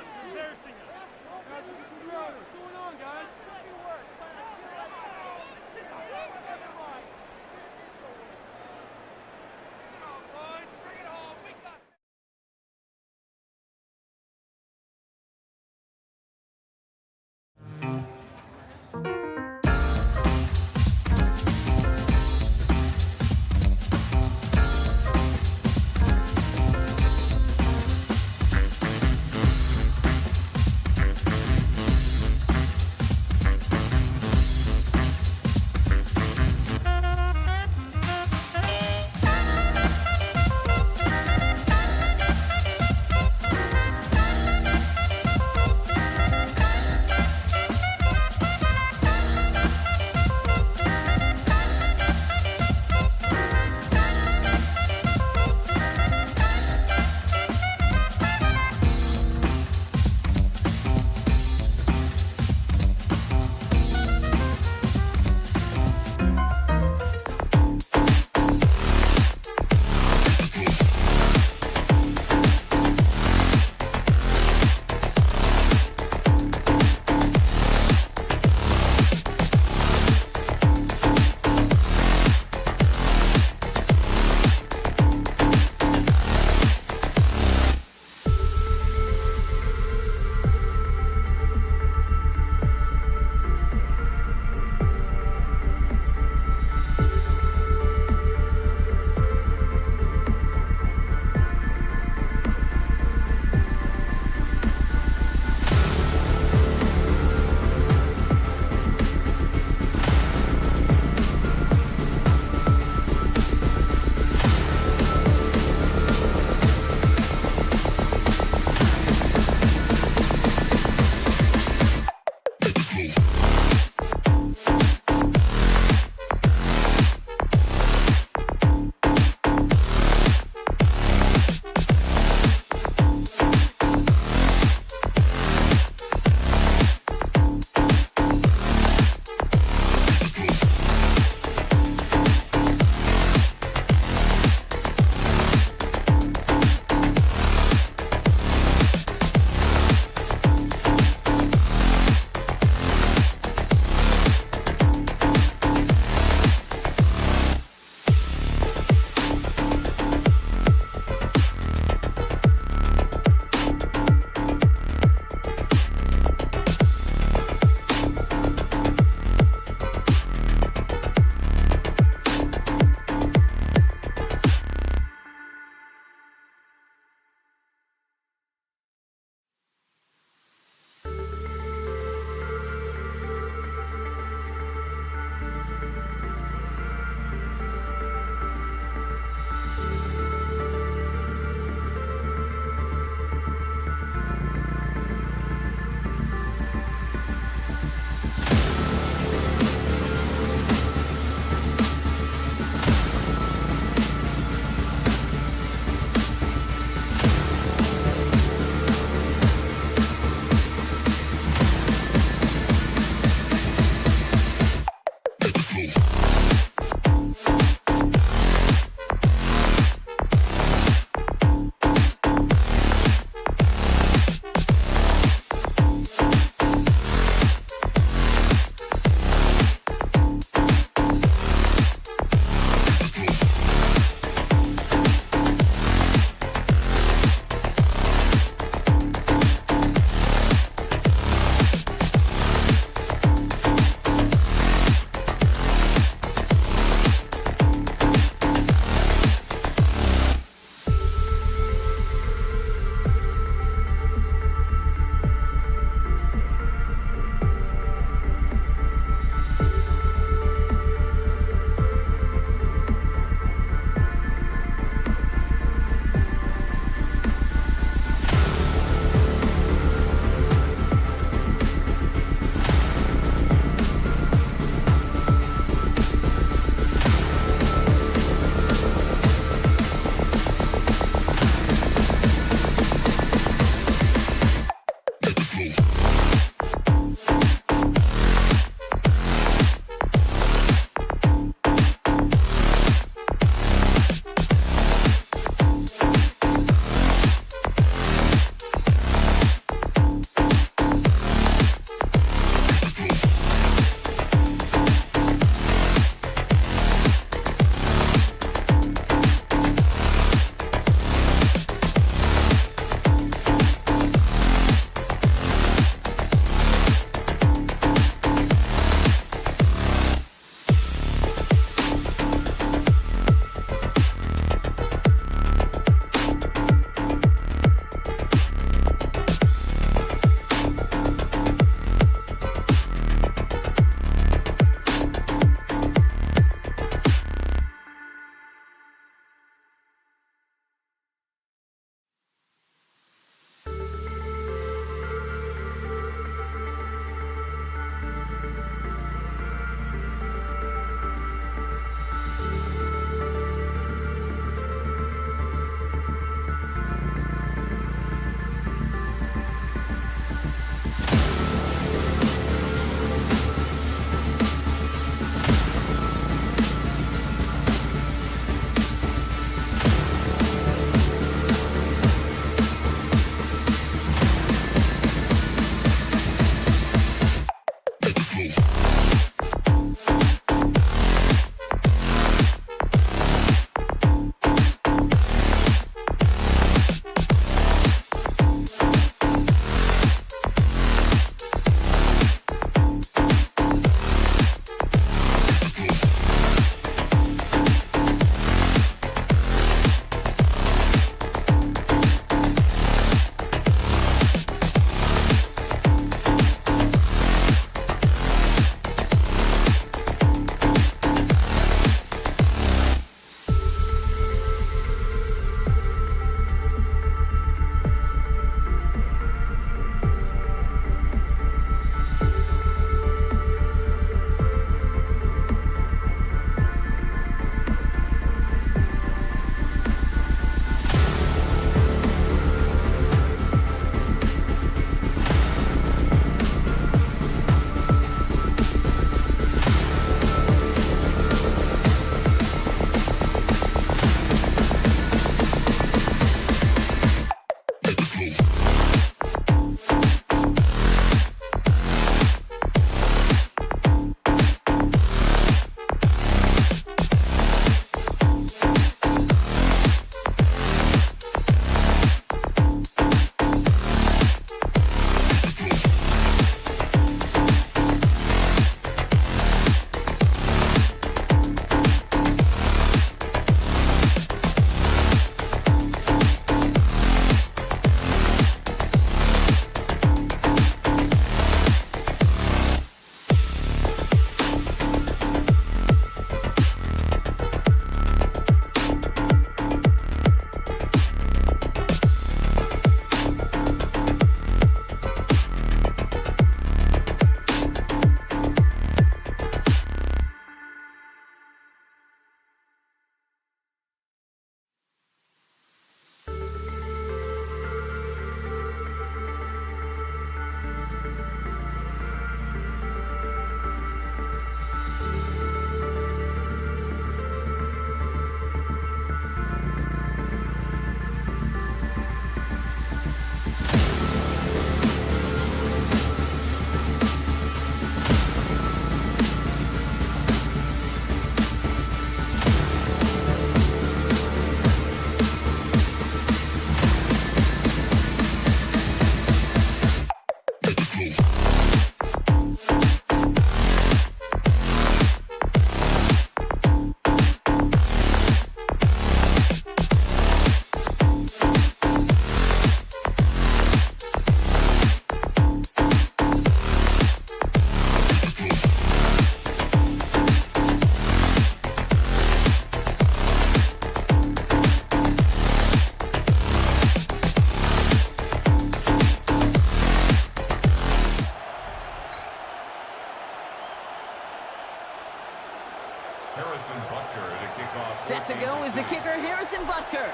go is the kicker, Harrison Butker.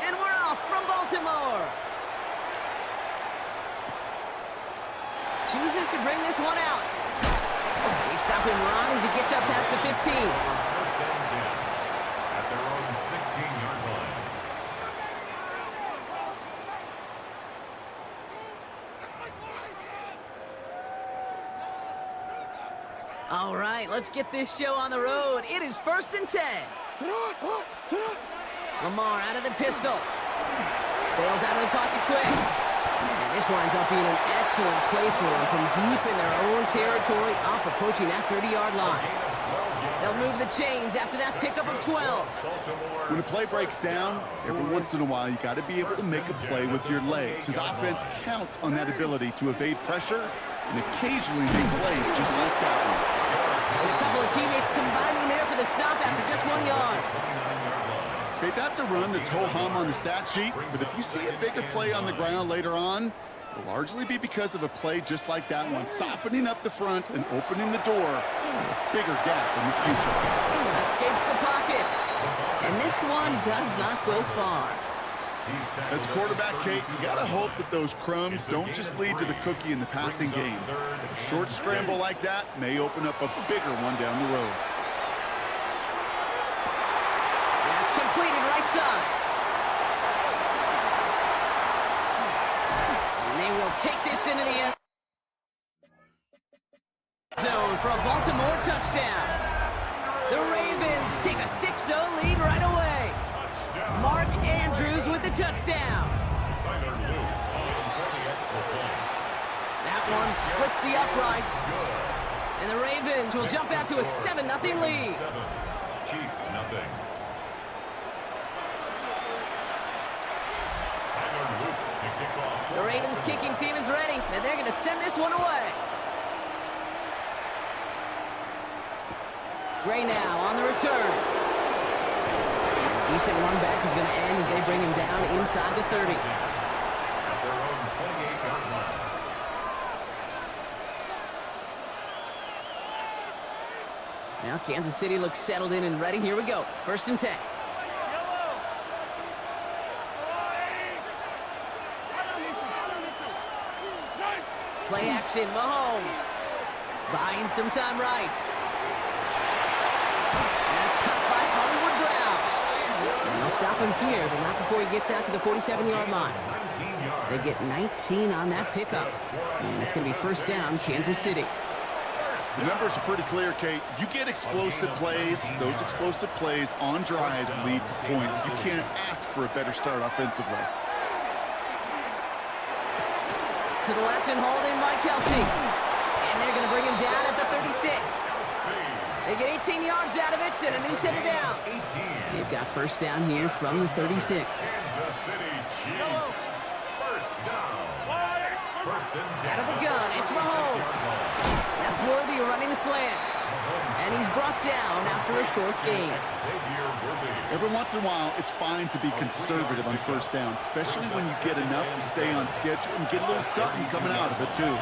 And we're off from Baltimore. Chooses to bring this one out. They stop him right as he gets up past the 15. First and 10 at their own 16-yard line. All right, let's get this show on the road. It is 1st and 10. Lamar out of the pistol. Bails out of the pocket quick. And this winds up being an excellent play for them from deep in their own territory, up approaching that 30-yard line. They'll move the chains after that pickup of 12. When a play breaks down, every once in a while, you got to be able to make a play with your legs. His offense counts on that ability to evade pressure and occasionally make plays just like that one. And a couple of teammates combining there for the stop after just 1 yard. Okay, that's a run that's ho-hum on the stat sheet, but if you see a bigger play on the ground later on, it'll largely be because of a play just like that one, softening up the front and opening the door for a bigger gap in the future. Escapes the pocket. And this one does not go far. As a quarterback, Kate, you got to hope that those crumbs don't just lead to the cookie in the passing game. A short scramble like that may open up a bigger one down the road. That's completed right side. And they will take this into the end zone for a Baltimore touchdown. The Ravens take a 6-0 lead right away. Mark Andrews with the touchdown. That one splits the uprights. And the Ravens will jump out to a 7-0 lead. Chiefs, nothing. The Ravens kicking team is ready, and they're going to send this one away. Gray now on the return. Decent run back is going to end as they bring him down inside the 30. At their own 28-yard line. Now Kansas City looks settled in and ready. Here we go. 1st and 10. Play action, Mahomes. Buying some time right. That's caught by Hollywood Brown. And they'll stop him here, but not before he gets out to the 47-yard line. They get 19 on that pickup. And it's going to be 1st down, Kansas City. The numbers are pretty clear, Kate. You get explosive plays. Those explosive plays on drives lead to points. You can't ask for a better start offensively. To the left and hauled in by Kelsey. And they're going to bring him down at the 36. They get 18 yards out of it and a new set of downs. They've got 1st down here from the 36. Kansas City Chiefs. 1st down. 1st and 10. Out of the gun, it's Mahomes. That's Worthy running the slant. And he's brought down after a short gain. Every once in a while, it's fine to be conservative on 1st down, especially when you get enough to stay on schedule and get a little something coming out of it, too.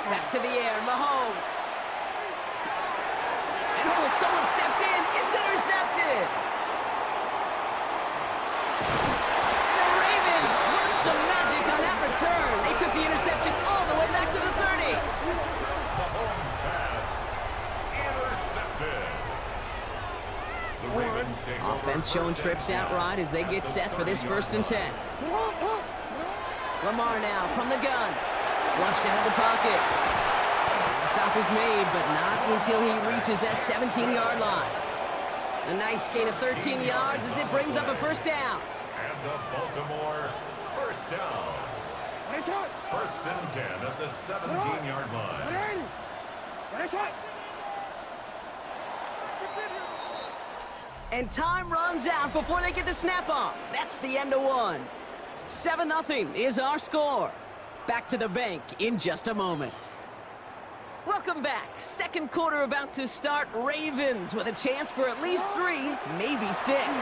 Back to the air, Mahomes. And oh, someone stepped in. It's intercepted. And the Ravens work some magic on that return. They took the interception all the way back to the 30. Mahomes pass intercepted. The Ravens take over. Offense showing trips out right as they get set for this 1st and 10. Lamar now from the gun. Flushed out of the pocket. The stop is made, but not until he reaches that 17-yard line. A nice gain of 13 yards as it brings up a 1st down. And the Baltimore 1st down. 1st and 10 at the 17-yard line. And time runs out before they get the snap off. That's the end of one. 7-0 is our score. Back to the bank in just a moment. Welcome back. 2nd quarter about to start. Ravens with a chance for at least 3, maybe 6. Finds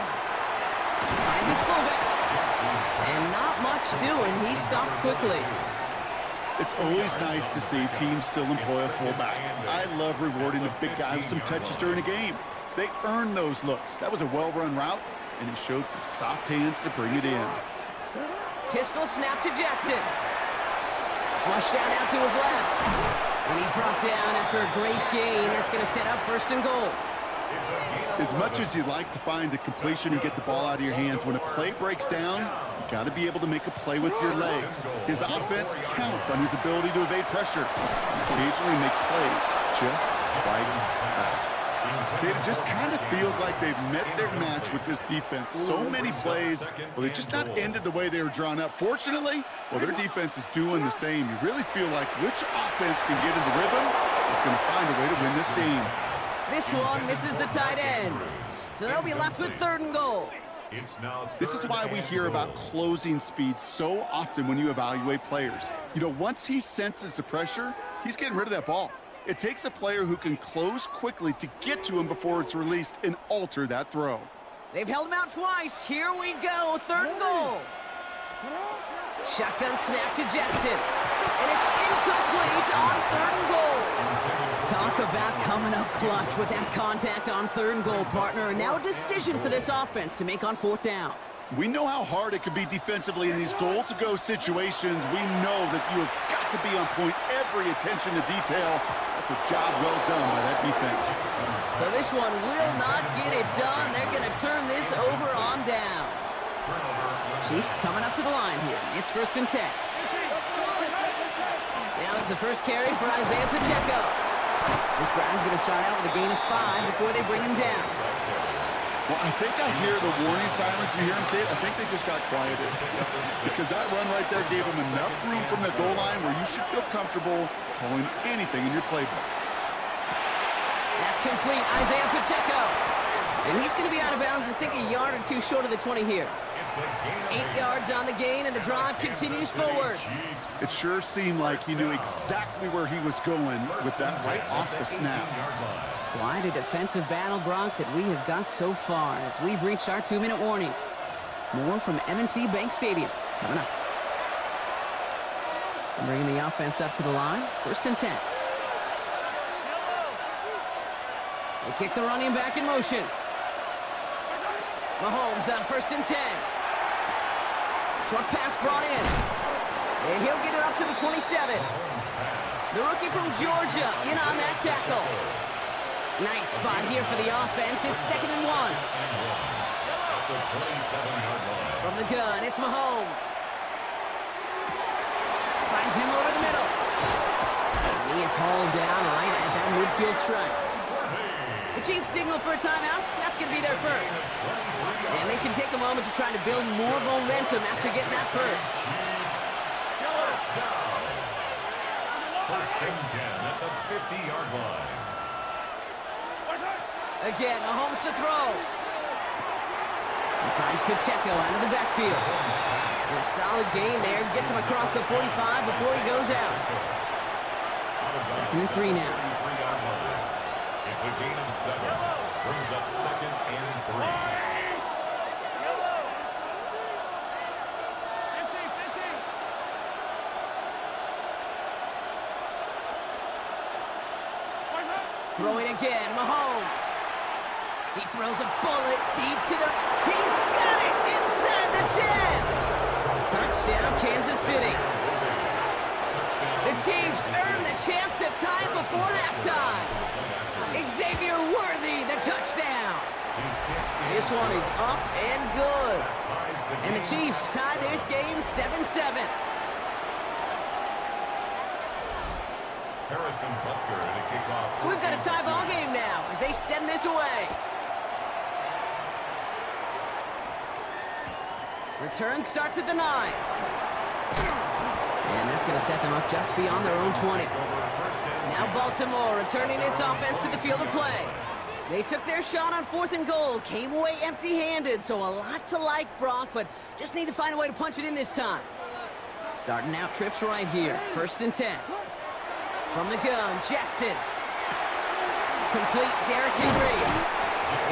his fullback. And not much doing. He stopped quickly. It's always nice to see teams still employ a fullback. I love rewarding a big guy with some touches during a game. They earned those looks. That was a well-run route, and he showed some soft hands to bring it in. Pistol snap to Jackson. Flush down out to his left. And he's brought down after a great gain. That's going to set up 1st and goal. As much as you'd like to find a completion and get the ball out of your hands, when a play breaks down, you got to be able to make a play with your legs. His offense counts on his ability to evade pressure and occasionally make plays just like that. Okay, it just kind of feels like they've met their match with this defense. So many plays, well, they just not ended the way they were drawn up. Fortunately, well, their defense is doing the same. You really feel like which offense can get into rhythm is going to find a way to win this game. This one misses the tight end. So they'll be left with 3rd and goal. This is why we hear about closing speed so often when you evaluate players. You know, once he senses the pressure, he's getting rid of that ball. It takes a player who can close quickly to get to him before it's released and alter that throw. They've held him out twice. Here we go, 3rd and goal. Shotgun snap to Jackson. And it's incomplete on 3rd and goal. Talk about coming up clutch with that contact on 3rd and goal, partner. And now a decision for this offense to make on 4th down. We know how hard it can be defensively in these goal-to-go situations. We know that you have got to be on point, every attention to detail. That's a job well done by that defense. So this one will not get it done. They're going to turn this over on down. Chiefs coming up to the line here. It's 1st and 10. Now it's the first carry for Isaiah Pacheco. This drive's going to start out with a gain of 5 before they bring him down. Well, I think I hear the warning sirens. You hear them, Kate? I think they just got quieted. Because that run right there gave them enough room from the goal line where you should feel comfortable calling anything in your playbook. That's complete. Isaiah Pacheco. And he's going to be out of bounds, I think, a yard or 2 short of the 20 here. 8 yards on the gain, and the drive continues forward. It sure seemed like he knew exactly where he was going with that right off the snap. Quite a defensive battle, Brock, that we have got so far as we've reached our 2-minute warning. More from M&T Bank Stadium coming up. Bringing the offense up to the line. 1st and 10. They kick the running back in motion. Mahomes on 1st and 10. Short pass brought in. And he'll get it up to the 27. The rookie from Georgia in on that tackle. Nice spot here for the offense. It's 2nd and 1. From the gun, it's Mahomes. Finds him over the middle. And he is hauled down right at that midfield stripe. The Chiefs signal for a timeout. That's going to be their first. And they can take a moment to try to build more momentum after getting that first. 1st and 10 at the 50-yard line. Again, Mahomes to throw. He finds Pacheco out of the backfield. And a solid gain there. Gets him across the 45 before he goes out. 2nd and 3 now. It's a gain of 7. Brings up 2nd and 3. Throwing again, Mahomes. He throws a bullet deep to the... He's got it inside the 10. Touchdown, Kansas City. The Chiefs earn the chance to tie it before halftime. Xavier Worthy, the touchdown. This one is up and good. And the Chiefs tie this game 7-7. So we've got a tie ball game now as they send this away. Return starts at the 9. And that's going to set them up just beyond their own 20. Now Baltimore returning its offense to the field of play. They took their shot on 4th and goal, came away empty-handed, so a lot to like, Brock, but just need to find a way to punch it in this time. Starting out trips right here, 1st and 10. From the gun, Jackson. Complete Derrick Henry.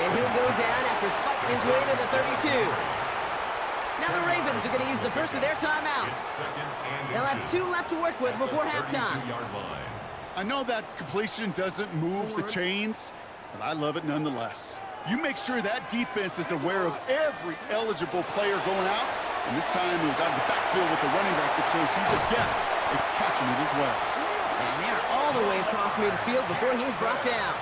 And he'll go down after fighting his way to the 32. Now the Ravens are going to use the first of their timeouts. They'll have 2 left to work with before halftime. I know that completion doesn't move the chains, but I love it nonetheless. You make sure that defense is aware of every eligible player going out, and this time it was out of the backfield with the running back that shows he's adept at catching it as well. And they're all the way across midfield before he's brought down.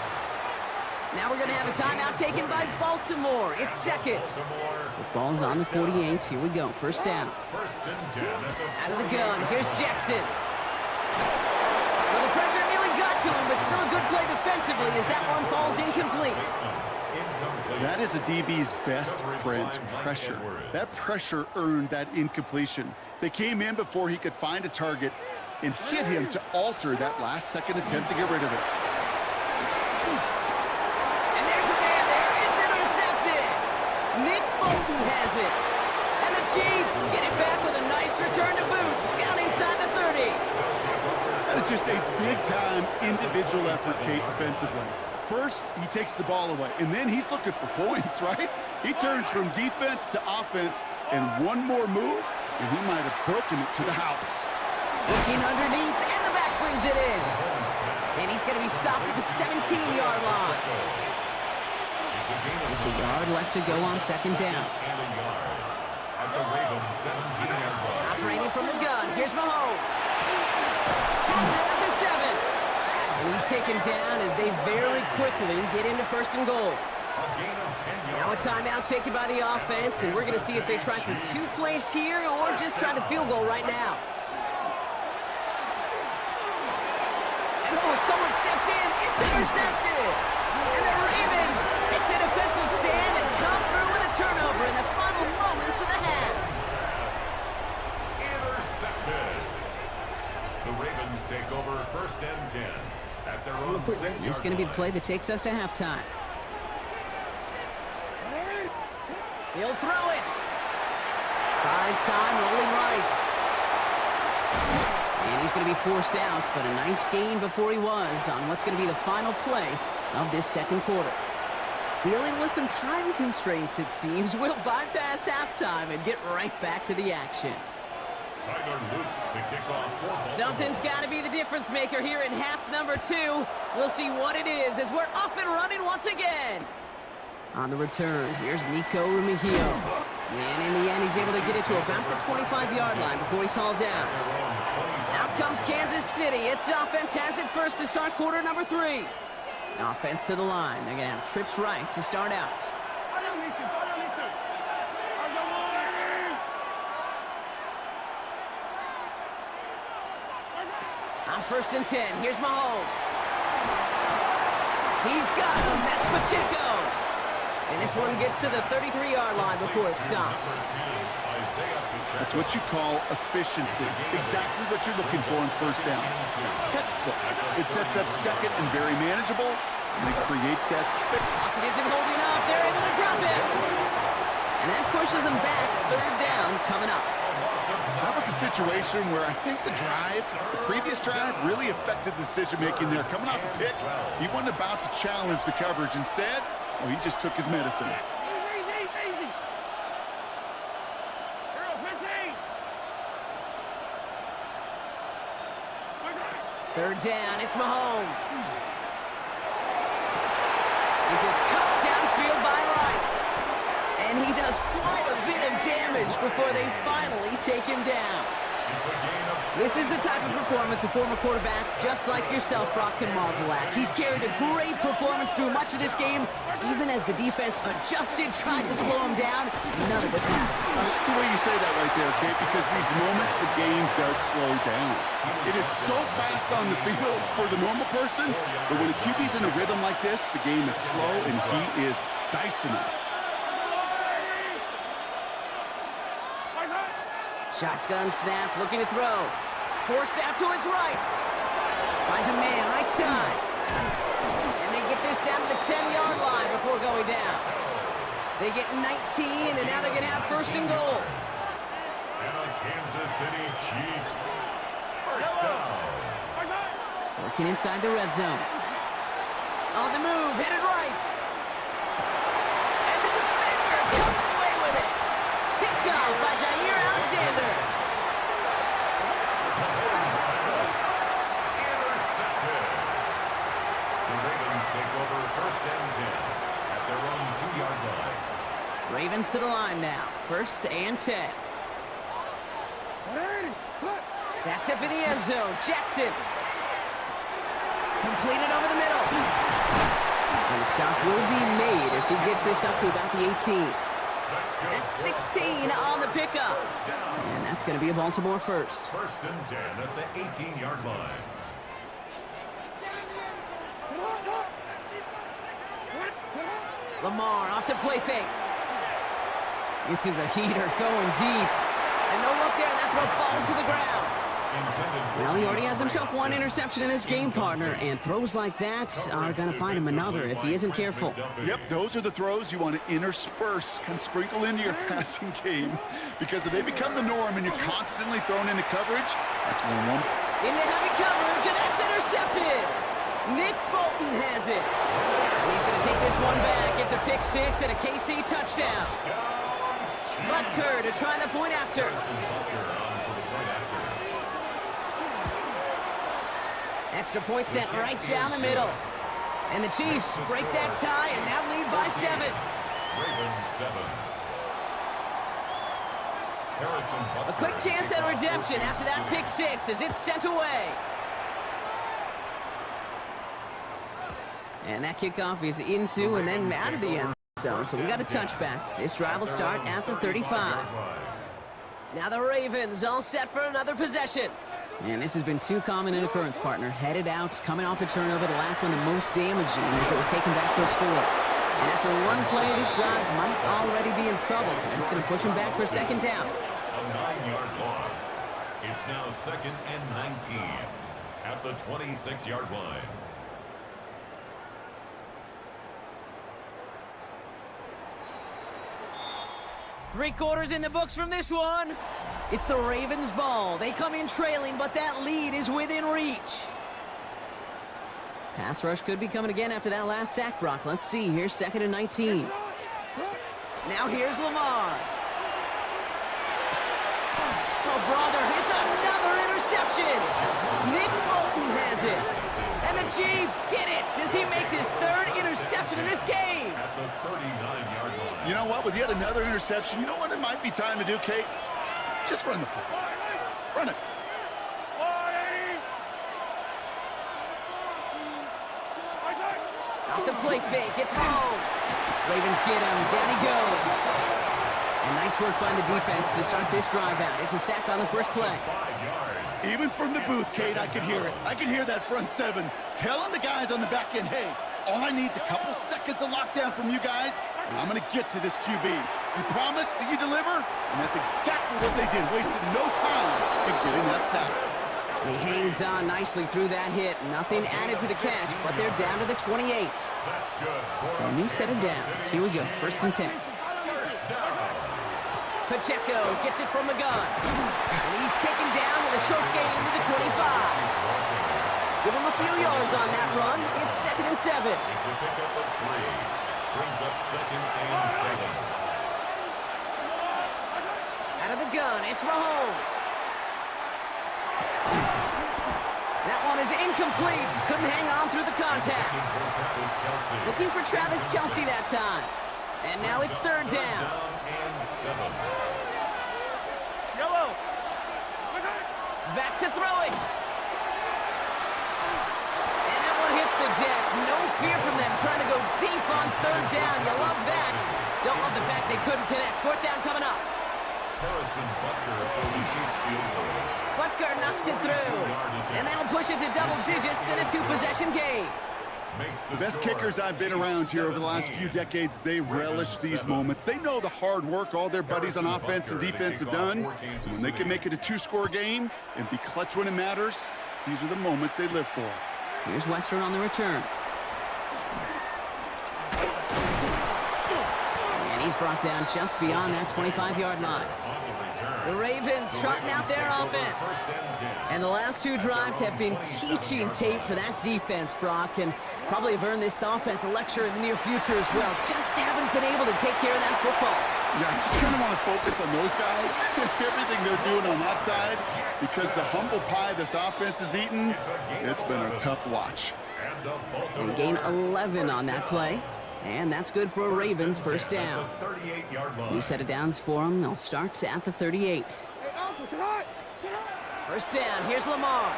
Now we're going to have a timeout taken by Baltimore. It's second. The ball's on the 48. Here we go. First down. Out of the gun. Here's Jackson. Well, the pressure nearly got to him, but still a good play defensively as that one falls incomplete. That is a DB's best friend, pressure. That pressure earned that incompletion. They came in before he could find a target and hit him to alter that last-second attempt to get rid of it. And there's a man there. It's intercepted. Nick Bolton has it. And the Chiefs get it back with a nice return to boot down inside the 30. That is just a big-time individual effort, Kate, defensively. First, he takes the ball away, and then he's looking for points, right? He turns from defense to offense, and one more move, and he might have broken it to the house. Looking underneath, and the back brings it in. And he's going to be stopped at the 17-yard line. Just a yard left to go on second down. Operating from the gun, here's Mahomes. Has it at the 7. And he's taken down as they very quickly get into first and goal. Now a timeout taken by the offense, and we're going to see if they try for 2 plays here or just try the field goal right now. And oh, someone stepped in. It's intercepted. And the Ravens take the defensive stand and come through with a turnover in the final moments of the half. Intercepted. The Ravens take over first and 10 at their own 6-yard This is going to be the play that takes us to halftime. He'll throw it. Buys time, rolling right. And he's going to be forced out, but a nice gain before he was on what's going to be the final play of this second quarter. Dealing with some time constraints, it seems. We'll bypass halftime and get right back to the action. Tyler Luke to kick off. Something's got to be the difference maker here in half number 2. We'll see what it is as we're off and running once again. On the return, here's Nico Remigio. And in the end, he's able to get it to about the 25-yard line before he's hauled down. Out comes Kansas City. Its offense has it first to start quarter number 3. Offense to the line. They're going to have trips right to start out. On first and 10, here's Mahomes. He's got him. That's Pacheco. And this one gets to the 33-yard line before it's stopped. That's what you call efficiency. Exactly what you're looking for on first down. Textbook. It sets up second and very manageable, and it creates that spit. It isn't holding up. They're able to drop it. And that pushes them back. Third down coming up. That was a situation where I think the previous drive, really affected the decision-making there. Coming off a pick, he wasn't about to challenge the coverage. Instead, well, he just took his medicine. Easy. Hero 15. Third down, it's Mahomes. This is cut downfield by Rice. And he does quite a bit of damage before they finally take him down. This is the type of performance a former quarterback just like yourself, Brock, can marvel at. He's carried a great performance through much of this game, even as the defense adjusted, tried to slow him down. None of it mattered. I like the way you say that right there, Kate, because these moments the game does slow down. It is so fast on the field for the normal person, but when a QB's in a rhythm like this, the game is slow and he is dicing it. Shotgun snap, looking to throw. Forced out to his right. Finds a man, right side. And they get this down to the 10-yard line before going down. They get 19, and now they're going to have first and goal. And the Kansas City Chiefs. First down. Working inside the red zone. On the move, headed right. And the defender comes away with it. Picked off by Jair Alexander. Intercepted. The Ravens take over first and Ravens to the line now. 1st and 10. Backed up in the end zone. Jackson. Completed over the middle. And the stop will be made as he gets this up to about the 18. That's 16 on the pickup. And that's going to be a Baltimore first. 1st and 10 at the 18-yard line. Lamar off the play fake. This is a heater going deep. And no look there. That throw falls to the ground. Well, he already has himself 1 interception in his game, partner, and throws like that are going to find him another if he isn't careful. Yep, those are the throws you want to intersperse, kind of sprinkle into your passing game, because if they become the norm and you're constantly thrown into coverage, that's one. Into heavy coverage, and that's intercepted. Nick Bolton has it. And he's going to take this one back. It's a pick 6 and a KC touchdown. Butker to try the point after. Extra point sent right down the middle. And the Chiefs break that tie and now lead by 7. Ravens 7. A quick chance at redemption after that pick 6 as it's sent away. And that kickoff is into and then out of the end zone. So we got a touchback. This drive will start at the 35. Now the Ravens all set for another possession. And this has been too common an occurrence, partner. Headed out, coming off a turnover, the last one the most damaging as it was taken back for a score. And after one play, this drive might already be in trouble. It's going to push him back for 2nd down. A 9-yard loss. It's now 2nd and 19 at the 26-yard line. Three quarters in the books from this one. It's the Ravens' ball. They come in trailing, but that lead is within reach. Pass rush could be coming again after that last sack, Brock. Let's see. Here's 2nd and 19. Now here's Lamar. Oh, brother, it's another interception. Nick Bolton has it. And the Chiefs get it as he makes his 3rd interception in this game. At the 39-yard line. You know what? With yet another interception, you know what it might be time to do, Kate? Just run the football. Run it. Off the play fake, it's Mahomes. Ravens get him, down he goes. And nice work by the defense to start this drive out. It's a sack on the first play. 5 yards. Even from the booth, Kate, I could hear it. I could hear that front 7 telling the guys on the back end, hey, all I need is a couple seconds of lockdown from you guys, and I'm going to get to this QB. You promise that you deliver? And that's exactly what they did. Wasted no time in getting that sack. He hangs on nicely through that hit. Nothing added to the catch, but they're down to the 28. That's good. So a new set of downs. Here we go, 1st and 10. Pacheco gets it from the gun. And he's taken down with a short gain to the 25. Give him a few yards on that run. It's 2nd and 7. It's a pickup of 3. Brings up 2nd and 7. Out of the gun, it's Mahomes. That one is incomplete. Couldn't hang on through the contact. Looking for Travis Kelce that time. And now it's 3rd down. Yellow. Back to throw it. And that one hits the deck. No fear from them trying to go deep on 3rd down. You love that. Don't love the fact they couldn't connect. 4th down coming up. Karson Butker for the Chiefs field goal. Butker knocks it through. And that'll push it to double digits in a 2-possession game. The best kickers I've been around here over the last few decades, they relish these moments. They know the hard work all their buddies on offense and defense have done. When they can make it a 2-score game and be clutch when it matters, these are the moments they live for. Here's Western on the return. And he's brought down just beyond that 25-yard line. The Ravens trotting out their offense. And the last 2 drives have been teaching tape for that defense, Brock, and probably have earned this offense a lecture in the near future as well. Just haven't been able to take care of that football. Yeah, I just kind of want to focus on those guys, everything they're doing on that side, because the humble pie this offense is eating, it's been a tough watch. And gain 11 on that play. And that's good for a Ravens first down. 38-yard line. New set of downs for them. They'll start at the 38. First down, here's Lamar.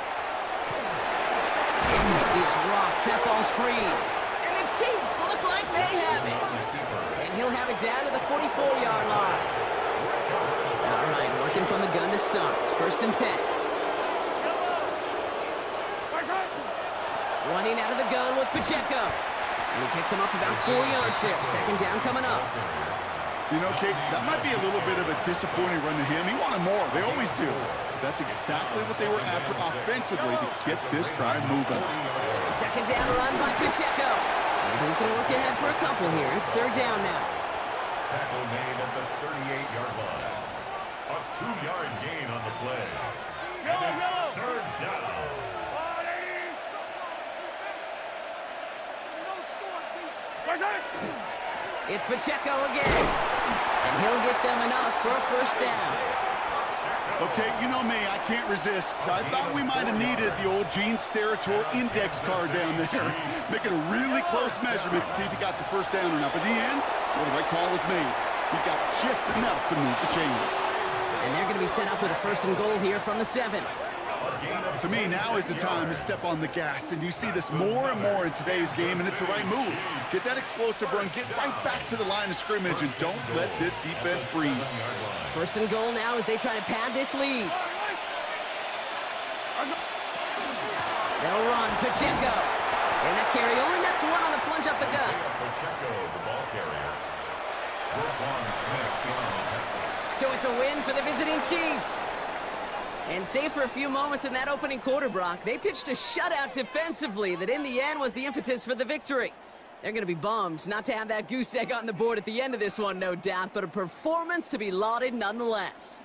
These rocks, that ball's free. And the Chiefs look like they have it. And he'll have it down to the 44-yard line. All right, working from the gun to start. First and 10. Running out of the gun with Pacheco. And he picks him up about 4 yards there. Second down coming up. You know, Kate, that might be a little bit of a disappointing run to him. He wanted more. They always do. That's exactly what they were after offensively to get this drive moving. Second down run by Pacheco. And he's going to look ahead for a couple here. It's third down now. Tackle made at the 38-yard line. A 2-yard gain on the play. And it's third down. It's Pacheco again. And he'll get them enough for a first down. Okay, you know me, I can't resist. I thought we might have needed the old Gene Steratore index card down there. Making a really close measurement to see if he got the first down or not. But in the end, well, the right call was made. He got just enough to move the chains. And they're going to be set up with a first and goal here from the 7. To me, now is the time to step on the gas, and you see this more and more in today's game, and it's the right move. Get that explosive run, get right back to the line of scrimmage, and don't let this defense breathe. First and goal now as they try to pad this lead. They'll run, Pacheco. And that carry on, that's one on the plunge up the gut. Pacheco, the ball carrier. Roquan Smith beyond the tackle. So it's a win for the visiting Chiefs. And save for a few moments in that opening quarter, Brock, they pitched a shutout defensively that in the end was the impetus for the victory. They're going to be bummed not to have that goose egg on the board at the end of this one, no doubt, but a performance to be lauded nonetheless.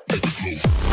Let's go.